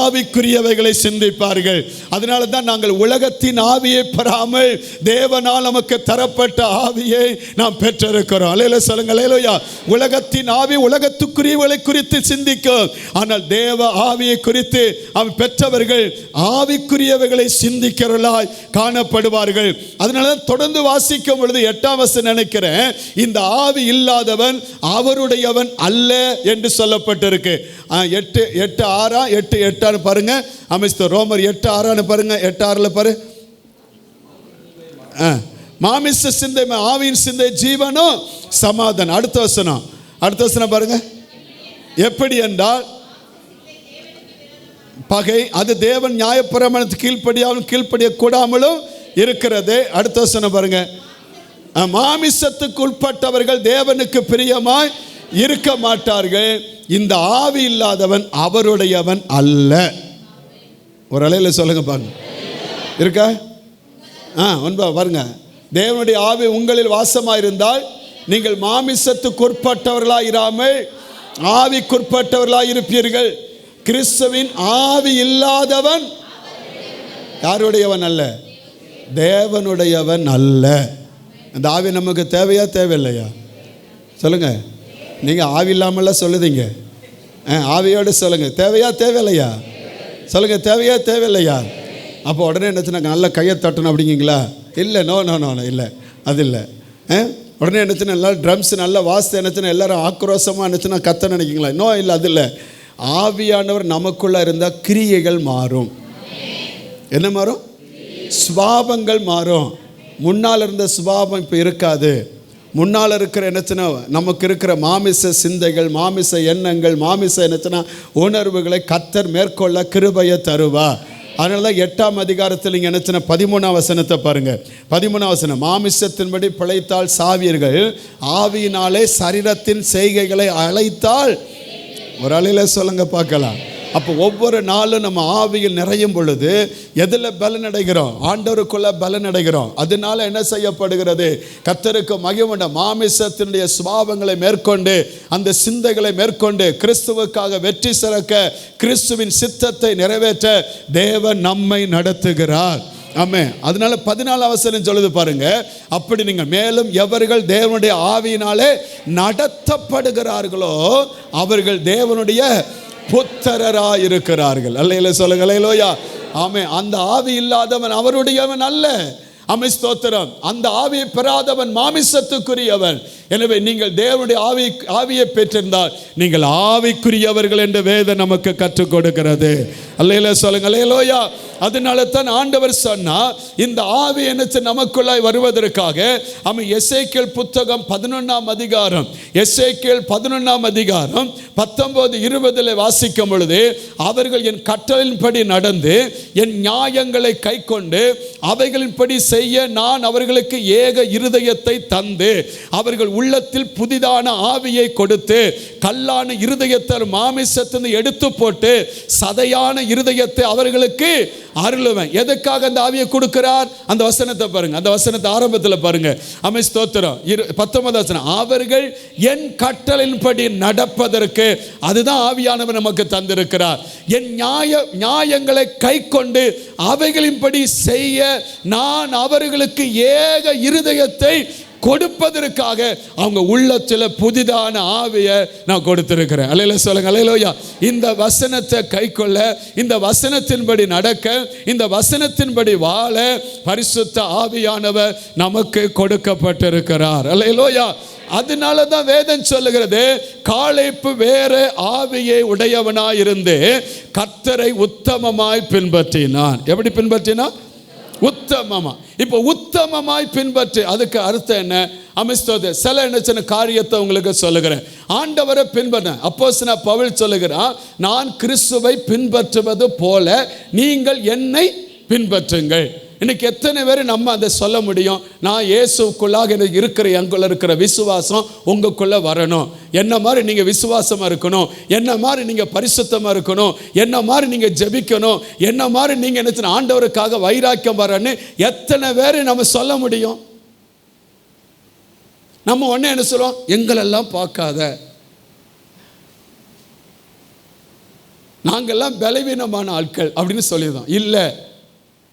ஆவிக்குரியவைகளை சிந்திப்பார்கள். அதனால தான் நாங்கள் உலகத்தின் ஆவியை பெறாமல் தேவனால் நமக்கு தரப்பட்ட ஆவியை நாம் பெற்றிருக்கிறோம். அல்லேலூயா சொல்லுங்க. அல்லேலூயா. உலகத்தின் ஆவி உலகத்துக்குரியவைகளை குறித்து சிந்திக்கும், ஆனால் தேவ ஆவியை குறித்து அவன் பெற்றவர்கள் ஆவிக்குரியவைகளை சிந்திக்கிறவர்களாய் காணப்படுவார்கள். அதனால தொடர்ந்து வாசிக்கும் பொழுது 8ஆம் வசனம் நினைக்கிறேன், இந்த ஆவி இல்லாதவன் அவருடையவன் அல்ல என்று சொல்லப்பட்டிருக்கு. 8:6 பாருங்க. ரோமர் 8:6 பாருங்க. 8:6 பாரு. மாமிச சிந்தை ஆவியின் சிந்தை ஜீவனும் சமாதானம். அடுத்த வசனம் பாருங்க. எப்படி என்றால் பகை, அது தேவன் நியாயப்பிரமாணத்துக்கு கீழ்ப்படிய கூடாமலும் இருக்கிறது. அடுத்த வசனம் பாருங்க. மாமிசத்துக்கு உட்பட்டவர்கள் தேவனுக்கு பிரியமாய் இருக்க மாட்டார்கள், இந்த ஆவி இல்லாதவன் அவருடையவன் அல்ல. ஒரு அலையில சொல்லுங்க பாருங்க. இருக்கா? பாருங்க. தேவனுடைய ஆவி உங்களில் வாசமாயிருந்தால் நீங்கள் மாமிசத்துக்கு உட்பட்டவர்களாய் இராமல் ஆவிக்குட்பட்டவர்களாய் இருப்பீர்கள். கிறிஸ்துவின் ஆவி இல்லாதவன் யாருடையவன் அல்ல? தேவனுடையவன் அல்ல. அந்த ஆவி நமக்கு தேவையா தேவையில்லையா? சொல்லுங்க. நீங்க ஆவி இல்லாமல்லாம் சொல்லுதீங்க, ஆவியோடு சொல்லுங்க. தேவையா தேவையில்லையா? சொல்லுங்க. தேவையா தேவையில்லையா? அப்போ உடனே என்னச்சுன்னா நல்லா கையை தட்டணும் அப்படிங்களா? இல்லை, நோ நோ நோ இல்லை, அது இல்லை. உடனே என்னச்சுன்னா எல்லாரும் ட்ரம்ஸ் நல்லா வாசித்து என்னச்சுன்னா எல்லாரும் ஆக்ரோஷமாக என்னச்சுன்னா கத்த நினைக்கிங்களா? நோ, இல்லை, அது இல்லை. ஆவியானவர் நமக்குள்ளே இருந்தால் கிரியைகள் மாறும். என்ன மாறும்? சுபாவங்கள் மாறும். முன்னால் இருந்த சுபாவம் இப்போ இருக்காது. முன்னால் இருக்கிற என்னச்சுன்னா நமக்கு இருக்கிற மாமிச சிந்தைகள், மாமிச எண்ணங்கள், மாமிச என்னச்சுன்னா உணர்வுகளை கர்த்தர் மேற்கொள்ள கிருபையை தருவா. அதனால தான் 8ஆம் அதிகாரத்தில் இங்கே என்னச்சுன்னா 13ஆம் வசனத்தை பாருங்க. 13ஆம் வசனம், மாமிசத்தின்படி பிழைத்தால் சாவீர்கள், ஆவியினாலே சரீரத்தின் செய்கைகளை அழைத்தால். ஒரு அலையில சொல்லுங்க பார்க்கலாம். அப்போ ஒவ்வொரு நாளும் நம்ம ஆவியில் நிறையும் பொழுது எதில் பலன் அடைகிறோம்? ஆண்டவருக்குள்ள பலன் அடைகிறோம். அதனால என்ன செய்யப்படுகிறது? கர்த்தருக்கு மகிமை. மாமிசத்தினுடைய சுபாவங்களை மேற்கொண்டு அந்த சிந்தைகளை மேற்கொண்டு கிறிஸ்துவுக்காக வெற்றி சிறக்க, கிறிஸ்துவின் சித்தத்தை நிறைவேற்ற தேவன் நம்மை நடத்துகிறார். ஆமென். அதனால 14ஆம் வசனம் சொல்லுது பாருங்க, அப்படி நீங்கள் மேலும் எவர்கள் தேவனுடைய ஆவியினாலே நடத்தப்படுகிறார்களோ அவர்கள் தேவனுடைய புத்திரராய் இருக்கிறார்கள். அல்லேலூயா சொல்லுங்க. அல்லேலூயா. ஆமென். அந்த ஆவி இல்லாதவன் அவருடையவன் அல்ல. ஆமென், ஸ்தோத்திரம். அந்த ஆவியை பெறாதவன் மாமிசத்துக்குரியவன். எனவே நீங்கள் தேவனுடைய ஆவியை பெற்றிருந்தால் நீங்கள் ஆவிக்குரியவர்கள் என்று வேதம் நமக்கு கற்றுக் கொடுக்கிறது. அல்லேலூயா சொல்லுங்க. அல்லேலூயா. அதனால தான் ஆண்டவர் சொன்னா இந்த ஆவி என்ன நமக்குள்ளாய் வருவதற்காக எசேக்கியேல் புத்தகம் 11ஆம் அதிகாரம், எசேக்கியேல் 11ஆம் அதிகாரம் 19-20 வாசிக்கும் பொழுது, அவர்கள் என் கட்டளையின்படி நடந்து என் நியாயங்களை கைக்கொண்டு அவைகளின்படி செய்ய நான் அவர்களுக்கு ஏக இருதயத்தை தந்து அவர்கள் உள்ளத்தில் புதிதான ஆவியை கொடுத்து கல்லான இருதயத்தை மாமிசத்திலிருந்து எடுத்து போட்டு சதையான இருதயத்தை அவர்களுக்கு அருளுவேன். எதற்காக அந்த ஆவியை கொடுக்கிறார்? அந்த வசனத்தை பாருங்க. அந்த வசனத்தை ஆரம்பத்தில் பாருங்க. ஆமென், ஸ்தோத்திரம். 19ஆம் வசனம், அவர்கள் என் கட்டளையின்படி நடப்பதற்கு. அதுதான் ஆவியானவர் நமக்கு தந்திருக்கிறார். என் நியாயங்களை கைக்கொண்டு அவைகளின்படி செய்ய நான் அவர்களுக்கு ஏக இருதயத்தை கொடுப்பதற்காக அவங்க உள்ளத்தில் புதிதான ஆவியை நான் கொடுத்திருக்கிறேன். அல்லேலூயா சொல்லுங்க. அல்லேலூயா. இந்த வசனத்தை கைக்கொள்ள, இந்த வசனத்தின்படி நடக்க, இந்த வசனத்தின்படி வாழ பரிசுத்த ஆவியானவர் நமக்கு கொடுக்கப்பட்டிருக்கிறார். அல்லேலூயா. அதனால தான் வேதம் சொல்லுகிறது, காலேப்பு வேற ஆவியை உடையவனாயிருந்து கர்த்தரை உத்தமமாய் பின்பற்றினான். எப்படி பின்பற்றினான்? உத்தமமா. இப்போ உத்தமமாய் பின்பற்றி, அதுக்கு அர்த்தம் என்ன? அமிஸ்தோத சில என்ன காரியத்தை உங்களுக்கு சொல்லுகிறேன். ஆண்டவரை பின்பற்ற அப்போஸ்தலனாகிய பவுல் சொல்லுகிறான், நான் கிறிஸ்துவை பின்பற்றுவது போல நீங்கள் என்னை பின்பற்றுங்கள். இன்னைக்கு எத்தனை பேர் நம்ம அதை சொல்ல முடியும்? நான் இயேசுக்குள்ளாக எனக்கு இருக்கிற எங்குள்ள இருக்கிற விசுவாசம் உங்களுக்குள்ள வரணும், என்ன மாதிரி நீங்க விசுவாசமா இருக்கணும், என்ன மாதிரி நீங்க பரிசுத்தமா இருக்கணும், என்ன மாதிரி நீங்க ஜெபிக்கணும், என்ன மாதிரி நீங்க என்ன ஆண்டவருக்காக வைராக்கியம் வரன்னு எத்தனை பேர் நம்ம சொல்ல முடியும்? நம்ம உடனே என்ன சொல்லுவோம்? எங்களெல்லாம் பார்க்காத, நாங்கெல்லாம் பலவீனமான ஆட்கள் அப்படின்னு சொல்லிடுறோம். இல்லை,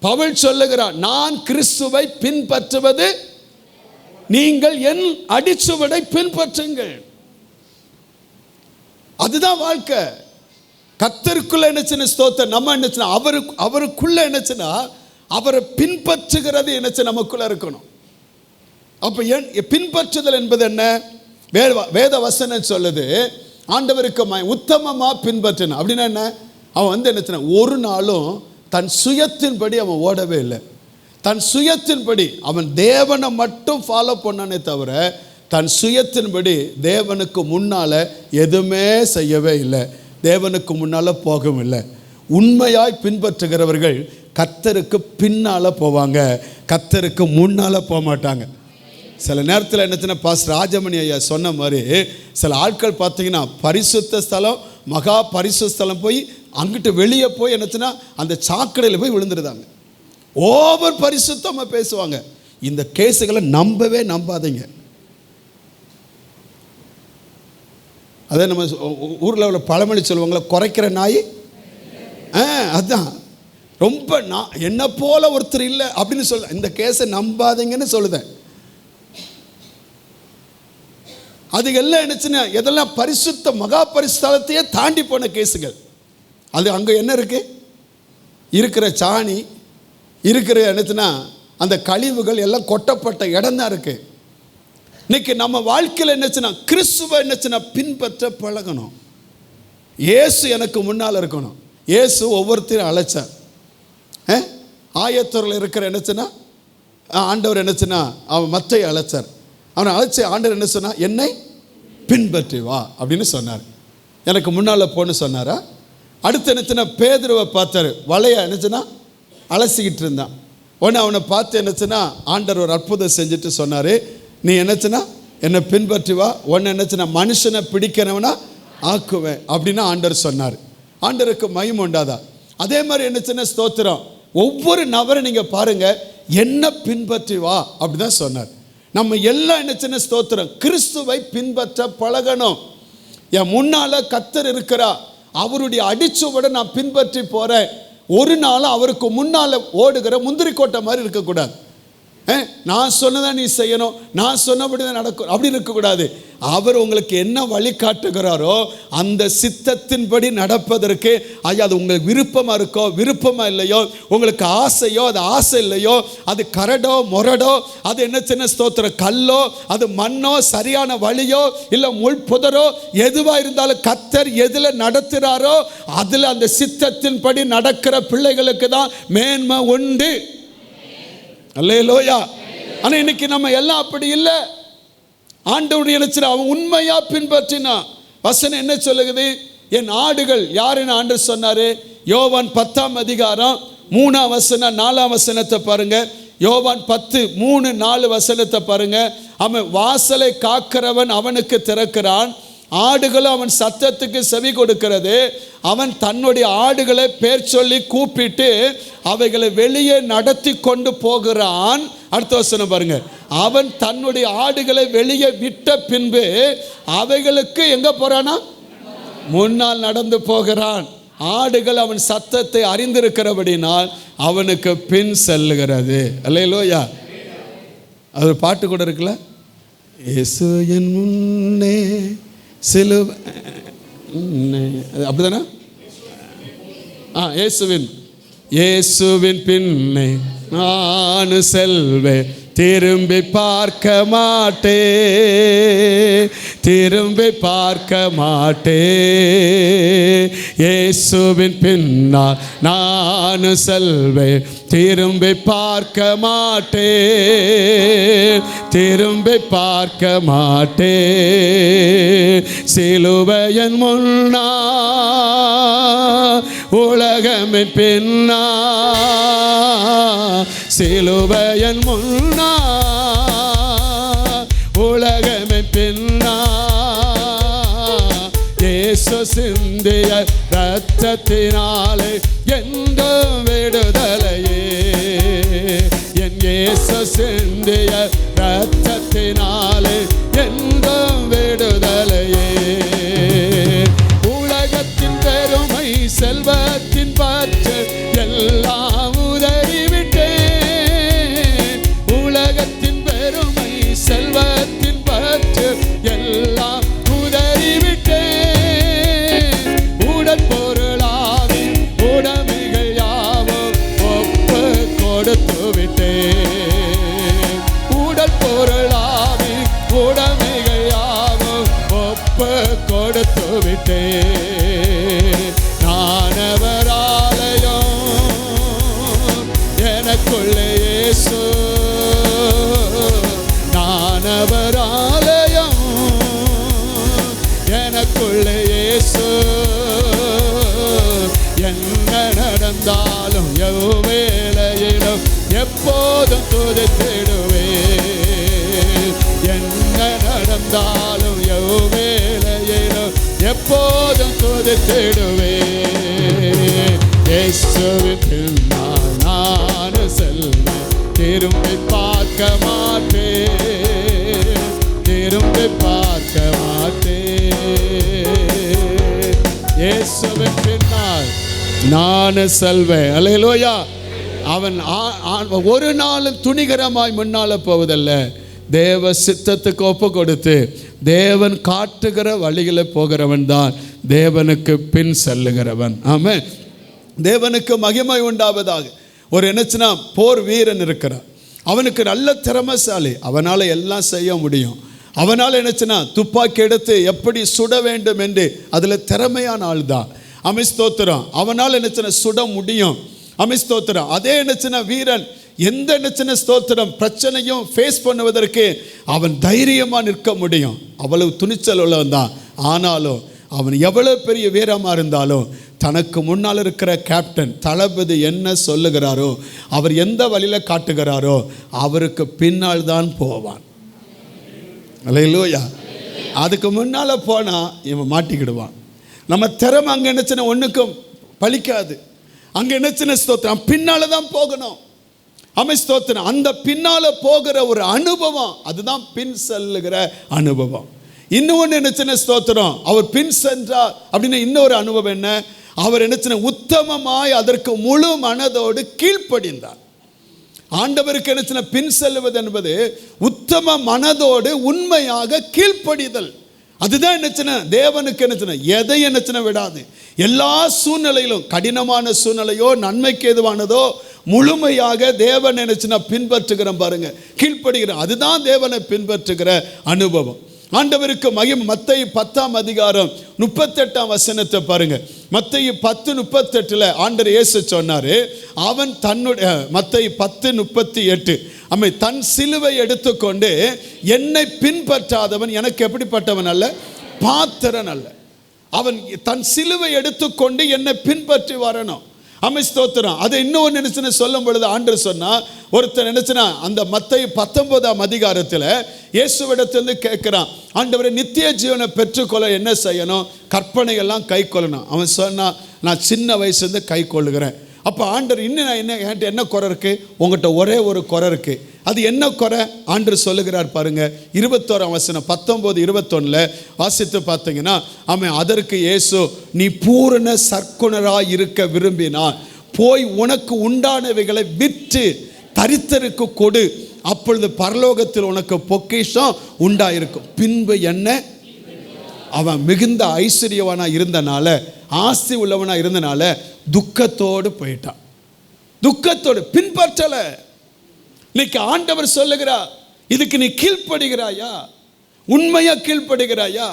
பவுல் சொல்லுகிறார், நான் கிறிஸ்துவை பின்பற்றுவது நீங்கள் என் அடிச்சுவடை பின்பற்றுங்கள். அதுதான் வாழ்க்கை. கர்த்தருக்குள்ள என்னச்சுன்னா ஸ்தோத்திரம், நம்ம என்னச்சுன்னா அவருக்குள்ள என்னச்சுன்னா அவரை பின்பற்றுகிறது என்னச்சு நமக்குள்ள இருக்கணும். அப்ப பின்பற்றுதல் என்பது என்ன? வேத வசனம் சொல்லுது, ஆண்டவருக்கு உத்தமமா பின்பற்றின அப்படின்னா என்ன? அவன் என்னச்சுன்னா ஒரு நாளும் தன் சுயத்தின்படி அவன் ஓடவே இல்லை. தன் சுயத்தின்படி அவன் தேவனை மட்டும் ஃபாலோ பண்ணானே தவிர தன் சுயத்தின்படி தேவனுக்கு முன்னால் எதுவுமே செய்யவே இல்லை, தேவனுக்கு முன்னால் போகவும் இல்லை. உண்மையாய் பின்பற்றுகிறவர்கள் கர்த்தருக்கு பின்னால் போவாங்க, கர்த்தருக்கு முன்னால் போக மாட்டாங்க. சில நேரத்தில் என்னச்சுன்னா பாஸ்டர் ராஜமணி ஐயா சொன்ன மாதிரி சில ஆட்கள் பார்த்தீங்கன்னா பரிசுத்த ஸ்தலம், மகா பரிசுத்த ஸ்தலம் போய் அங்கிட்டு வெளியே போய் என்னச்சுன்னா அந்த சாக்கடையில் போய் விழுந்துருந்தாங்க. ஓவர் பரிசுத்தமாக பேசுவாங்க. இந்த கேஸுகளை நம்பவே நம்பாதீங்க. அதே நம்ம ஊரில் உள்ள பழமொழி சொல்லுவாங்களே, குறைக்கிற நாய். அதுதான் ரொம்ப என்ன போல ஒருத்தர் இல்லை அப்படின்னு சொல்ல, இந்த கேஸை நம்பாதீங்கன்னு சொல்லுதேன். அது எல்லாம் என்னச்சுன்னா எதெல்லாம் பரிசுத்த மகா பரிசுத்தலத்தையே தாண்டி போன கேஸுகள். அது அங்கே என்ன இருக்கு? இருக்கிற சாணி இருக்கிற என்னச்சுன்னா அந்த கழிவுகள் எல்லாம் கொட்டப்பட்ட இடம் தான் இருக்கு. இன்னைக்கு நம்ம வாழ்க்கையில் என்னச்சுன்னா கிறிஸ்துவை என்னச்சுன்னா பின்பற்ற பழகணும். இயேசு எனக்கு முன்னால் இருக்கணும். இயேசு ஒவ்வொருத்தரையும் அழைச்சார். ஆயத்தூரில் இருக்கிற என்னச்சுன்னா ஆண்டவர் என்னச்சுன்னா அவன் மத்தையை அழைச்சார். அவனை அழைச்சி ஆண்டவர் என்ன சொன்னா, என்னை பின்பற்றி வா அப்படின்னு சொன்னார். எனக்கு முன்னால் போன்னு சொன்னாரா? அடுத்து என்னச்சுன்னா பேதுருவை பார்த்தாரு, வலையை என்னச்சுன்னா அலசிக்கிட்டு இருந்தான். உடனே அவனை பார்த்து என்னச்சுன்னா ஆண்டவர் ஒரு அற்புதம் செஞ்சுட்டு சொன்னார், நீ என்னச்சுன்னா என்னை பின்பற்றி வா, உன்னை என்னச்சுன்னா மனுஷனை பிடிக்கிறவனா ஆக்குவேன் அப்படின்னு ஆண்டவர் சொன்னார். ஆண்டவருக்கு மகிமை உண்டாதா? அதே மாதிரி என்னச்சுன்னா ஸ்தோத்திரம், ஒவ்வொரு நபரை நீங்கள் பாருங்கள், என்ன பின்பற்றி வா அப்படி தான் சொன்னார். நம்ம எல்லாம் என்னச்சுன்னா ஸ்தோத்திரம் கிறிஸ்துவை பின்பற்ற பழகணும். என் முன்னால் கர்த்தர் இருக்கிறா, அவருடைய அடிச்சுவடை நான் பின்பற்றி போகிறேன். ஒரு நாள் அவருக்கு முன்னால் ஓடுகிற முந்திரி கோட்டை மாதிரி இருக்கக்கூடாது. நான் சொன்னதான் நீ செய்யணும், நான் சொன்னபடி தான் நடக்கும் அப்படி இருக்கக்கூடாது. அவர் உங்களுக்கு என்ன வழி காட்டுகிறாரோ அந்த சித்தத்தின்படி நடப்பதற்கு, அது உங்களுக்கு விருப்பமாக இருக்கோ விருப்பமாக இல்லையோ, உங்களுக்கு ஆசையோ அது ஆசை இல்லையோ, அது கரடோ மொரடோ, அது என்ன சின்ன ஸ்தோத்திரம் கல்லோ, அது மண்ணோ, சரியான வழியோ இல்லை முள் புதரோ, எதுவாக இருந்தாலும் கர்த்தர் எதில் நடத்துகிறாரோ அதில் அந்த சித்தத்தின்படி நடக்கிற பிள்ளைகளுக்கு தான் மேன்மை உண்டு. அல்லேலூயா. ஆனால் இன்னைக்கு நம்ம எல்லாம் அப்படி இல்லை. ஆண்டவருடைய நினைச்சிட அவன் உண்மையா பின்பற்றினா. வசனம் என்ன சொல்லுகிறது? என் ஆடுகள் யாருன்னு ஆண்டவர் சொன்னாரு. யோவான் 10ஆம் அதிகாரம் 3ஆம் வசனம் 4ஆம் வசனத்தை பாருங்க. யோவான் 10:3-4 வசனத்தை பாருங்க. அவன் வாசலை காக்கிறவன் அவனுக்கு திறக்கிறான், ஆடுகளும் அவன் சத்தத்துக்கு செவி கொடுக்கிறது. அவன் தன்னுடைய ஆடுகளை பேர் சொல்லி கூப்பிட்டு அவைகளை வெளியே நடத்தி கொண்டு போகிறான். அடுத்த வசனம் பாருங்க. அவன் தன்னுடைய ஆடுகளை வெளியே விட்ட பின்பு அவைகளுக்கு எங்க போறானா? முன்னால் நடந்து போகிறான். ஆடுகள் அவன் சத்தத்தை அறிந்திருக்கிறபடினால் அவனுக்கு பின் செல்லுகிறது. அல்லேலூயா. அது பாட்டு கூட இருக்குல்ல, இயேசு என் முன்னே சிலுவை, அப்படிதானே? இயேசுவின் பின்னே நான் செல்வேன், திரும்பி பார்க்க மாட்டே, திரும்பி பார்க்க மாட்டே. இயேசுவின் பின்னால் நான் செல்வேன், திரும்பி பார்க்க மாட்டே, திரும்பி பார்க்க மாட்டேன். சிலுவையின் முன்னா உலகமின் பின்னா, சிலுவையின் முன்னா உலகமின் பின்னா, இயேசு சிந்திய இரத்தத்தினாலே என்றும் விடுதலையே. என் இயேசு சிந்திய இரத்தத்தினாலே என்றும் விடுதலையே. உலகத்தின் பெருமை செல்வத்தின் பற்று எல்லாம் உதறிவிட்டேன். உலகத்தின் பெருமை செல்வத்தின் பற்று எல்லாம் உதறிவிட்டேன். உடற்பொருளாவி உடைமைகள் யாவும் ஒப்பு கொடுத்து விட்டேன். உடற்பொருளாவி உடைமைகள் யாவும் ஒப்பு கொடுத்து விட்டேன். நானவர் ஆலயம் எனக்குள்ளே இயேசு, நானவர் ஆலயம் எனக்குள்ளே இயேசு. என்ன நடந்தாலும் எவ்வேளையிலும் எப்போதும் துதித்திடுவேன். என்ன நடந்தாலும் எவ்வேளையிலும் எப்போதும் துதித்திடுவேன். இயேசுவின் பின்னால் நான் செல்வேன், திரும்பி பார்க்க மாட்டேன், திரும்பி பார்க்க மாட்டேன். இயேசுவின் பின்னால் நான் செல்வேன். அல்லேலூயா. அவன் ஒரு நாளும் துணிகரமாய் முன்னால போவதல்ல, தேவ சித்தத்துக்கு ஒப்பு கொடுத்து தேவன் காட்டுகிற வழிகளை போகிறவன் தான் தேவனுக்கு பின் செல்லுகிறவன். ஆமென். தேவனுக்கு மகிமை உண்டாவதாக. ஒரு என்னச்சுன்னா போர் வீரன் இருக்கிறான், அவனுக்கு நல்ல திறமைசாலி, அவனால் எல்லாம் செய்ய முடியும். அவனால் என்னச்சுன்னா துப்பாக்கி எடுத்து எப்படி சுட வேண்டும் என்று அதில் திறமையான ஆள் தான். ஸ்தோத்திரம். அவனால் என்னச்சுன்னா சுட முடியும். ஸ்தோத்திரம். அதே என்னச்சுன்னா வீரன் எந்த என்னச்சுன்னா ஸ்தோத்திரம் பிரச்சனையும் ஃபேஸ் பண்ணுவதற்கு அவன் தைரியமாக நிற்க முடியும். அவ்வளவு துணிச்சல் உள்ளவன் தான். ஆனாலும் அவன் எவ்வளவு பெரிய வீரமாக இருந்தாலும் தனக்கு முன்னால் இருக்கிற கேப்டன் தளபதி என்ன சொல்லுகிறாரோ, அவர் எந்த வழியில் காட்டுகிறாரோ அவருக்கு பின்னால் தான் போவான். அல்லேலூயா. அதுக்கு முன்னால் போனால் இவன் மாட்டிக்கிடுவான். நம்ம திறமை அங்கே என்னச்சுன்னா ஒன்றுக்கும் பலிக்காது. அங்கே என்னச்சுன்னா ஸ்தோத்திரம் பின்னால் தான் போகணும். ஸ்தோத்திரம். அந்த பின்னால் போகிற ஒரு அனுபவம், அதுதான் பின் செல்லுகிற அனுபவம். இன்னொன்று என்னச்சுன்னா ஸ்தோத்திரம் அவர் பின் சென்றார் அப்படின்னு இன்னொரு அனுபவம் என்ன, அவர் என்னச்சுன்னா உத்தமமாய் அதற்கு முழு மனதோடு கீழ்ப்படிந்தார். ஆண்டவருக்கு என்னச்சுன்னா பின் செல்வது என்பது உத்தம மனதோடு உண்மையாக கீழ்ப்படிதல். அதுதான் என்னச்சுன்னா தேவனுக்கு என்னச்சுன்னா எதை என்னச்சுன்னா விடாது. எல்லா சூழ்நிலையிலும் கடினமான சூழ்நிலையோ நன்மைக்கு எதுவானதோ முழுமையாக தேவன் நினைச்சுன்னா பின்பற்றுகிறோம் பாருங்க, கீழ்ப்படுகிறோம். அதுதான் தேவனை பின்பற்றுகிற அனுபவம். ஆண்டவருக்கு மகிமை. மத்தேயு 10ஆம் அதிகாரம் 38ஆம் வசனத்தை பாருங்க. மத்தேயு 10:38 ஆண்டவர் இயேசு சொன்னாரு, அவன் தன்னுடைய மத்தேயு 10:38 தன் சிலுவை எடுத்துக்கொண்டு என்னை பின்பற்றாதவன் எனக்கு எப்படிப்பட்டவன் அல்ல, பாத்திரன் அல்ல. அவன் தன் சிலுவை எடுத்துக்கொண்டு என்னை பின்பற்றி வரணும். ஸ்தோத்திரம். அதை இன்னொன்று நினைச்சுன்னு சொல்லும் பொழுது ஆண்டவர் சொன்னா, ஒருத்தர் நினைச்சுனா அந்த மத்தேயு 19ஆம் அதிகாரத்தில் இயேசுவிடத்திலிருந்து கேட்கிறான், ஆண்டவரே நித்திய ஜீவனை பெற்றுக்கொள்ள என்ன செய்யணும், கற்பனையெல்லாம் கை கொள்ளணும். அவன் சொன்னா, நான் சின்ன வயசுலேருந்து கை கொள்ளுகிறேன். அப்போ ஆண்டவர் இன்னும் நான் என்கிட்ட என்ன குறை இருக்குது, உங்கள்கிட்ட ஒரே ஒரு குறை இருக்குது. அது என்ன குறை ஆண்டவர் சொல்லுகிறார் பாருங்க. 21ஆம் வசனம் 19:21 வாசித்து பார்த்தீங்கன்னா, அதற்கு இயேசு, நீ பூரண சற்குணராய் இருக்க விரும்பினான் போய் உனக்கு உண்டானவைகளை விற்று தரித்திற்கு கொடு, அப்பொழுது பரலோகத்தில் உனக்கு பொக்கிஷம் உண்டாயிருக்கும். பின்பு என்ன, அவன் மிகுந்த ஐஸ்வர்யவனா இருந்தனால, ஆஸ்தி உள்ளவனா இருந்தனால துக்கத்தோடு போயிட்டான். துக்கத்தோடு பின்பற்றல. இன்னைக்கு ஆண்டவர் சொல்லுகிறார், இதுக்கு நீ கீழ்ப்படுகிறாயா, உண்மையா கீழ்ப்படுகிறாயா?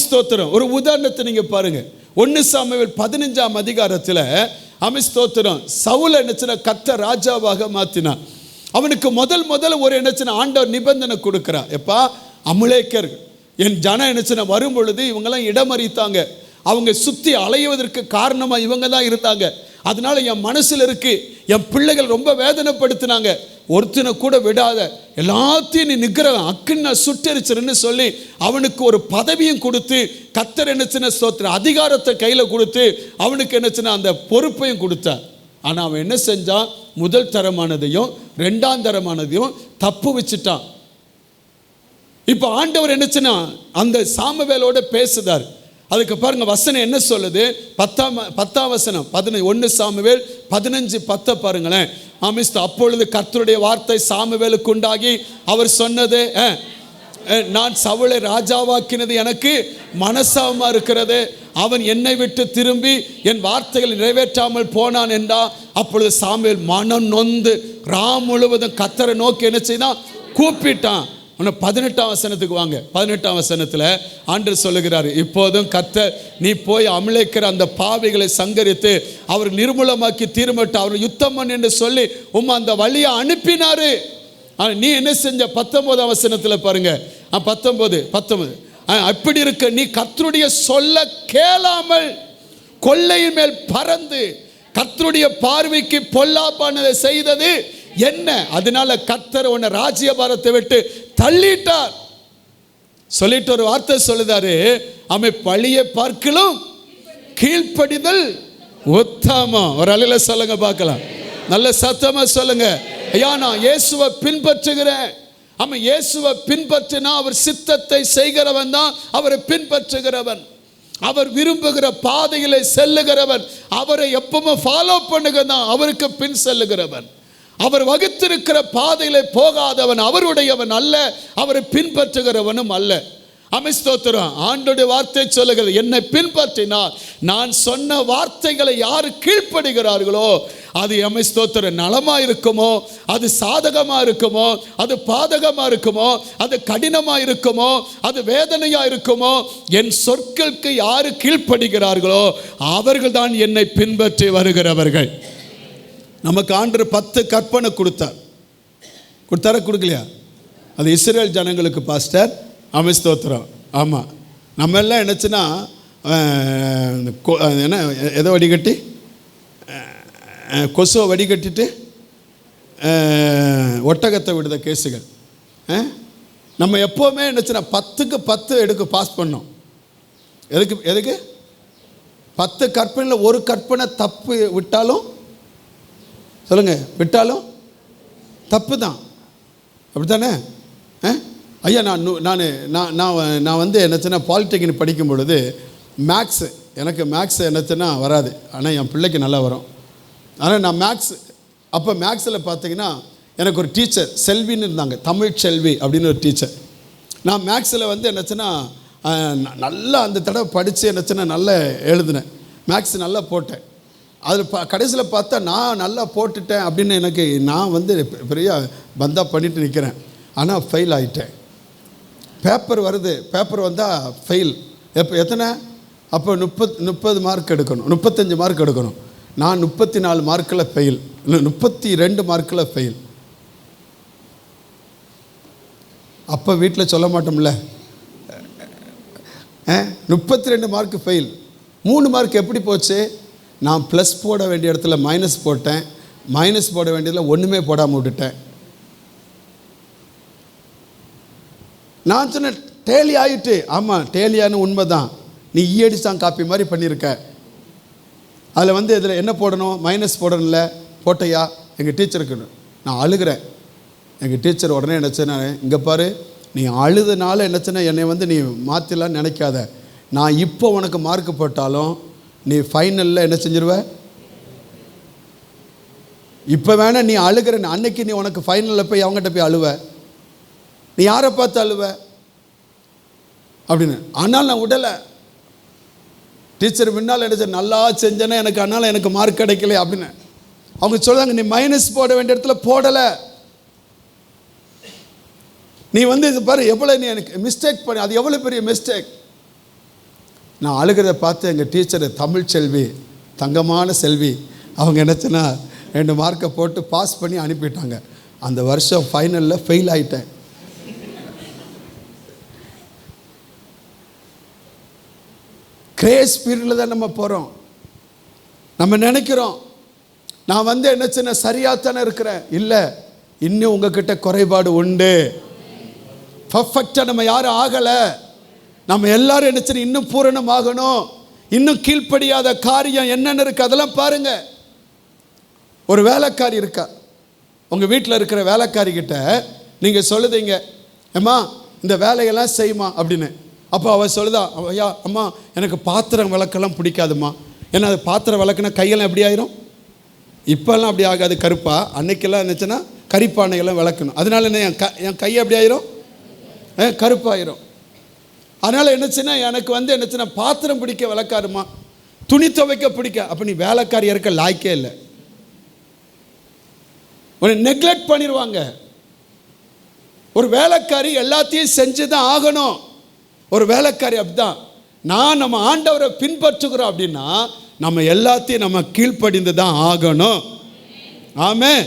ஸ்தோத்திரம். ஒரு உதாரணத்தை நீங்க பாருங்க. 1 சாமுவேல் 15ஆம் அதிகாரத்தில் ஸ்தோத்திரம் சவுல் நினைச்ச கர்த்தர் ராஜாவாக மாத்தினான். அவனுக்கு முதல் ஒரு என்னச்சுன்னா ஆண்டவர் நிபந்தனை கொடுக்குறா. எப்பா, அமலேக்கர் என் ஜனம் என்னச்சுன்னா வரும் பொழுது இவங்கெல்லாம் இடமறித்தாங்க, அவங்க சுற்றி அலைவதற்கு காரணமாக இவங்க தான் இருந்தாங்க. அதனால என் மனசில் இருக்கு, என் பிள்ளைகள் ரொம்ப வேதனைப்படுத்தினாங்க, ஒருத்தனை கூட விடாத எல்லாத்தையும் நீ நிற்கிறவன் அக்குன்னு சுட்டரிச்சிருன்னு சொல்லி அவனுக்கு ஒரு பதவியும் கொடுத்து, கர்த்தர் என்னச்சுன்னா ஸ்தோத்திர அதிகாரத்தை கையில் கொடுத்து அவனுக்கு என்னச்சுன்னா அந்த பொறுப்பையும் கொடுத்தார். ஆனால் அவன் என்ன செஞ்சான்? முதல் தரமானதையும் ரெண்டாம் தரமானதையும் தப்பு வச்சுட்டான். இப்போ ஆண்டவர் என்னச்சுன்னா அந்த சாமுவேலோட பேசுதார். அதுக்கு பாருங்க வசனம் என்ன சொல்லுது, 10ஆம் வசனம் 1 சாமுவேல் 15:10 பாருங்களேன். அப்பொழுது கர்த்தருடைய வார்த்தை சாமுவேலுக்கு உண்டாகி அவர் சொன்னது, நான் சவுலை ராஜாவாக்கினது எனக்கு மனசாவமா இருக்கிறது, அவன் என்னை விட்டு திரும்பி என் வார்த்தைகளை நிறைவேற்றாமல் போனான் என்றா. அப்பொழுது சாமுவேல் மனம் நொந்து ராம் முழுவதும் கர்த்தரை நோக்கி என்ன செய்தான்? கூப்பிட்டான். 18ஆம் வசனத்துக்கு வாங்க. 18ஆம் வசனத்தில் ஆண்டவர் சொல்லுகிறார், இப்போதும் கர்த்தர் நீ போய் அமலேக்கர் அந்த பாவிகளை சங்கரித்து அவர் நிர்மூலமாக்கி தீர்மட்டு அவர் யுத்தம் பண்ணு என்று சொல்லி அந்த வழியை அனுப்பினாரு. நீ என்ன செஞ்ச? 19ஆம் வசனத்தில் பாருங்க. 19 அப்படி இருக்க நீ கர்த்தருடைய சொல்ல கேளாமல் கொள்ளையின் மேல் பறந்து கர்த்தருடைய பார்வைக்கு பொல்லாப்பானதை செய்தது என்ன? அதனால கர்த்தர் உன்னை ராஜ்யபாரத்தை விட்டு தள்ளிட்டார். சொல்லிட்டு ஒரு வார்த்தை சொல்லுதாரு, அமை பழியை பார்க்கலும் கீழ்ப்படிதல் உத்தமம். ஒரு அலையில சொல்லுங்க பார்க்கலாம், நல்ல சத்தமா சொல்லுங்க. ஐயா, நான் இயேசுவை பின்பற்றுகிறேன். அவன் இயேசுவை பின்பற்றினா அவர் சித்தத்தை செய்கிறவன் தான் அவரை பின்பற்றுகிறவன். அவர் விரும்புகிற பாதையிலே செல்லுகிறவன், அவரை எப்பவும் ஃபாலோ பண்ணுகிறதான் அவருக்கு பின் செல்லுகிறவன். அவர் வகுத்திருக்கிற பாதையிலே போகாதவன் அவருடையவன் அல்ல, அவரை பின்பற்றுகிறவனும் அல்ல. ஸ்தோத்திரம். ஆண்டோடைய வார்த்தை சொல்லுகிறது, என்னை பின்பற்றினால் நான் சொன்ன வார்த்தைகளை யார் கீழ்ப்படுகிறார்களோ அது ஸ்தோத்திரம் நலமா இருக்குமோ, அது சாதகமா இருக்குமோ, அது பாதகமா இருக்குமோ, அது கடினமா இருக்குமோ, அது வேதனையா இருக்குமோ, என் சொற்களுக்கு யாரு கீழ்ப்படுகிறார்களோ அவர்கள் தான் என்னை பின்பற்றி வருகிறவர்கள். நமக்கு ஆண்டவர் 10 கற்பனை கொடுத்தார கொடுக்கலையா? அது இஸ்ரேல் ஜனங்களுக்கு பாஸ்டர். ஸ்தோத்திரம். ஆமாம், நம்ம எல்லாம் என்னச்சுன்னா என்ன எதை வடிகட்டி கொசுவை வடிகட்டிட்டு ஒட்டகத்தை விடுத கேஸுகள். நம்ம எப்போவுமே என்னச்சுன்னா 10க்கு 10 எடுக்க பாஸ் பண்ணோம். எதுக்கு 10 கற்பனையில் ஒரு கற்பனை தப்பு விட்டாலும் சொல்லுங்க, விட்டாலும் தப்பு தான். அப்படி தானே? ஐயா, நான் வந்து என்னச்சுன்னா பாலிடெக்னிக் படிக்கும் பொழுது மேக்ஸு, எனக்கு மேக்ஸு என்னச்சுன்னா வராது, ஆனால் என் பிள்ளைக்கு நல்லா வரும். ஆனால் நான் அப்போ மேக்ஸில் பார்த்தீங்கன்னா எனக்கு ஒரு டீச்சர் செல்வின்னு இருந்தாங்க, தமிழ் செல்வி அப்படின்னு ஒரு டீச்சர். நான் மேக்ஸில் வந்து என்னச்சுன்னா நல்லா அந்த தடவை படித்து என்னச்சுன்னா நல்லா எழுதினேன், மேக்ஸ் நல்லா போட்டேன். அதில் கடைசியில் பார்த்தா நான் நல்லா போட்டுட்டேன் அப்படின்னு எனக்கு நான் வந்து பெரிய பந்தா பண்ணிட்டு நிற்கிறேன். ஆனால் ஃபெயில் ஆகிட்டேன். பேப்பர் வருது, பேப்பர் வந்தால் ஃபெயில். எத்தனை? அப்போ 30 மார்க் எடுக்கணும், 35 மார்க் எடுக்கணும். நான் 34 மார்க்கில் ஃபெயில், 32 மார்க்கில் ஃபெயில். அப்போ வீட்டில் சொல்ல மாட்டோம்ல, 32 மார்க்கு ஃபெயில். 3 மார்க் எப்படி போச்சு? நான் ப்ளஸ் போட வேண்டிய இடத்துல மைனஸ் போட்டேன், மைனஸ் போட வேண்டியதில் ஒன்றுமே போடாமல் விட்டுட்டேன். நான் சொன்னேன் டேலி ஆகிட்டு. ஆமாம், டேலியானு உண்மை தான், நீ ஈயடிச்சான் காப்பி மாதிரி பண்ணியிருக்க. அதில் வந்து இதில் என்ன போடணும்? மைனஸ் போடணும்ல, போட்டையா? எங்கள் டீச்சருக்கு நான் அழுகிறேன். எங்கள் டீச்சர் உடனே நினச்சேன், இங்கே பாரு, நீ அழுதுனால என்னச்சுன்னா என்னை வந்து நீ மாற்றிடலான்னு நினைக்காத. நான் இப்போ உனக்கு மார்க் போட்டாலும் நீ ஃபைனலில் என்ன செஞ்சிருவ? இப்போ வேணா நீ அழுகிற, அன்னைக்கு நீ உனக்கு ஃபைனலில் போய் அவங்ககிட்ட போய் அழுவ, நீ யாரை பார்த்து அழுவ அப்படின்னு. ஆனால் நான் விடலை. டீச்சர் முன்னால் என்ன நல்லா செஞ்சேன்னா எனக்கு அதனால் எனக்கு மார்க் கிடைக்கல அப்படின்னு அவங்க சொல்கிறாங்க. நீ மைனஸ் போட வேண்டிய இடத்துல போடலை, நீ வந்து இது பாரு எவ்வளோ நீ எனக்கு மிஸ்டேக் பண்ணி, அது எவ்வளோ பெரிய மிஸ்டேக். நான் அழுகிறத பார்த்து எங்கள் டீச்சர் தமிழ் செல்வி, தங்கமான செல்வி, அவங்க என்னச்சுன்னா 2 மார்க்கை போட்டு பாஸ் பண்ணி அனுப்பிட்டாங்க. அந்த வருஷம் ஃபைனலில் ஃபெயில் ஆயிட்டேன். கிரேஸ் பீரியடில் தான் நம்ம போகிறோம். நம்ம நினைக்கிறோம் நான் என்ன சின்ன சரியாகத்தானே இருக்கிறேன். இல்லை, இன்னும் உங்ககிட்ட குறைபாடு உண்டு. பர்ஃபெக்டாக நம்ம யாரும் ஆகலை. நம்ம எல்லாரும் என்ன செய்யணும், இன்னும் பூரணமாகணும். இன்னும் கீழ்ப்படியாத காரியம் என்னென்ன இருக்குது அதெல்லாம் பாருங்க. ஒரு வேலைக்காரி இருக்கா, உங்கள் வீட்டில் இருக்கிற வேலைக்காரி கிட்ட நீங்கள் சொல்லுதீங்க, அம்மா இந்த வேலையெல்லாம் செய்யுமா அப்படின்னு. அப்போ அவள் சொல்லுதா, ஐயா அம்மா எனக்கு பாத்திரம் விளக்கெல்லாம் பிடிக்காதும்மா. ஏன்னா அது பாத்திரம் விளக்குனா கையெல்லாம் எப்படி ஆயிரும்? இப்போல்லாம் அப்படி ஆகாது கருப்பா. அன்னைக்கெல்லாம் என்னச்சுன்னா கரிப்பானையெல்லாம் விளக்கணும். அதனால என்ன என் கை எப்படி ஆயிரும்? கருப்பாயிரும். அதனால் என்னச்சுன்னா எனக்கு என்னச்சுன்னா பாத்திரம் பிடிக்க விளக்காருமா, துணி துவைக்க பிடிக்க. அப்போ நீ வேலைக்காரி இருக்க லாய்க்கே இல்லை. உன்னை நெக்லெக்ட் பண்ணிடுவாங்க. ஒரு வேலைக்காரி எல்லாத்தையும் செஞ்சு தான் ஆகணும். ஒரு வேலைக்காரி அப்படிதான். நம்ம ஆண்டவரை பின்பற்றுகிறோம் அப்படின்னா நம்ம எல்லாத்தையும் நம்ம கீழ்ப்படிந்து தான் ஆகணும். ஆமென்.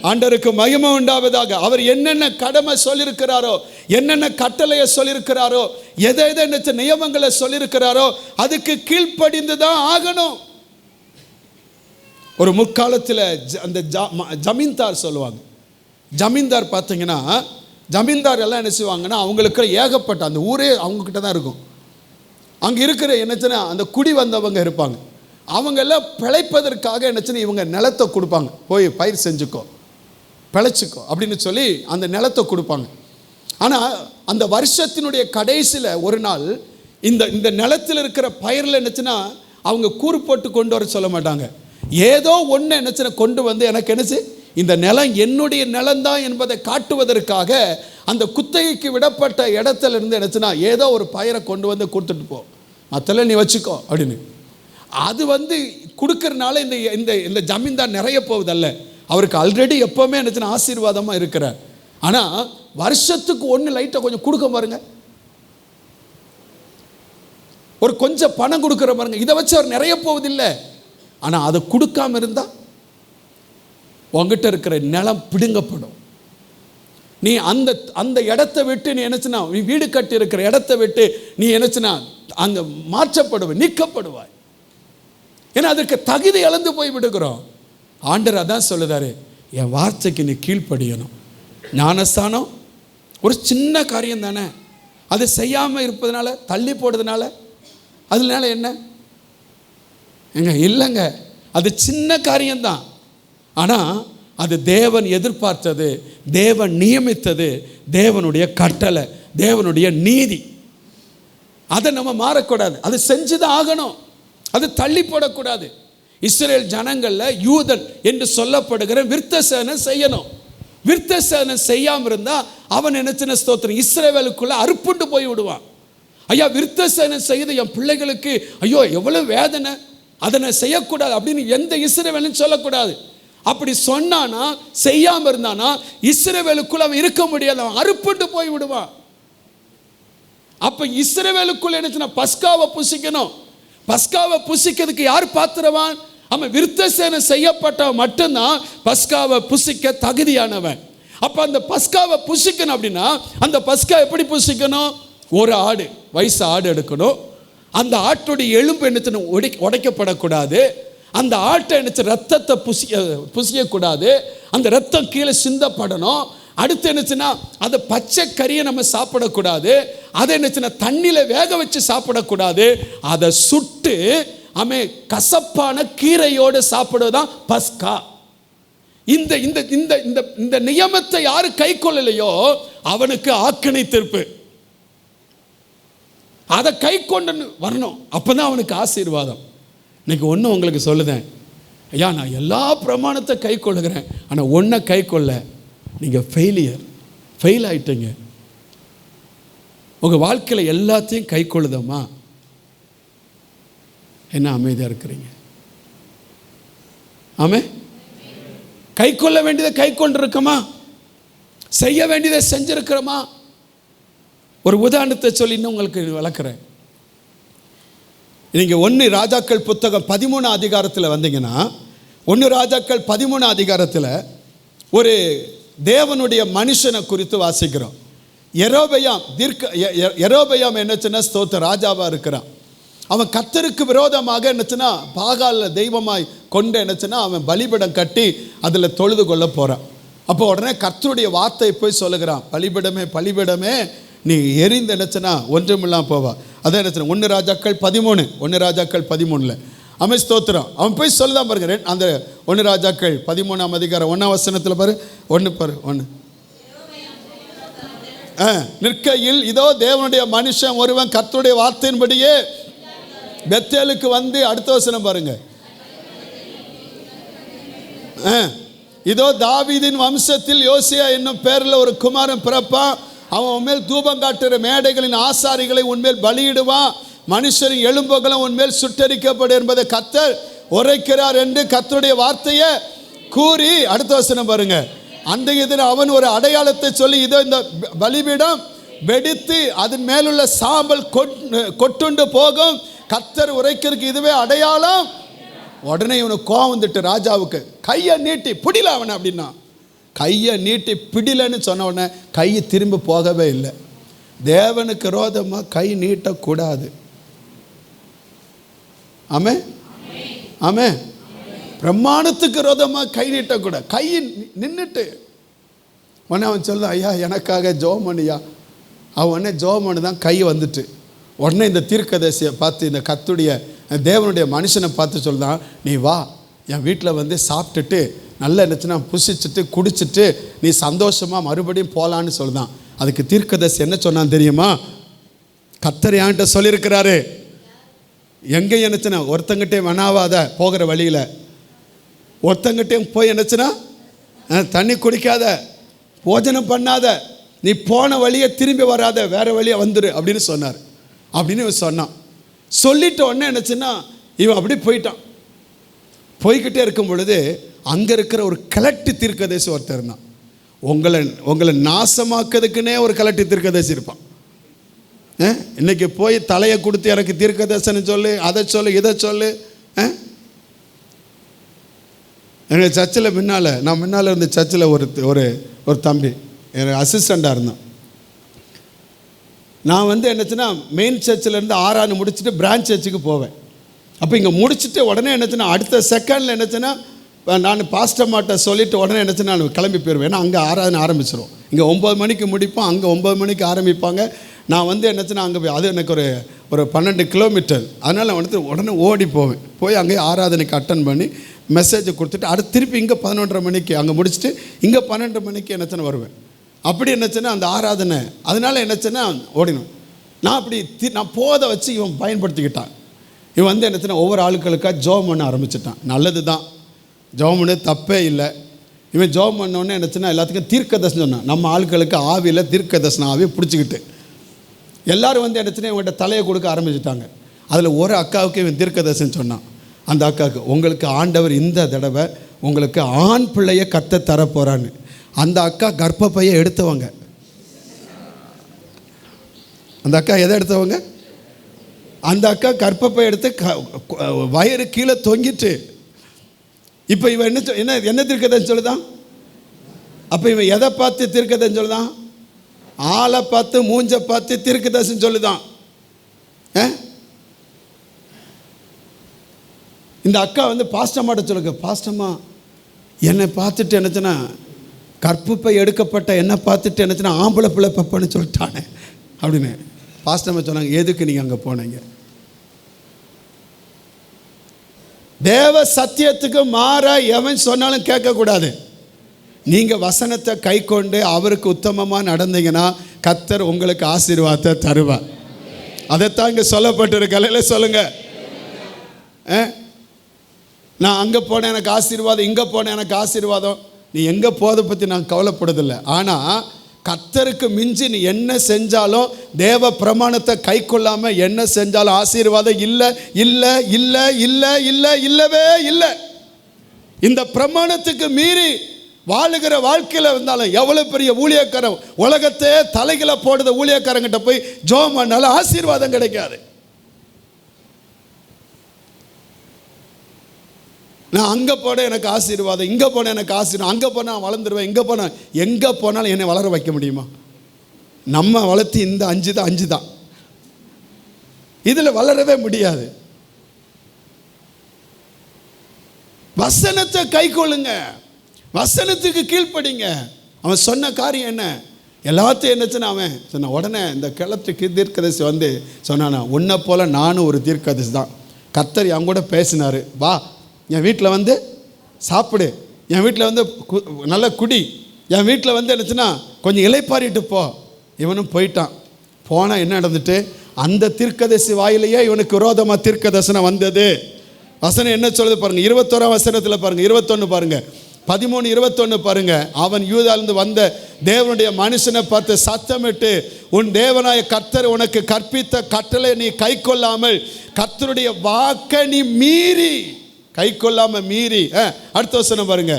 ஆண்டவருக்கு மகிமை உண்டாவதாக. அவர் என்னென்ன கடமை சொல்லியிருக்கிறாரோ, என்னென்ன கட்டளையை சொல்லியிருக்கிறாரோ, எதை நியமங்களை சொல்லியிருக்கிறாரோ அதுக்கு கீழ்ப்படிந்து தான் ஆகணும். ஒரு முற்காலத்தில் அந்த ஜமீன்தார் சொல்லுவாங்க. ஜமீன்தார் பார்த்தீங்கன்னா, ஜமீன்தார் எல்லாம் என்ன செய்வாங்கன்னா, அவங்களுக்கு ஏகப்பட்ட அந்த ஊரே அவங்கக்கிட்ட தான் இருக்கும். அங்கே இருக்கிற என்னச்சுன்னா அந்த குடி வந்தவங்க இருப்பாங்க. அவங்க எல்லாம் பிழைப்பதற்காக என்னச்சுன்னா இவங்க நிலத்தை கொடுப்பாங்க. போய் பயிர் செஞ்சுக்கோ, பிழைச்சிக்கோ அப்படின்னு சொல்லி அந்த நிலத்தை கொடுப்பாங்க. ஆனால் அந்த வருஷத்தினுடைய கடைசியில் ஒரு நாள் இந்த நிலத்தில் இருக்கிற பயிரில் என்னச்சுன்னா அவங்க கூறு போட்டு கொண்டு வர சொல்ல மாட்டாங்க. ஏதோ ஒன்று என்னச்சுன்னா கொண்டு வந்து எனக்கு என்னச்சு இந்த நிலம் என்னுடைய நிலம்தான் என்பதை காட்டுவதற்காக அந்த குத்தகைக்கு விடப்பட்ட இடத்துல இருந்து என்னச்சுன்னா ஏதோ ஒரு பயிரை கொண்டு வந்து கொடுத்துட்டு போ, மற்றெல்லாம் நீ வச்சுக்கோ அப்படின்னு. அது கொடுக்கறனால இந்த ஜமீன்தார் நிறைய போவதல்ல, அவருக்கு ஆல்ரெடி எப்போவுமே என்னச்சுன்னா ஆசீர்வாதமாக இருக்கிறார். ஆனால் வருஷத்துக்கு ஒன்று லைட்டாக கொஞ்சம் கொடுக்க பாருங்க, ஒரு கொஞ்சம் பணம் கொடுக்குற பாருங்க, இதை வச்சு அவர் நிறைய போவதில்லை. ஆனால் அதை கொடுக்காம இருந்தால் உங்ககிட்ட இருக்கிற நிலம் பிடுங்கப்படும். நீ அந்த இடத்தை விட்டு நீ என்னச்சுன்னா நீ வீடு கட்டி இருக்கிற இடத்தை விட்டு நீ என்னச்சுன்னா அங்கே மாற்றப்படுவாய், நீக்கப்படுவாய். ஏன்னா அதற்கு தகுதி இழந்து போய் விடுகிறோம். ஆண்டவர் அதான் சொல்லுதாரு, என் வார்த்தைக்கு நீ கீழ்ப்படியணும். ஞானஸ்தானம் ஒரு சின்ன காரியம் தானே, அதை செய்யாமல் இருப்பதனால தள்ளி போடுறதுனால அதனால என்ன இல்லைங்க, அது சின்ன காரியம்தான். ஆனால் அது தேவன் எதிர்பார்த்தது, தேவன் நியமித்தது, தேவனுடைய கட்டளை, தேவனுடைய நீதி. அதை நம்ம மாறக்கூடாது, அது செஞ்சுதான் ஆகணும், அது தள்ளி போடக்கூடாது. இஸ்ரேல் ஜனங்களில் யூதன் என்று சொல்லப்படுகிற விருத்தசேதனை செய்யணும். விருத்தசேதனை செய்யாமல் இருந்தால் அவன் நினைச்சின ஸ்தோத்திரம் இஸ்ரவேலுக்குள்ள அறுப்புண்டு போய் விடுவான். ஐயா விருத்தசேதனை செய்து என் பிள்ளைகளுக்கு ஐயோ எவ்வளவு வேதனை, அதை நான் செய்யக்கூடாது அப்படின்னு எந்த இஸ்ரவேலும் சொல்லக்கூடாது. அப்படி சொன்னானா செய்யாமல் இருந்தானா இஸ்ரவேலுக்குள்ள அவன் இருக்க முடியாது, அவன் அறுப்புண்டு போய் விடுவான். அப்ப இஸ்ரவேலுக்குள்ள என்னச்சுன்னா பஸ்காவை புசிக்கணும். பஸ்காவை புசிக்கிறதுக்கு யார் பாத்திரவான்? அவன் விருத்தசேதனை செய்யப்பட்டவன் மட்டும்தான் பஸ்காவை புசிக்க தகுதியானவன். அப்ப அந்த பஸ்காவை புசிக்கணும் அப்படின்னா அந்த பஸ்கா எப்படி புசிக்கணும்? ஒரு ஆடு, வயசு ஆடு எடுக்கணும். அந்த ஆட்டுடைய எலும்பு என்னச்சுன்னு உடைக்கப்படக்கூடாது. அந்த ஆட்டை என்னச்சு ரத்தத்தை புசியக்கூடாது. அந்த ரத்தம் கீழே சிந்தப்படணும். அடுத்து என்னச்சுன்னா அதை பச்சை கறியை நம்ம சாப்பிடக்கூடாது. அதை என்னச்சுன்னா தண்ணியில் வேக வச்சு சாப்பிடக்கூடாது. அதை சுட்டு கசப்பான கீரையோடு சாப்பிடுவதுதான் பஸ்கா. இந்த இந்த இந்த இந்த நியமத்தை யாரு கை கொள்ளலையோ அவனுக்கு ஆக்கினை தீர்ப்பு. அதை கை கொண்டு வரணும், அப்பதான் அவனுக்கு ஆசீர்வாதம். இன்னைக்கு ஒன்று உங்களுக்கு சொல்லுதேன், ஐயா நான் எல்லா பிரமாணத்தை கை கொள்ளுகிறேன், ஆனால் ஒன்றை கை கொள்ள நீங்கள் ஃபெயில் ஆயிட்டீங்க. உங்கள் வாழ்க்கையில் எல்லாத்தையும் கை கொள்ளுதம்மா, என்ன அமைதியாக இருக்கிறீங்க? கை கொள்ள வேண்டியதை கை கொண்டிருக்கோமா? செய்ய வேண்டியதை செஞ்சிருக்கிறோமா? ஒரு உதாரணத்தை சொல்லி இன்னும் உங்களுக்கு விளக்குறேன். நீங்கள் 1 ராஜாக்கள் புத்தகம் 13 அதிகாரத்தில் வந்தீங்கன்னா 1 ராஜாக்கள் 13 அதிகாரத்தில் ஒரு தேவனுடைய மனுஷனை குறித்து வாசிக்கிறோம். யெரொபெயாம் என்னச்சுன்னா ஸ்தோத்திர ராஜாவாக இருக்கிறான். அவன் கர்த்தருக்கு விரோதமாக என்னச்சுன்னா பாகால தெய்வமாய் கொண்டு என்னச்சுன்னா அவன் பலிபீடம் கட்டி அதில் தொழுது கொள்ள போகிறான். அப்போ உடனே கர்த்தருடைய வார்த்தை போய் சொல்லுகிறான், பலிபீடமே பலிபீடமே நீ எரிந்து என்னச்சுன்னா ஒன்றுமில்லாம் போவா. அதான் என்னச்சுன்னா 1 ராஜாக்கள் 13 அவன் ஸ்தோத்திரம். அவன் போய் சொல்லதான் பாருங்க, அந்த 1 ராஜாக்கள் 13ஆம் அதிகாரம் 1ஆம் வசனத்தில் பாரு, 1 நிற்கையில் இதோ தேவனுடைய மனுஷன் ஒருவன் கர்த்தருடைய வார்த்தையின்படியே பெத்தேலுக்கு வந்து, அடுத்த வசனம் பாருங்க, இதோ தாவீதின் வம்சத்தில் யோசியா என்னும் பேரில் ஒரு குமாரன் பிறப்பான். அவன் உன்மேல் தூபம் காட்டுகிற மேடைகளின் ஆசாரிகளை உன்மேல் பலியிடுவான். மனுஷரின் எலும்புகளும் உன்மேல் சுட்டரிக்கப்படும் என்பதை கர்த்தர் உரைக்கிறார் என்று கர்த்தருடைய வார்த்தையை கூறி, அடுத்த வசனம் பாருங்க, அன்றைய தினம் அவன் ஒரு அடையாளத்தை சொல்லி, இதோ இந்த பலிபீடம் வெடித்து அதன் மேலுள்ள சாம்பல் கொட்டுண்டு போகும், கர்த்தர் உரைக்கிறதுக்கு இதுவே அடையாளம். உடனே இவனுக்கு கோவம் வந்துட்டு ராஜாவுக்கு, கையை நீட்டி பிடில அவனை அப்படின்னா. கையை நீட்டி பிடிலன்னு சொன்ன உடனே கை திரும்பி போகவே இல்லை. தேவனுக்கு விரோதமாக கை நீட்டக்கூடாது. ஆமே ஆமே. பிரமாணத்துக்கு விரோதமாக கை நீட்டக்கூடாது. கை நின்றுட்டு உடனே அவன் சொல்ல, ஐயா எனக்காக ஜெபம் பண்ணியா. அவன் உடனே ஜெபம் பண்ணி தான் கை வந்துட்டு. உடனே இந்த தீர்க்கதரிசியை பார்த்து, இந்த கர்த்தருடைய தேவனுடைய மனுஷனை பார்த்து சொல்லுதான், நீ வா என் வீட்டில் வந்து சாப்பிட்டுட்டு நல்லா இருந்துச்சுன்னா புசிச்சுட்டு குடிச்சிட்டு நீ சந்தோஷமாக மறுபடியும் போகலான்னு சொல்லுதான். அதுக்கு தீர்க்கதரிசி என்ன சொன்னான் தெரியுமா? கர்த்தர் என்கிட்ட சொல்லியிருக்கிறாரு, எங்கே என்னச்சுன்னா ஒருத்தங்கிட்டையும் வேணாவாத, போகிற வழியில் ஒருத்தங்கிட்டையும் போய் என்னச்சுன்னா தண்ணி குடிக்காத, போஜனம் பண்ணாத, நீ போன வழியை திரும்பி வராத, வேறு வழியை வந்துடு அப்படின்னு சொன்னார். அப்படின்னு இவன் சொன்னான். சொல்லிட்ட உடனே என்னச்சுன்னா இவன் அப்படி போயிட்டான். போய்கிட்டே இருக்கும் பொழுது அங்கே இருக்கிற ஒரு கலட்டி தீர்க்கதரிசி ஒருத்தர் இருந்தான். உங்களை நாசமாக்கிறதுக்குன்னே ஒரு கலட்டி தீர்க்கதரிசி இருப்பான். இன்னைக்கு போய் தலையை கொடுத்து எனக்கு தீர்க்கதரிசனம் சொல்லு, அதை சொல்லு, இதை சொல்லு. எங்கள் சர்ச்சில் நான் முன்னால் இருந்த சர்ச்சில் ஒரு தம்பி எனக்கு அசிஸ்டண்ட்டாக இருந்தான். நான் வந்து என்னச்சுன்னா மெயின் சர்ச்சிலேருந்து 6 முடிச்சுட்டு பிரான்ச் சர்ச்சுக்கு போவேன். அப்போ இங்கே முடிச்சுட்டு உடனே என்னச்சுன்னா அடுத்த செகண்டில் என்னச்சுன்னா நான் பாஸ்டர்மாட்ட சொல்லிவிட்டு உடனே என்னச்சுன்னா நான் கிளம்பி போயிடுவேன். ஏன்னா அங்கே ஆராதனை ஆரம்பிச்சிடும். இங்கே 9 மணிக்கு முடிப்போம், அங்கே 9 மணிக்கு ஆரம்பிப்பாங்க. நான் வந்து என்னச்சுன்னா அங்கே போய், அது எனக்கு ஒரு 12 கிலோமீட்டர், அதனால் வந்து உடனே ஓடி போவேன். போய் அங்கேயே ஆராதனைக்கு அட்டன் பண்ணி மெசேஜை கொடுத்துட்டு அடுத்து திருப்பி இங்கே 11:30 மணிக்கு அங்கே முடிச்சுட்டு இங்கே 12 மணிக்கு என்னச்சுன்னா வருவேன். அப்படி என்னச்சுன்னா அந்த ஆராதனை, அதனால் என்னச்சுன்னா ஓடினோம். நான் அப்படி நான் போதை வச்சு இவன் பயன்படுத்திக்கிட்டான். இவன் வந்து என்னச்சுன்னா ஒவ்வொரு ஆளுக்களுக்காக ஜெபம் பண்ண ஆரம்பிச்சிட்டான். நல்லது தான், ஜெபம் பண்ண தப்பே இல்லை. இவன் ஜெபம் பண்ணோன்னே என்னச்சுன்னா எல்லாத்துக்கும் தீர்க்கதரிசனம் சொன்னான். நம்ம ஆளுக்களுக்கு ஆவியில் தீர்க்கதரிசனம் ஆவியை பிடிச்சிக்கிட்டு எல்லோரும் வந்து என்னச்சுன்னா இவன்கிட்ட தலையை கொடுக்க ஆரம்பிச்சிட்டாங்க. அதில் ஒரு அக்காவுக்கு இவன் தீர்க்கதரிசனம் சொன்னான். அந்த அக்காவுக்கு, உங்களுக்கு ஆண்டவர் இந்த தடவை உங்களுக்கு ஆண் பிள்ளையை கத்த தரப்போகிறான்னு. அந்த அக்கா கர்ப்பப்பையை எடுத்தவங்க. அந்த அக்கா எதை எடுத்தவங்க? அந்த அக்கா கர்ப்பப்பை எடுத்து வயிறு கீழே தொங்கிட்டு. இப்போ இவன் என்ன தீர்க்கதரிசனம் சொல்லுதான்? அப்போ இவன் எதை பார்த்து தீர்க்கதரிசனம் சொல்லுதான்? ஆளை பார்த்து மூஞ்ச பார்த்து தீர்க்கதரிசனம் சொல்லுதான். இந்த அக்கா வந்து பாஸ்டம்மாட்ட சொல்லுங்க, பாஸ்டம்மா என்னை பார்த்துட்டு என்னச்சுன்னா கற்பப்பை எடுக்கப்பட்ட என்னை பார்த்துட்டு என்னச்சுன்னா ஆம்பளை பிள்ளை பப்பன்னு சொல்லிட்டானே அப்படின்னு பாஸ்டம்மா சொன்னாங்க. எதுக்கு நீங்கள் அங்கே போனீங்க? தேவ சத்தியத்துக்கு மாற எவன் சொன்னாலும் கேட்கக்கூடாது. நீங்கள் வசனத்தை கை கொண்டு அவருக்கு உத்தமமாக நடந்தீங்கன்னா கர்த்தர் உங்களுக்கு ஆசீர்வாதத்தை தருவார். அதைத்தான் இங்கே சொல்லப்பட்டிருக்கல. சொல்லுங்க, நான் அங்கே போனேன் எனக்கு ஆசீர்வாதம், இங்கே போனேன் எனக்கு ஆசீர்வாதம். நீ எங்கே போதை பற்றி நான் கவலைப்படுறதில்லை. ஆனால் கர்த்தருக்கு மிஞ்சி நீ என்ன செஞ்சாலும், தேவ பிரமாணத்தை கை கொள்ளாமல் என்ன செஞ்சாலும் ஆசீர்வாதம் இல்லை இல்லை இல்லை இல்லை இல்லை இல்லவே இல்லை. இந்த பிரமாணத்துக்கு மீறி வாழுகிற வாழ்க்கையில் இருந்தாலும் எவ்வளோ பெரிய ஊழியக்காரன், உலகத்தையே தலைகளை போடுற ஊழியக்காரங்கிட்ட போய் ஜெபம் பண்ணாலும் ஆசீர்வாதம் கிடைக்காது. நான் அங்கே போனால் எனக்கு ஆசீர்வாதம், இங்கே போனால் எனக்கு ஆசீர்வாதம், அங்கே போனால் வளர்ந்துருவேன், இங்கே போனால் எங்கே போனாலும் என்னை வளர வைக்க முடியுமா? நம்ம வளர்த்து இந்த 5 தான், இதில் வளரவே முடியாது. வசனத்தை கை கொள்ளுங்க, வசனத்துக்கு கீழ்ப்படிங்க. அவன் சொன்ன காரியம் என்ன? எல்லாத்தையும் என்னச்சுன்னா அவன் சொன்ன உடனே இந்த கிழத்துக்கு தீர்க்கதரிசி வந்து சொன்னானா, உன்னை போல நானும் ஒரு தீர்க்கதரிசி தான். கர்த்தர் என் கூட பேசினார், வா என் வீட்டில் வந்து சாப்பிடு, என் வீட்டில் வந்து நல்லா குடி, என் வீட்டில் வந்து என்னச்சுன்னா கொஞ்சம் இலைப்பாரிட்டு போ. இவனும் போயிட்டான். போனால் என்ன நடந்துட்டு, அந்த தீர்க்கதரிசி வாயிலேயே இவனுக்கு விரோதமாக தீர்க்க தரிசனம் வந்தது. வசனம் என்ன சொல்லுது பாருங்கள், 21ஆம் வசனத்தில் பாருங்கள், 21 பாருங்கள், 13-21 பாருங்க. அவன் யூதாவிலிருந்து வந்த தேவனுடைய மனுஷனை பார்த்து சத்தமிட்டு, உன் தேவனாய கர்த்தர் உனக்கு கற்பித்த கட்டளை நீ கை கொள்ளாமல் கர்த்தருடைய வாக்கை நீ மீறி, கை கொள்ளாமல் மீறி, அடுத்த வசனம் பாருங்க,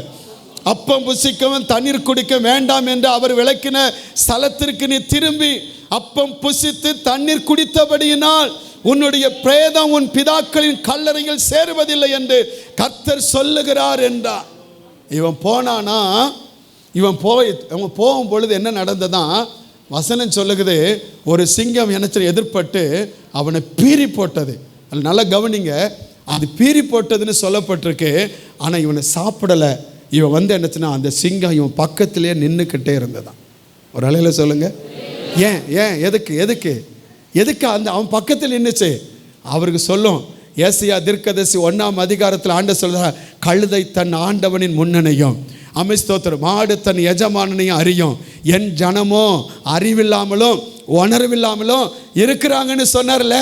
அப்பம் புசிக்கவும் தண்ணீர் குடிக்க வேண்டாம் என்று அவர் விளக்கின ஸ்தலத்திற்கு நீ திரும்பி அப்பம் புசித்து தண்ணீர் குடித்தபடியினால் உன்னுடைய பிரேதம் உன் பிதாக்களின் கல்லறையில் சேருவதில்லை என்று கர்த்தர் சொல்லுகிறார் என்றார். இவன் போனானா, இவன் போகும் பொழுது என்ன நடந்ததான் வசனம் சொல்லுகிறது, ஒரு சிங்கம் என்னச்சு எதிர்பட்டு அவனை பீறி போட்டது. அது நல்லா கவனிங்க, அது பீறி போட்டதுன்னு சொல்லப்பட்டிருக்கு. ஆனால் இவனை சாப்பிடலை. இவன் வந்து என்னச்சுன்னா அந்த சிங்கம் இவன் பக்கத்திலே நின்றுக்கிட்டே இருந்ததான். ஒரு அலையில் சொல்லுங்க, ஏன் ஏன் எதுக்கு எதுக்கு எதுக்கு அந்த அவன் பக்கத்தில் நின்றுச்சு? அவருக்கு சொல்லும், ஏசாயா தீர்க்கதரிசி 1ஆம் அதிகாரத்தில் ஆண்டவர் சொல்கிறார், கழுதை தன் ஆண்டவனின் முன்னணையும் ஸ்தோத்திரம் மாடு தன் எஜமானனையும் அறியும், என் ஜனமோ அறிவில்லாமலும் உணர்வில்லாமலும் இருக்கிறாங்கன்னு சொன்னார்ல.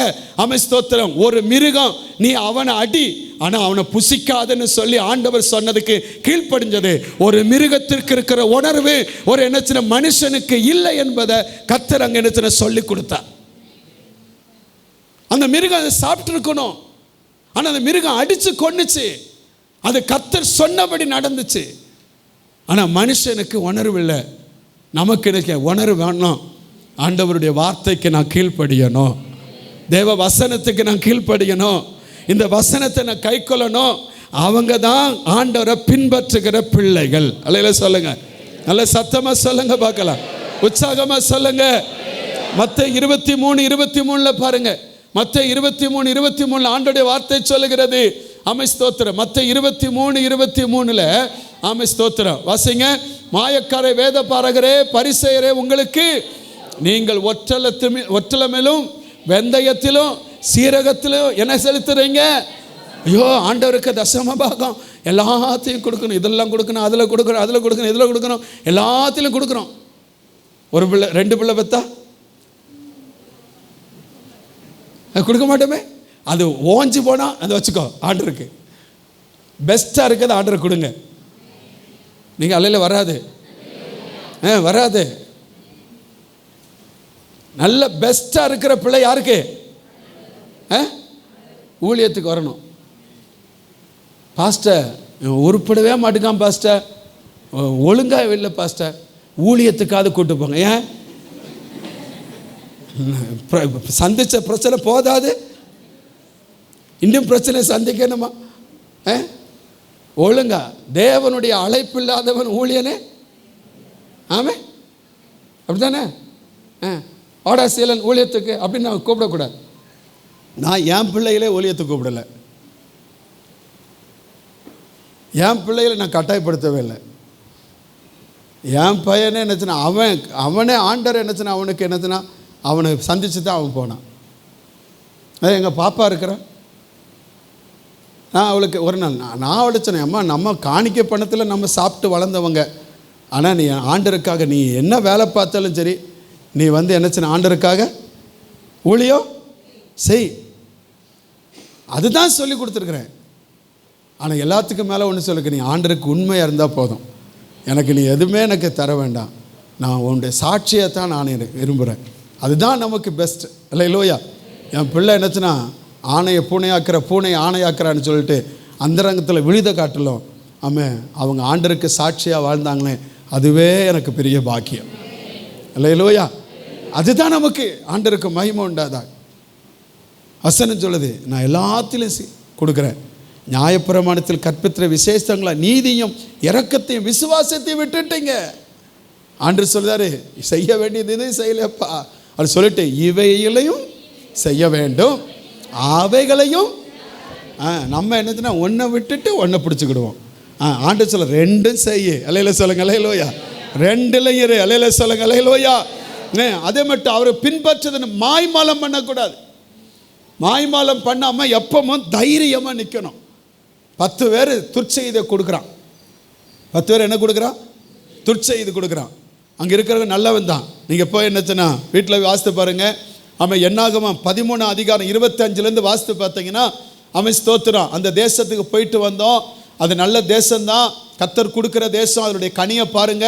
ஸ்தோத்திரம். ஒரு மிருகம் நீ அவனை அடி, ஆனால் அவனை புசிக்காதன்னு சொல்லி ஆண்டவர் சொன்னதுக்கு கீழ்ப்படிஞ்சது. ஒரு மிருகத்திற்கு இருக்கிற உணர்வு ஒரு என்னச்சின மனுஷனுக்கு இல்லை என்பதை கர்த்தர் அங்கே என்னச்சின சொல்லி கொடுத்தார். அந்த மிருகம் அதை சாப்பிட்டு இருக்கணும், ஆனால் அந்த மிருகம் அடித்து கொன்னுச்சு. அது கர்த்தர் சொன்னபடி நடந்துச்சு. ஆனால் மனுஷனுக்கு உணர்வு இல்லை. நமக்கு இருக்க உணர்வு வேணும். ஆண்டவருடைய வார்த்தைக்கு நான் கீழ்ப்படியணும், தேவ வசனத்துக்கு நான் கீழ்ப்படியணும், இந்த வசனத்தை நான் கை கொள்ளணும். அவங்க தான் ஆண்டவரை பின்பற்றுகிற பிள்ளைகள். அல்ல சொல்லுங்க, நல்ல சத்தமாக சொல்லுங்க பார்க்கலாம், உற்சாகமாக சொல்லுங்க. மத்தேயு 23:23 பாருங்க, மத்தேயு 23:23 ஆண்டவருடைய வார்த்தை சொல்லுகிறது. ஸ்தோத்திரம். மத்தேயு 23:23 ஸ்தோத்திரம் வாசிங்க. மாயக்கார வேத பாரகரே பரிசேயரே, உங்களுக்கு நீங்கள் ஒற்றலமிலும் வெந்தயத்திலும் சீரகத்திலும் என்ன செலுத்துறீங்க? ஐயோ, ஆண்டவருக்கு தசம பாகம் எல்லாத்தையும் கொடுக்கணும், இதெல்லாம் கொடுக்கணும், அதில் கொடுக்கணும், அதில் கொடுக்கணும், இதில் கொடுக்கணும், எல்லாத்திலும் கொடுக்குறோம். ஒரு பிள்ளை 2 பிள்ளை பெற்றா கொடுக்க மாட்டோமே. அது ஓஞ்சி போனால் அதை வச்சுக்கோ, ஆர்டருக்கு பெஸ்ட்டாக இருக்கிறது ஆர்டர் கொடுங்க. நீங்கள் அல்லையில் வராது, வராது. நல்ல பெஸ்ட்டாக இருக்கிற பிள்ளை யாருக்கு? ஊழியத்துக்கு வரணும். பாஸ்டர் உருப்படவே மாட்டேங்கான் பாஸ்டர், ஒழுங்காக இல்லை பாஸ்டர், ஊழியத்துக்காவது கூட்டு போங்க. ஏன்? சந்திச்ச பிரச்சனை போதாது, இன்னும் பிரச்சனை சந்திக்கணுமா? ஒழுங்கா தேவனுடைய அழைப்பு இல்லாதவன் ஊழியனே. ஆமே, அப்படித்தானே? ஓடாசீலன் ஊழியத்துக்கு அப்படின்னு நான் கூப்பிடக்கூடாது. நான் என் பிள்ளைகளே ஊழியத்துக்கு கூப்பிடலை, என் பிள்ளைகளை நான் கட்டாயப்படுத்தவே இல்லை. என் பையனே என்னச்சுன்னா அவனே ஆண்டர் என்னச்சுன்னா அவனுக்கு என்னச்சுன்னா அவனை சந்திச்சு தான் அவன் போனான். எங்கள் பாப்பா இருக்கிறான், நான் அவளுக்கு ஒரு நாள் நான் அவளை சொன்னேன், அம்மா நம்ம காணிக்கை பணத்தில் நம்ம சாப்பிட்டு வளர்ந்தவங்க, ஆனால் நீ ஆண்டருக்காக நீ என்ன வேலை பார்த்தாலும் சரி, நீ வந்து என்னச்சுன்னா ஆண்டருக்காக ஊழியம் செய், அதுதான் சொல்லி கொடுத்துருக்குறேன். ஆனால் எல்லாத்துக்கும் மேலே ஒன்று சொல்லுங்க, நீ ஆண்டருக்கு உண்மையாக இருந்தால் போதும், எனக்கு நீ எதுவுமே எனக்கு தர வேண்டாம், நான் உன்னுடைய சாட்சியை தான் நான் விரும்புகிறேன், அதுதான் நமக்கு பெஸ்ட். இல்லை இல்லையா? என் பிள்ளை என்னச்சுன்னா ஆணையை பூனையாக்குற பூனை ஆணையாக்குறான்னு சொல்லிட்டு அந்தரங்கத்தில் விழுத காட்டலும் அவங்க ஆண்டருக்கு சாட்சியாக வாழ்ந்தாங்களே, அதுவே எனக்கு பெரிய பாக்கியம். இல்லை இல்லையா? அதுதான் நமக்கு ஆண்டருக்கு மகிமை உண்டாதான். வசனம் சொல்லுது, நான் எல்லாத்திலும் கொடுக்குறேன், நியாயப்பிரமாணத்தில் கற்பித்த விசேஷங்களை நீதியும் இரக்கத்தையும் விசுவாசத்தையும் விட்டுட்டீங்க. ஆண்டவர் சொல்றாரு, செய்ய வேண்டியது எதுவும் செய்யலப்பா. அவர் சொல்லிட்டு இவைகளையும் செய்ய வேண்டும், அவைகளையும் நம்ம என்னதுன்னா ஒன்றை விட்டுட்டு ஒன்றை பிடிச்சிக்கிடுவோம். ஆண்டவர் சொல்ல ரெண்டும் செய்ய. அலையில சொல்லுங்க அலையிலோயா. ரெண்டுல இரு. அலையில சொல்லுங்க அலையிலோயா. அதே மட்டும் அவரை பின்பற்றுதுன்னு மாய்மாலம் பண்ணக்கூடாது. மாய்மாலம் பண்ணாமல் எப்பவும் தைரியமாக நிற்கணும். 10 பேர் துர்ச்செய்தியை கொடுக்குறான். 10 பேர் என்ன கொடுக்குறான்? துர்ச்செய்தி கொடுக்குறான். அங்கே இருக்கிறவங்க நல்லவன் தான். நீங்கள் போய் என்னச்சுன்னா வீட்டில் வாசித்து பாருங்கள். அவன் என்னாகமா 13 அதிகாரம் 25 வாசித்து பார்த்தீங்கன்னா அவன் ஸ்தோத்திரம், அந்த தேசத்துக்கு போயிட்டு வந்தோம், அது நல்ல தேசம்தான், கர்த்தர் கொடுக்குற தேசம், அதனுடைய கனியை பாருங்க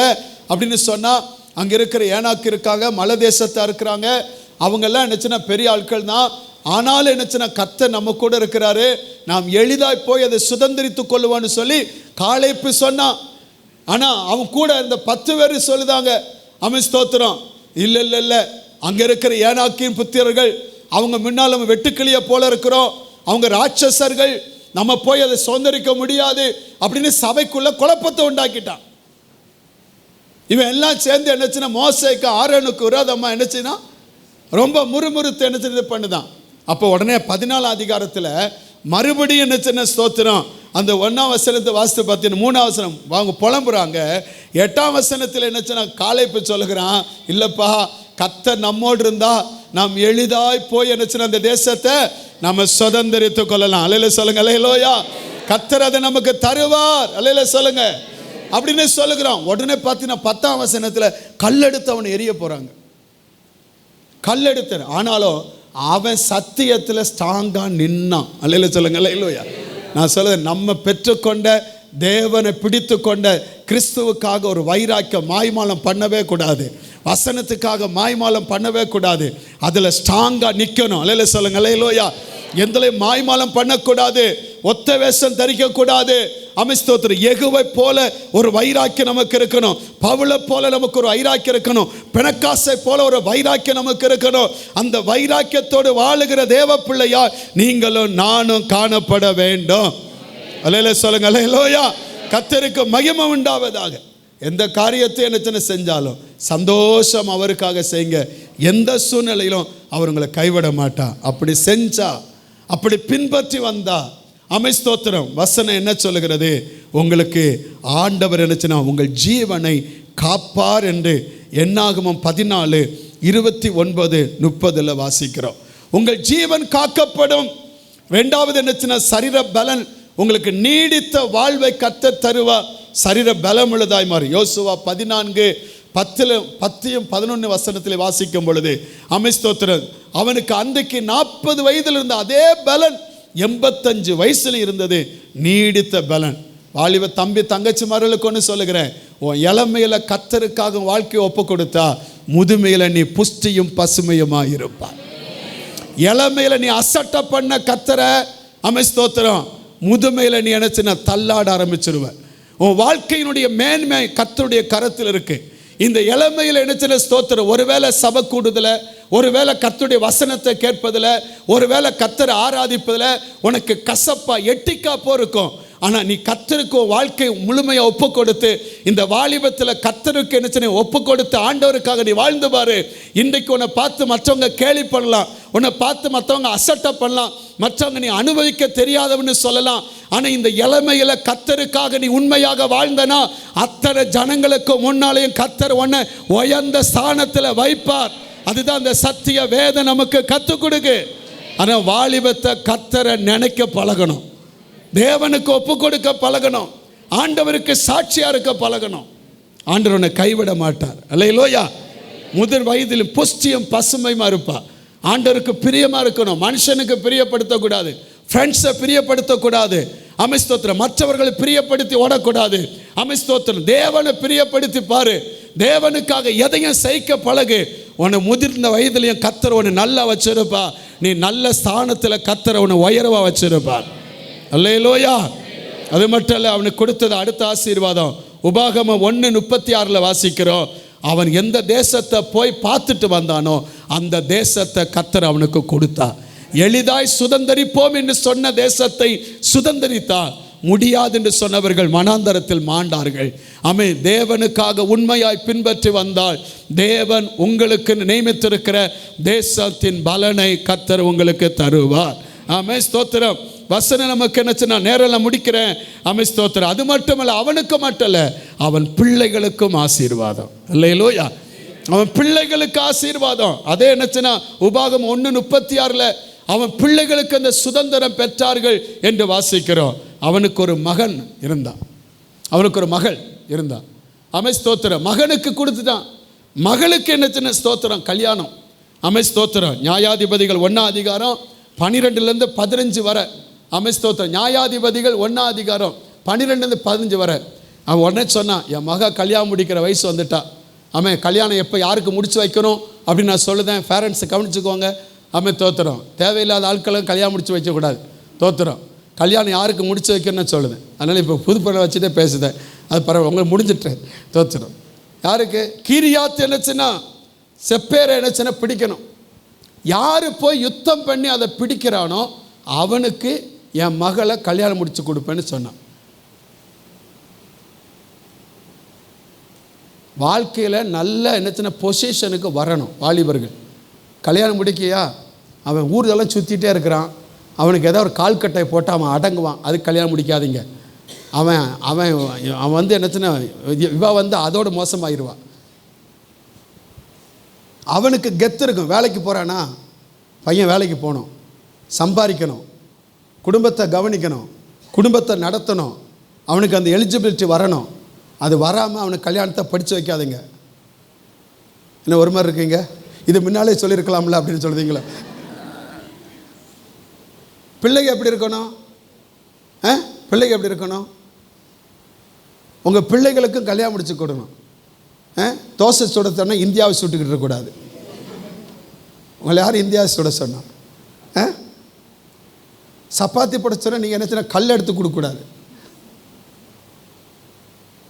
அப்படின்னு சொன்னால் அங்கே இருக்கிற ஏனாக்கு இருக்காங்க, மலை தேசத்தாக இருக்கிறாங்க, அவங்கெல்லாம் என்னச்சுன்னா பெரிய ஆட்கள் தான். ஆனாலும் என்னச்சுன்னா கர்த்தர் நம்ம கூட இருக்கிறாரு, நாம் எளிதாய் போய் அதை சுதந்திரித்து கொள்ளுவான்னு சொல்லி காலேப்பு சொன்னான். ஆனால் அவன் கூட இந்த 10 பேர் சொல்லுதாங்க, அவன் ஸ்தோத்திரம், இல்லை இல்லை இல்லை, அங்கே இருக்கிற ஏனாக்கின் புத்திரர்கள் அவங்க முன்னால் நம்ம வெட்டுக்கிளியை போல இருக்கிறோம், அவங்க ராட்சசர்கள், நம்ம போய் அதை சுதந்திரிக்க முடியாது அப்படின்னு சபைக்குள்ள குழப்பத்தை உண்டாக்கிட்டான். இவன் எல்லாம் சேர்ந்து என்னச்சுன்னா மோசேக்கு ஆரோனுக்கு விரோதமாக என்னச்சுன்னா ரொம்ப முறுமுறுத்து என்னச்சு பண்ணுதான். அப்போ உடனே 14 அதிகாரத்தில் மறுபடியும் என்னச்சுன்னா ஸ்தோத்திரம், அந்த 1ஆம் வசனத்தை வாசித்து பார்த்தீங்கன்னா 3ஆம் வசனம் அவங்க புலம்புறாங்க. 8ஆம் வசனத்தில் என்னச்சுன்னா காலேப்பு சொல்லுகிறான், இல்லைப்பா கர்த்தர் நம்மோடு இருந்தா நாம் எளிதாய் போய் என்னச்சுன்னா அந்த தேசத்தை நம்ம சுதந்திரித்து கொள்ளலாம். அலையில சொல்லுங்க அலையிலோயா. கர்த்தர் அதை நமக்கு தருவார். அலையில சொல்லுங்க அப்படின்னு சொல்லுகிறான். உடனே பார்த்தீங்கன்னா 10ஆம் வசனத்தில் கல்லெடுத்து அவனை எரிய போகிறாங்க. கல்லெடுத்து, ஆனாலும் அவன் சத்தியத்தில் ஸ்ட்ராங்காக நின்னான். அலையில சொல்லுங்க அலையிலோயா. நான் சொல்லுறேன், நம்ம பெற்றுக்கொண்ட தேவனை பிடித்து கொண்ட கிறிஸ்துவுக்காக ஒரு வைராக்கியம் மாய்மாலம் பண்ணவே கூடாது, வசனத்துக்காக மாய்மாலம் பண்ணவே கூடாது, அதில் ஸ்ட்ராங்காக நிற்கணும். அலையில சொல்லுங்க அலையிலோயா. எந்தலையும் மாய்மாலம் பண்ணக்கூடாது, ஒத்த வேஷம் தரிக்கக்கூடாது. அமிஸ்தோத்திரம் எகுவை போல ஒரு வைராக்கியம் நமக்கு இருக்கணும், பவுலை போல நமக்கு ஒரு வைராக்கியம் இருக்கணும், பிணக்காசை போல ஒரு வைராக்கியம் நமக்கு இருக்கணும். அந்த வைராக்கியத்தோடு வாழுகிற தேவ பிள்ளையா நீங்களும் நானும் காணப்பட வேண்டும். அல்லேல சொல்லுங்க அல்லேலூயா. கர்த்தருக்கு மகிமை உண்டாவதாக. எந்த காரியத்தை என்ன செஞ்சாலும் சந்தோஷம் அவருக்காக செய்யுங்க. எந்த சூழ்நிலையிலும் அவர் உங்களை கைவிட மாட்டார். அப்படி செஞ்சா, அப்படி பின்பற்றி வந்தா ஸ்தோத்திரம், வசனம் என்ன சொல்லுகிறது? உங்களுக்கு ஆண்டவர் என்னச்சுன்னா உங்கள் ஜீவனை காப்பார் என்று என்னாகமம் 14:29-30 வாசிக்கிறோம். உங்கள் ஜீவன் காக்கப்படும். 2வது என்னச்சுன்னா சரீர பலன், உங்களுக்கு நீடித்த வாழ்வை கர்த்தர் தருவார். சரீர பலம் உள்ளதாய் மாறி. யோசுவா 14:10-11 வசனத்தில் வாசிக்கும் பொழுது ஸ்தோத்திரம், அவனுக்கு அன்றைக்கு 40 வயதில் இருந்த அதே பலன் 85 வயசுல இருந்தது, நீடித்த பலன். வாலிப தம்பி தங்கச்சி மார்களுக்கு ஒன்று சொல்லுகிறேன், உன் இளமையில கர்த்தருக்காக வாழ்க்கையை ஒப்பு கொடுத்தா முதுமையில நீ புஷ்டியும் பசுமையுமா இருப்பார். இளமையில நீ அசட்ட பண்ண கர்த்தரை ஸ்தோத்திரம், முதுமையில நீ நினைச்சுன்னா தள்ளாட ஆரம்பிச்சிருவ. உன் வாழ்க்கையினுடைய மேன்மை கர்த்தருடைய கரத்தில் இருக்கு. இந்த இளமையில் நினைச்சல ஸ்தோத்திரம், ஒருவேளை சபை கூடுதல, ஒருவேளை கர்த்தருடைய வசனத்தை கேட்பதில், ஒருவேளை கர்த்தரை ஆராதிப்பதில் உனக்கு கசப்பா எட்டிக்கா போருக்கும். ஆனால் நீ கர்த்தருக்கு வாழ்க்கை முழுமையாக ஒப்பு கொடுத்து இந்த வாலிபத்தில் கர்த்தருக்கு என்ன ஒப்பு கொடுத்து ஆண்டவருக்காக நீ வாழ்ந்து பாரு. இன்றைக்கு உன்னை பார்த்து மற்றவங்க கேலி பண்ணலாம், உன்னை பார்த்து மற்றவங்க அசட்டை பண்ணலாம், மற்றவங்க நீ அனுபவிக்க தெரியாதவன்னு சொல்லலாம். ஆனால் இந்த இளமையில் கர்த்தருக்காக நீ உண்மையாக வாழ்ந்தனா அத்தனை ஜனங்களுக்கு முன்னாலேயும் கர்த்தர் உன்னை உயர்ந்த ஸ்தானத்தில் வைப்பார். அதுதான் அந்த சத்திய வேதம் நமக்கு கற்றுக் கொடுக்கு. ஆனால் வாலிபத்தை கர்த்தரை நினைக்க பழகணும், தேவனுக்கு ஒப்பு கொடுக்க பழகணும், ஆண்டவருக்கு சாட்சியா இருக்க பழகணும். ஆண்டவர் உன்னை கைவிட மாட்டார். அல்லேலூயா. முதல் வயதில் புஷ்டியும் பசுமையுமா இருப்பா. ஆண்டவருக்கு பிரியமா இருக்கணும், மனுஷனுக்கு பிரியப்படுத்தக்கூடாது, ஃப்ரெண்ட்ஸை பிரியப்படுத்தக்கூடாது. ஸ்தோத்திரம், மற்றவர்களை பிரியப்படுத்தி ஓடக்கூடாது. ஸ்தோத்திரம், தேவனை பிரியப்படுத்தி பாரு, தேவனுக்காக எதையும் சகிக்க பழகு. உன்னை முதிர்ந்த வயதிலையும் கர்த்தர் உன்னை நல்லா வச்சிருப்பா. நீ நல்ல ஸ்தானத்தில் கர்த்தர் உன்னை உயர்வா வச்சிருப்பார். அல்லேலூயா. அது மட்டும் இல்லை, அவனுக்கு கொடுத்தது அடுத்த ஆசீர்வாதம். உபாகமம் 1:36 வாசிக்கிறோம். அவன் எந்த தேசத்தை போய் பார்த்துட்டு வந்தானோ அந்த தேசத்தை கர்த்தர் அவனுக்கு கொடுத்தா. எளிதாய் சுதந்தரிப்போம் என்று சொன்ன தேசத்தை சுதந்தரித்தார். முடியாது என்று சொன்னவர்கள் மனாந்தரத்தில் மாண்டார்கள். ஆமென். தேவனுக்காக உண்மையாய் பின்பற்றி வந்தால் தேவன் உங்களுக்கு நியமித்திருக்கிற தேசத்தின் பலனை கர்த்தர் உங்களுக்கு தருவார். ஆமென். ஸ்தோத்திரம். வசனம் நமக்கு என்னச்சுன்னா, நேரம் நான் முடிக்கிறேன். ஆமென். ஸ்தோத்திரம். அது மட்டுமல்ல, அவனுக்கு மட்டுமல்ல, அவன் பிள்ளைகளுக்கும் ஆசீர்வாதம். அல்லேலூயா. அவன் பிள்ளைகளுக்கு ஆசீர்வாதம். அதே என்னச்சுன்னா, உபாகம் 1:36 அவன் பிள்ளைகளுக்கு அந்த சுதந்திரம் பெற்றார்கள் என்று வாசிக்கிறோம். அவனுக்கு ஒரு மகன் இருந்தான், அவனுக்கு ஒரு மகள் இருந்தான். ஆமென். ஸ்தோத்திரம். மகனுக்கு கொடுத்துட்டான். மகளுக்கு என்னச்சுன்னா ஸ்தோத்திரம் கல்யாணம். ஆமென். ஸ்தோத்திரம். நியாயாதிபதிகள் 1:12-15 வரை. ஆமென். ஸ்தோத்திரம். நியாயாதிபதிகள் 1:12-15 வரை. அவன் உடனே சொன்னான், என் மக கல்யாணம் முடிக்கிற வயசு வந்துட்டா. ஆமென். கல்யாணம் எப்போ யாருக்கு முடிச்சு வைக்கணும் அப்படின்னு நான் சொல்லுதேன். பேரண்ட்ஸை கவனிச்சுக்கோங்க. ஆமென். தோத்திரம். தேவையில்லாத ஆட்களும் கல்யாணம் முடிச்சு வைக்கக்கூடாது. தோத்திரம். கல்யாணம் யாருக்கு முடிச்சு வைக்கணும்னு சொல்லுதேன். அதனால் இப்போ புது பொண்ணை வச்சுட்டே பேசுதேன். அது பரவாயில்ல, உங்களுக்கு முடிஞ்சிட்டேன். தோத்திரம். யாருக்கு? கீரியாத் என்னச்சுன்னா செப்பேரை என்னச்சுன்னா பிடிக்கணும். யார் போய் யுத்தம் பண்ணி அதை பிடிக்கிறானோ அவனுக்கு என் மகளை கல்யாணம் முடிச்சு கொடுப்பேன்னு சொன்னான். வாழ்க்கையில் நல்ல என்னச்சுன்னா பொசிஷனுக்கு வரணும் வாலிபர்கள். கல்யாணம் முடிக்கையா அவன் ஊர்தெல்லாம் சுற்றிட்டே இருக்கிறான். அவனுக்கு ஏதாவது ஒரு கால் கட்டை போட்டு அவன் அடங்குவான். அதுக்கு கல்யாணம் முடிக்காதீங்க. அவன் அவன் அவன் வந்து என்னச்சுன்னா இவ வந்து அதோடு மோசமாகிடுவான். அவனுக்கு கெத்து இருக்கும். வேலைக்கு போகிறானா, பையன் வேலைக்கு போகணும், சம்பாதிக்கணும், குடும்பத்தை கவனிக்கணும், குடும்பத்தை நடத்தணும். அவனுக்கு அந்த எலிஜிபிலிட்டி வரணும். அது வராமல் அவனுக்கு கல்யாணத்தை படித்து வைக்காதீங்க. என்ன ஒரு மாதிரி இருக்கீங்க? இது முன்னாலே சொல்லியிருக்கலாம்ல அப்படின்னு சொல்லுதீங்களா? பிள்ளைங்க எப்படி இருக்கணும்? பிள்ளைங்க எப்படி இருக்கணும்? உங்கள் பிள்ளைகளுக்கும் கல்யாணம் முடிச்சு கொடுக்கணும். தோசை சுட சொன்னால் இந்தியாவை சுட்டுக்கிட்டு இருக்கக்கூடாது. உங்களை யார் இந்தியாவை சுட சொன்னால்? சப்பாத்தி போட சொன்னால் நீங்கள் என்ன சொன்னால் கல் எடுத்து கொடுக்கக்கூடாது.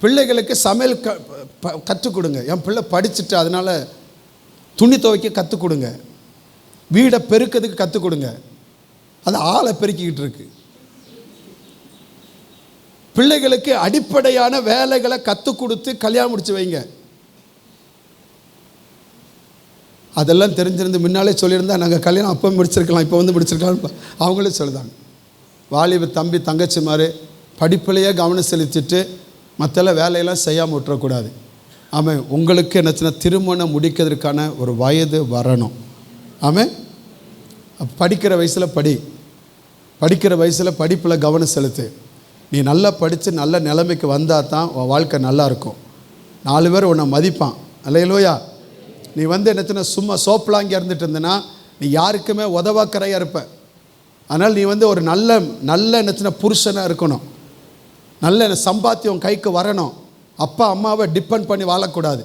பிள்ளைகளுக்கு சமையல் கற்றுக் கொடுங்க. என் பிள்ளை படிச்சுட்டு அதனால் துணி துவைக்க கற்றுக் கொடுங்க. வீடை பெருக்கிறதுக்கு கற்றுக் கொடுங்க. அது ஆளை பெருக்கிக்கிட்டு இருக்கு. பிள்ளைகளுக்கு அடிப்படையான வேலைகளை கற்றுக் கொடுத்து கல்யாணம் முடிச்சு வைங்க. அதெல்லாம் தெரிஞ்சிருந்து முன்னாலே சொல்லியிருந்தா நாங்கள் கல்யாணம் அப்போ முடிச்சிருக்கலாம், இப்போ வந்து முடிச்சிருக்கலாம். அவங்களே சொல்லுதாங்க. வாலிப தம்பி தங்கச்சி மாதிரி படிப்பிலேயே கவனம் செலுத்திட்டு மற்றெல்லாம் வேலையெல்லாம் செய்யாமல் விட்டுறக்கூடாது. ஆமாம். உங்களுக்கு என்னச்சுன்னா திருமணம் முடிக்கிறதுக்கான ஒரு வயது வரணும். ஆமாம். படிக்கிற வயசில் படிக்கிற வயசில் படிப்பில் கவனம் செலுத்து. நீ நல்லா படித்து நல்ல நிலைமைக்கு வந்தால் தான் உன் வாழ்க்கை நல்லா இருக்கும். 4 பேர் உன்னை மதிப்பான். அல்லேலூயா. நீ வந்து என்னச்சுன்னா சும்மா சோப்பலாங்கி இருந்துட்டு இருந்தேன்னா நீ யாருக்குமே உதவாக்கரையாக இருப்ப. அதனால் நீ வந்து ஒரு நல்ல என்னச்சுன்னா புருஷனாக இருக்கணும். நல்ல சம்பாத்தியம் கைக்கு வரணும். அப்பா அம்மாவை டிபெண்ட் பண்ணி வாழக்கூடாது.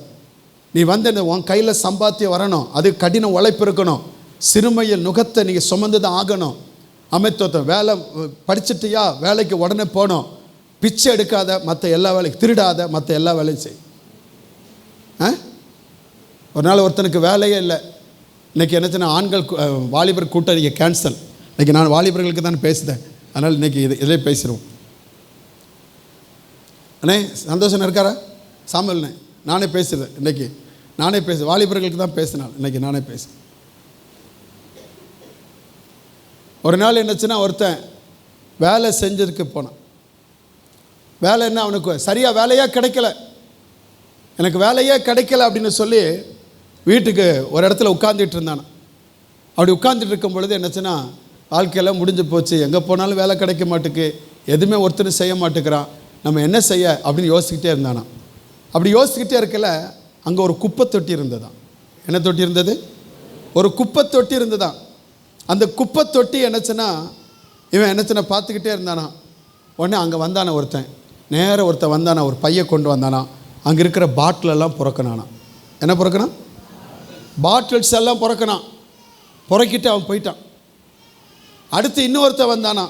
நீ வந்து உன் கையில் சம்பாத்தியம் வரணும். அது கடின உழைப்பு இருக்கணும். சிறுமையில் நுகத்தை நீங்கள் சுமந்து தான் ஆகணும். அமைத்தோத்த வேலை படிச்சுட்டியா வேலைக்கு உடனே போகணும். பிச்சை எடுக்காத, மற்ற எல்லா வேலையும் திருடாத, மற்ற எல்லா வேலையும் செய். ஒரு நாள் ஒருத்தனுக்கு வேலையே இல்லை. இன்றைக்கி என்னச்சுன்னா ஆண்கள் வாலிபர் கூட்டம் இன்றைக்கி கேன்சல். இன்றைக்கி நான் வாலிபர்களுக்கு தான் பேசுகிறேன். அதனால் இன்றைக்கி இதிலே பேசுகிறோம். அண்ணே சந்தோஷம் இருக்காரா? சாமல்ண்ணே நானே பேசுகிறேன். இன்றைக்கி நானே வாலிபர்களுக்கு தான் பேசினேன். இன்றைக்கி நானே பேசுகிறேன். ஒரு நாள் என்னச்சுன்னா ஒருத்தன் வேலை செஞ்சதுக்கு போனான். வேலை என்ன அவனுக்கு சரியாக வேலையே கிடைக்கல. எனக்கு வேலையே கிடைக்கல அப்படின்னு சொல்லி வீட்டுக்கு ஒரு இடத்துல உட்காந்துட்டு இருந்தான். அப்படி உட்காந்துட்டு இருக்கும் பொழுது என்னச்சுன்னா வாழ்க்கையெல்லாம் முடிஞ்சு போச்சு. எங்கே போனாலும் வேலை கிடைக்க மாட்டுக்கு, எதுவுமே ஒருத்தரும் செய்ய மாட்டேங்கிறான், நம்ம என்ன செய்ய அப்படின்னு யோசிக்கிட்டே இருந்தானா. அப்படி யோசிக்கிட்டே இருக்கல அங்கே ஒரு குப்பை தொட்டி இருந்ததான். என்ன தொட்டி இருந்தது? ஒரு குப்பை தொட்டி இருந்ததான். அந்த குப்பை தொட்டி என்னச்சுன்னா இவன் என்னச்சுன்னா பார்த்துக்கிட்டே இருந்தானா. உடனே அங்கே வந்தானா ஒருத்தன் வந்தானா, ஒரு பையை கொண்டு வந்தானா. அங்கே இருக்கிற பாட்டிலெல்லாம் புறக்கினானா. என்ன புறக்கினான்? பாட்டில்ஸ் எல்லாம் புறக்கினான். புறக்கிட்டு அவன் போயிட்டான். அடுத்து இன்னொருத்தன் வந்தானா.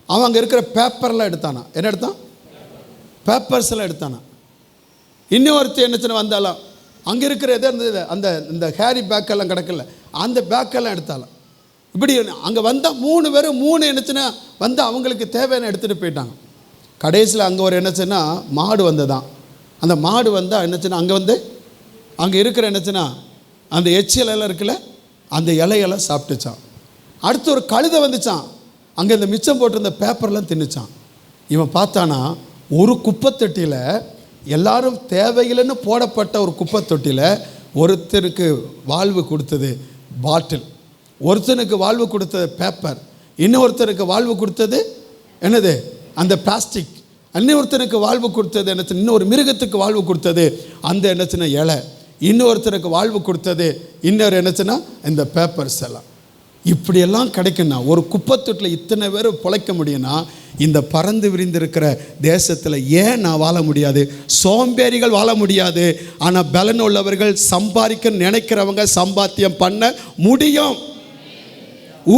அவன் அங்கே இருக்கிற பேப்பர்லாம் எடுத்தானா. என்ன எடுத்தான்? பேப்பர்ஸ் எல்லாம் எடுத்தானா. இன்னொருத்தர் என்னச்சுன்னு வந்தாலாம். அங்கே இருக்கிற எதை இருந்தது, இந்த ஹேரி பேக்கெல்லாம் கிடக்கல, அந்த பேக்கெல்லாம் எடுத்தாலாம். இப்படி அங்கே வந்தால் 3 பேர் 3 என்னச்சுன்னா வந்து அவங்களுக்கு தேவையான எடுத்துகிட்டு போயிட்டாங்க. கடைசியில் அங்கே ஒரு என்னச்சுன்னா மாடு வந்ததான். அந்த மாடு வந்தால் என்னச்சுன்னா அங்கே இருக்கிற என்னச்சுன்னா அந்த எச்சில் எல்லாம் இருக்குல்ல, அந்த இலையெல்லாம் சாப்பிட்டுச்சான். அடுத்து ஒரு கழுதை வந்துச்சான், அங்கே இந்த மிச்சம் போட்டிருந்த பேப்பர்லாம் தின்னுச்சான். இவன் பார்த்தானா ஒரு குப்பைத்தொட்டியில் எல்லாரும் தேவையில்லைன்னு போடப்பட்ட ஒரு குப்பைத்தொட்டியில் ஒருத்தருக்கு வாழ்வு கொடுத்தது பாட்டில், ஒருத்தனுக்கு வாழ்வு கொடுத்தது பேப்பர், இன்னொருத்தருக்கு வாழ்வு கொடுத்தது என்னது அந்த பிளாஸ்டிக், இன்னொருத்தனுக்கு வாழ்வு கொடுத்தது என்ன, இன்னொரு மிருகத்துக்கு வாழ்வு கொடுத்தது அந்த என்னச்சுன்னா இலை, இன்னொருத்தருக்கு வாழ்வு கொடுத்தது இன்னொரு என்னச்சுன்னா இந்த பேப்பர்ஸ் எல்லாம். இப்படியெல்லாம் கிடைக்குன்னா ஒரு குப்பத்தொட்டில் இத்தனை பேர் பிழைக்க முடியும்னா இந்த பறந்து விரிந்திருக்கிற தேசத்தில் ஏன் நான் வாழ முடியாது? சோம்பேறிகள் வாழ முடியாது, ஆனால் பலன் உள்ளவர்கள் சம்பாதிக்க நினைக்கிறவங்க சம்பாத்தியம் பண்ண முடியும்.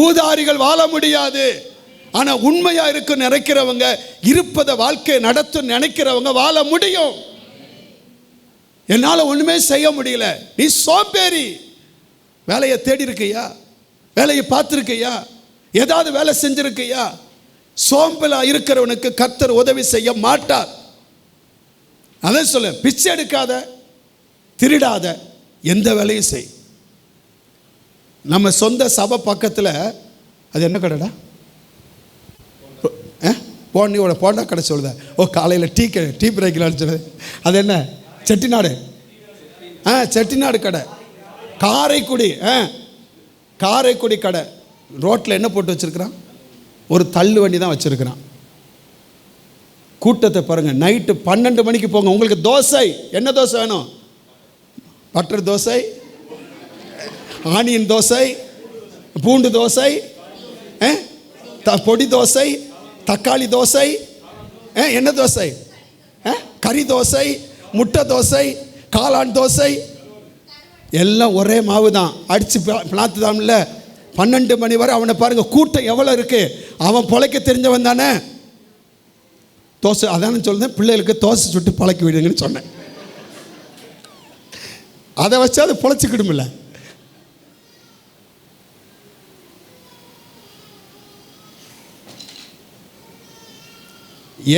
ஊதாரிகள் வாழ முடியாது, ஆனால் உண்மையாக இருக்க நினைக்கிறவங்க, இருப்பதை வாழ்க்கையை நடத்த நினைக்கிறவங்க வாழ முடியும். என்னால் ஒன்றுமே செய்ய முடியல, நீ சோம்பேறி. வேலையை தேடி இருக்கையா? வேலையை பார்த்துருக்கையா? ஏதாவது வேலை செஞ்சிருக்கையா? சோம்பலா இருக்கிறவனுக்கு கர்த்தர் உதவி செய்ய மாட்டார். அதான் சொல்ல, பிச்சை எடுக்காத, திருடாத, எந்த வேலையும் செய். நம்ம சொந்த சபை பக்கத்தில் அது என்ன கடைடா? போண்டா கடை சொல்லுத. காலையில் டீ பிரேக்கில் சொல்லுது. அது என்ன? செட்டிநாடு. செட்டிநாடு கடை, காரைக்குடி கடை. ரோட்டில் என்ன போட்டு வச்சுருக்கிறான்? ஒரு தள்ளு வண்டி தான் வச்சுருக்கிறான். கூட்டத்தை பாருங்கள். நைட்டு 12 மணிக்கு போங்க, உங்களுக்கு தோசை. என்ன தோசை வேணும்? பட்டர் தோசை, ஆனியன் தோசை, பூண்டு தோசை, பொடி தோசை, தக்காளி தோசை, என்ன தோசை? கறி தோசை, முட்டை தோசை, காளான் தோசை, எல்லாம் ஒரே மாவு தான், அடித்து பிளாத்து தான். இல்லை 12 மணி வரை அவனை பாருங்கள், கூட்டம் எவ்வளோ இருக்குது. அவன் பொழைக்க தெரிஞ்சவன் தானே. தோசை அதானு சொல்லுறேன், பிள்ளைகளுக்கு தோசை சுட்டு பழக்கி விடுங்கன்னு சொன்னேன். அதை வச்சு அதை பொழைச்சிக்கிடுமில்ல.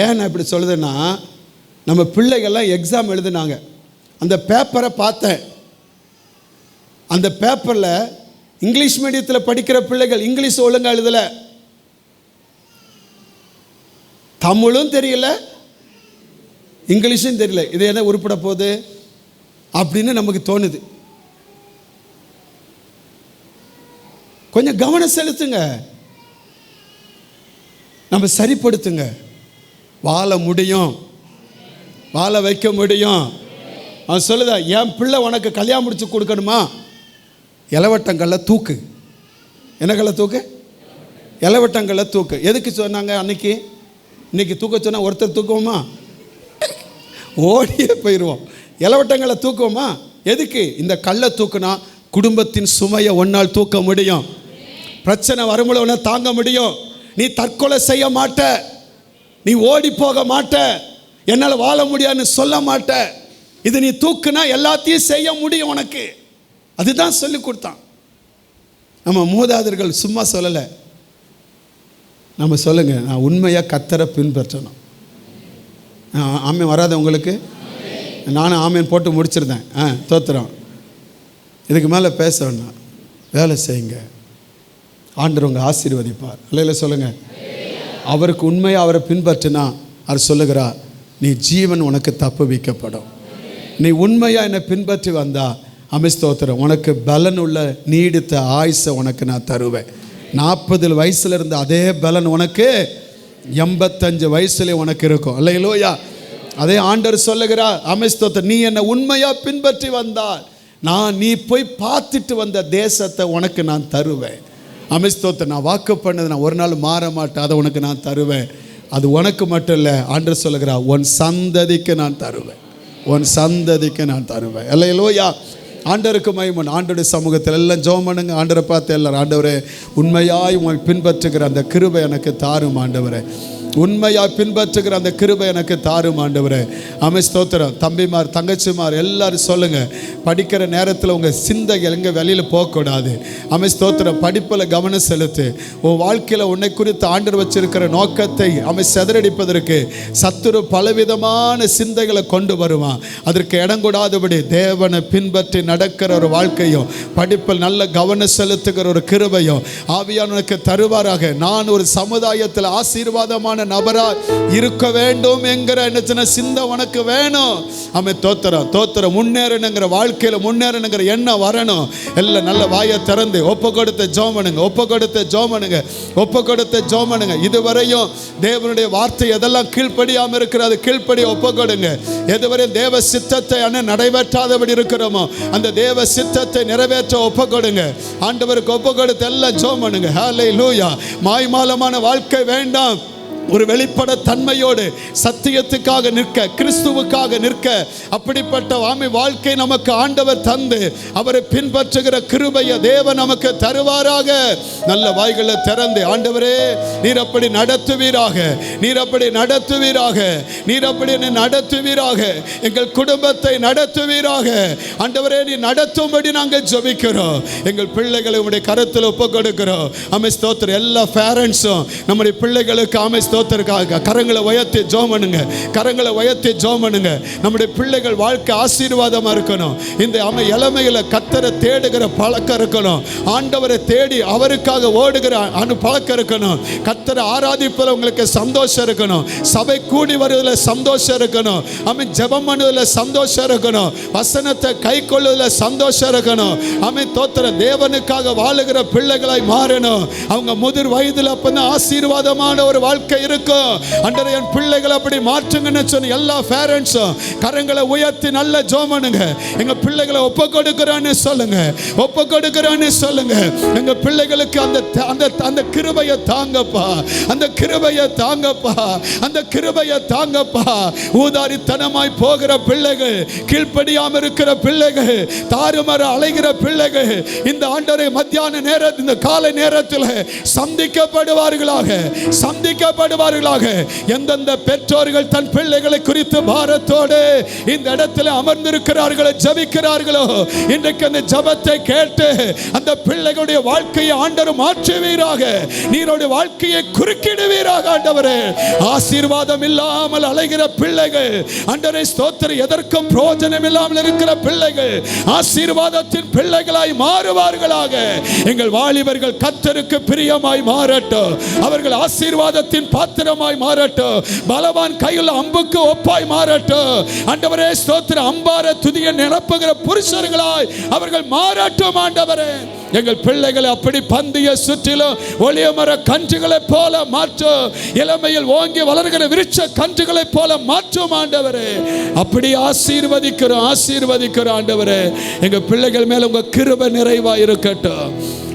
ஏன் நான் இப்படி சொல்லுதுன்னா, நம்ம பிள்ளைகள்லாம் எக்ஸாம் எழுதுனாங்க. அந்த பேப்பரை பார்த்தேன். அந்த பேப்பரில் இங்கிலீஷ் மீடியத்தில் படிக்கிற பிள்ளைகள் இங்கிலீஷ் ஒழுங்காக எழுதலை, தமிழும் தெரியல, இங்கிலீஷும் தெரியல. இது என்ன உருப்பட போகுது அப்படின்னு நமக்கு தோணுது. கொஞ்சம் கவனம் செலுத்துங்க, நம்ம சரிப்படுத்துங்க. வாழ முடியும், வாழ வைக்க முடியும். அவன் சொல்லுதா, என் பிள்ளை உனக்கு கல்யாணம் முடிச்சு கொடுக்கணுமா? இளவட்டங்கள்ல தூக்கு. என்ன கல்ல தூக்கு? இளவட்டங்கள்ல தூக்கு. எதுக்கு சொன்னாங்க அன்னைக்கு? இன்னைக்கு தூக்க சொன்னால் ஒருத்தர் தூக்குவோமா? ஓடியே போயிடுவோம். இளவட்டங்களை தூக்குவோமா? எதுக்கு? இந்த கல்லை தூக்குனா குடும்பத்தின் சுமையை ஒன்னால் தூக்க முடியும். பிரச்சனை வரும்போது ஒன்றை தாங்க முடியும். நீ தற்கொலை செய்ய மாட்ட, நீ ஓடி போக மாட்ட, என்னால் வாழ முடியாதுன்னு சொல்ல மாட்ட. இது நீ தூக்குனா எல்லாத்தையும் செய்ய முடியும் உனக்கு. அதுதான் சொல்லி கொடுத்தான். நம்ம மூதாதையர்கள் சும்மா சொல்லலை. நம்ம சொல்லுங்க, நான் உண்மையாக கர்த்தரை பின்பற்றணும். ஆமேன் வராத உங்களுக்கு? நானும் ஆமேன் போட்டு முடிச்சிருந்தேன். தோத்துறோம். இதுக்கு மேலே பேச வேண்டாம், வேலை செய்யுங்க, ஆண்டவர் உங்களை ஆசீர்வதிப்பார். இல்லைல்ல சொல்லுங்கள். அவருக்கு உண்மையாக அவரை பின்பற்றினா அவர் சொல்லுகிறார், நீ ஜீவன் உனக்கு தப்பு வைக்கப்படும். நீ உண்மையாக என்னை பின்பற்றி வந்தா அமிஸ்தோத்திரம், உனக்கு பலன் உள்ள நீடித்த ஆயுசை உனக்கு நான் தருவேன். 40 வயசுல இருந்த அதே பலன் உனக்கு 85 வயசுல உனக்கு இருக்கும். அல்லேலூயா. அதே ஆண்டவர் சொல்லுகிறார், அமிஸ்தோத்திரம், நீ என்னை உண்மையாக பின்பற்றி வந்தால் நீ போய் பார்த்துட்டு வந்த தேசத்தை உனக்கு நான் தருவேன். அமிஸ்தோத்திரம், நான் வாக்கு பண்ணது நான் ஒரு நாள் மாற மாட்டேன், அதை உனக்கு நான் தருவேன். அது உனக்கு மட்டும் இல்லை, ஆண்டவர் சொல்லுகிறார், உன் சந்ததிக்கு நான் தருவேன், உன் சந்ததிக்கு நான் தருவேன். அல்லேலூயா. ஆண்டவருக்கு மகிமை. ஆண்டவருடைய சமூகத்தில் எல்லாம் ஜெபம் பண்ணுங்க. ஆண்டவரை பார்த்து எல்லாரும், ஆண்டவரே உண்மையாய் உங்களை பின்பற்றுகிற அந்த கிருபை எனக்கு தாரும் ஆண்டவரே. உண்மையாக பின்பற்றுகிற அந்த கிருபை எனக்கு தாரும் ஆண்டவரே. ஆமென். ஸ்தோத்திரம். தம்பிமார் தங்கச்சிமார் எல்லாரும் சொல்லுங்க, படிக்கிற நேரத்தில் உங்கள் சிந்தைகள் எங்கே வெளியில் போகக்கூடாது. ஆமென். ஸ்தோத்திரம். படிப்பில் கவனம் செலுத்து. உன் வாழ்க்கையில் உன்னை குறித்து ஆண்டவர் வச்சிருக்கிற நோக்கத்தை சிதறடிப்பதற்கு சத்துரு பலவிதமான சிந்தைகளை கொண்டு வருவான். அதற்கு இடம் கூடாதபடி தேவனை பின்பற்றி நடக்கிற ஒரு வாழ்க்கையும் படிப்பில் நல்ல கவனம் செலுத்துகிற ஒரு கிருபையும் ஆவியானவருக்கு தருவாராக. நான் ஒரு சமுதாயத்தில் ஆசீர்வாதமான நபரா இருக்க வேண்டும் என்கிற என்ன சிந்தை உனக்கு வேணும். ஆமென். தோத்திரம். முன்னேறணுங்கிற வாழ்க்கையில முன்னேறணுங்கிற எண்ணம் வரணும். எல்லாம் நல்ல வாயை திறந்து ஒப்பு கொடுத்த ஜோமனுங்க. இதுவரையும் தேவனுடைய வார்த்தை எதெல்லாம் கீழ்ப்படியாம இருக்கிறது கீழ்ப்படி ஒப்பு கொடுங்க. எதுவரை தேவ சித்தத்தை நிறைவேற்றாதபடி இருக்கிறோமோ அந்த தேவ சித்தத்தை நிறைவேற்ற ஒப்பு கொடுங்க. ஆண்டவருக்கு ஒப்பு கொடுத்து எல்லாம் ஜோமனுங்க. ஹல்லேலூயா. மாய்மாலமான வாழ்க்கை வேண்டாம். ஒரு வெளிப்பட தன்மையோடு சத்தியத்துக்காக நிற்க, கிறிஸ்துவுக்காக நிற்க, அப்படிப்பட்ட வாழ்க்கை நமக்கு ஆண்டவர் தந்து அவரை பின்பற்றுகிற கிருபையை தேவன் நமக்கு தருவாராக. நல்ல வாய்களை திறந்து ஆண்டவரே நீர் அப்படி நடத்துவீராக, எங்கள் குடும்பத்தை நடத்துவீராக. ஆண்டவரே நீ நடத்தும்படி நாங்கள் ஜெபிக்கிறோம். எங்கள் பிள்ளைகளை உம்முடைய கரத்தில் ஒப்பு கொடுக்கிறோம். ஆமென். ஸ்தோத்திரம். எல்லா பேரண்ட்ஸும் நம்முடைய பிள்ளைகளுக்கு ஆமென் கரங்களை உயர்த்தி ஜெபம் பண்ணுங்க. நம்முடைய பிள்ளைகள் வாழ்க்கை ஆசீர்வாதமா இருக்கணும். இந்த இளமையில கர்த்தரை தேடுகிற பழக்கம் இருக்கணும். ஆண்டவரை தேடி அவருக்காக ஓடுகிற பழக்கம் இருக்கணும். கர்த்தரை ஆராதிப்பதில் உங்களுக்கு சந்தோஷம் இருக்கணும். சபை கூடி வருவதில் சந்தோஷம் இருக்கணும். ஆமென். ஜெபம் பண்ணுவதில் சந்தோஷம் இருக்கணும். வசனத்தை கை கொள்வதில் சந்தோஷம் இருக்கணும். ஆமென். தோத்திரம். தேவனுக்காக வாழுகிற பிள்ளைகளாய் மாறணும். அவங்க முதிர் வயதில் அப்பதான் ஆசீர்வாதமான ஒரு வாழ்க்கை இருக்கும். அண்டரை என் பிள்ளைகளை அப்படி மாற்றுங்கன்னு சொன்ன எல்லா பேரண்ட்ஸும் கரங்களை உயர்த்தி நல்ல ஜெபம் பண்ணுங்க. எங்க பிள்ளைகளை ஒப்பு கொடுக்கறான்னு சொல்லுங்க. எங்க பிள்ளைகளுக்கு அந்த கிருபையை தாங்கப்பா. அந்த கிருபையை தாங்கப்பா. ஊதாரித்தனமாய் போகிற பிள்ளைகள், கீழ்ப்படியாம இருக்கிற பிள்ளைகள், தாறுமாறு அலைகிற பிள்ளைகள் இந்த ஆண்டரை மத்தியான நேரத்தில், இந்த காலை நேரத்தில் சந்திக்கப்படுவார்களாக. எந்தெந்த பெற்றோர்கள் தன் பிள்ளைகளை குறித்து பாரத்தோடு இந்த இடத்துல அமர்ந்திருக்கிறார்களோ, ஜெபிக்கிறார்களோ, இன்றைக்கு அந்த ஜெபத்தை கேட்டு அந்த பிள்ளைகளுடைய வாழ்க்கையை ஆண்டவர் மாற்றுவீராக. நீரோட வாழ்க்கையை குறுக்கிடுவீராக. ஆண்டவரே ஆசீர்வாதம் இல்லாமல் அலைகிற பிள்ளைகள், ஆண்டவரே ஸ்தோத்திரம், எதற்கும் பிரயோஜனம் இல்லாமல் இருக்கிற பிள்ளைகள் ஆசீர்வாதத்தின் பிள்ளைகளாய் மாறுவார்களாக. எங்கள் வாலிபர்கள் கர்த்தருக்கு பிரியமாய் மாறட்டும். அவர்கள் ஆசீர்வாதத்தின் பாத்திரமாய் மாறட்டும். பலவான் கையில் அம்புக்கு ஒப்பாய் மாறட்டும். ஆண்டவரே ஸ்தோத்திரம். அம்பார துதியை நிரப்புகிற புருஷர்களாய் அவர்கள் மாறட்டும். ஆண்டவரே எங்கள் பிள்ளைகளை அப்படி பந்திய சுற்றிலும் ஒளிய மர கன்றுகளை போல மாற்றும். இளமையில் ஓங்கி வளர்கிற விருட்ச கன்றுகளை போல மாற்றும். ஆண்டவரே அப்படி ஆசீர்வதிக்கிறோம். ஆண்டவரே எங்க பிள்ளைகள் மேல உங்க கிருபை நிறைவா இருக்கட்டும்.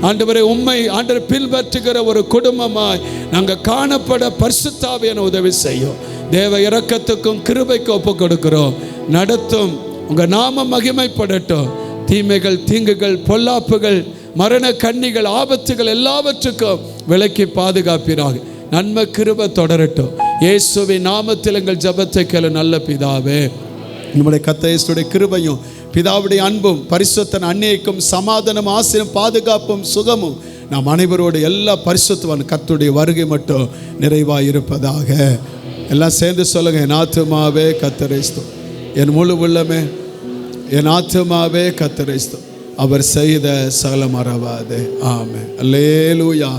ஆண்டவரே உம்மை ஆண்டவர் பின்பற்றுகிற ஒரு குடும்பமாய் நாங்கள் காணப்பட பரிசுத்த ஆவியான உதவி செய்யும். தேவ இரக்கத்துக்கும் கிருபைக்கும் ஒப்பு கொடுக்கிறோம். நடத்தும். உங்க நாமம் மகிமைப்படட்டும். தீமைகள், தீங்குகள், பொல்லாப்புகள், மரண கண்ணிகள், ஆபத்துகள் எல்லாவற்றுக்கும் விலக்கி பாதுகாப்பீராக. நன்மை கிருபை தொடரட்டும். இயேசுவின் நாமத்தில் எங்கள் ஜெபத்தை கேளு நல்ல பிதாவே. நம்முடைய கர்த்தர் இயேசுவுடைய கிருபையும் பிதாவுடைய அன்பும் பரிசுத்தன் அன்னைக்கும் சமாதானம், ஆசீர்வாதம், பாதுகாப்பும், சுகமும் நாம் அனைவரோடு எல்லா பரிசுத்தவான் கர்த்தருடைய வருகை மட்டும் நிறைவாக இருப்பதாக. எல்லாம் சேர்ந்து சொல்லுங்க. என் ஆத்துமாவே கர்த்தரை ஸ்தோத்திரம். என் முழு உள்ளமே என் ஆத்துமாவே கர்த்தரை ஸ்தோத்திரம். அவர் செய்த சகல மறவாதே. ஆமென். அல்லேலூயா.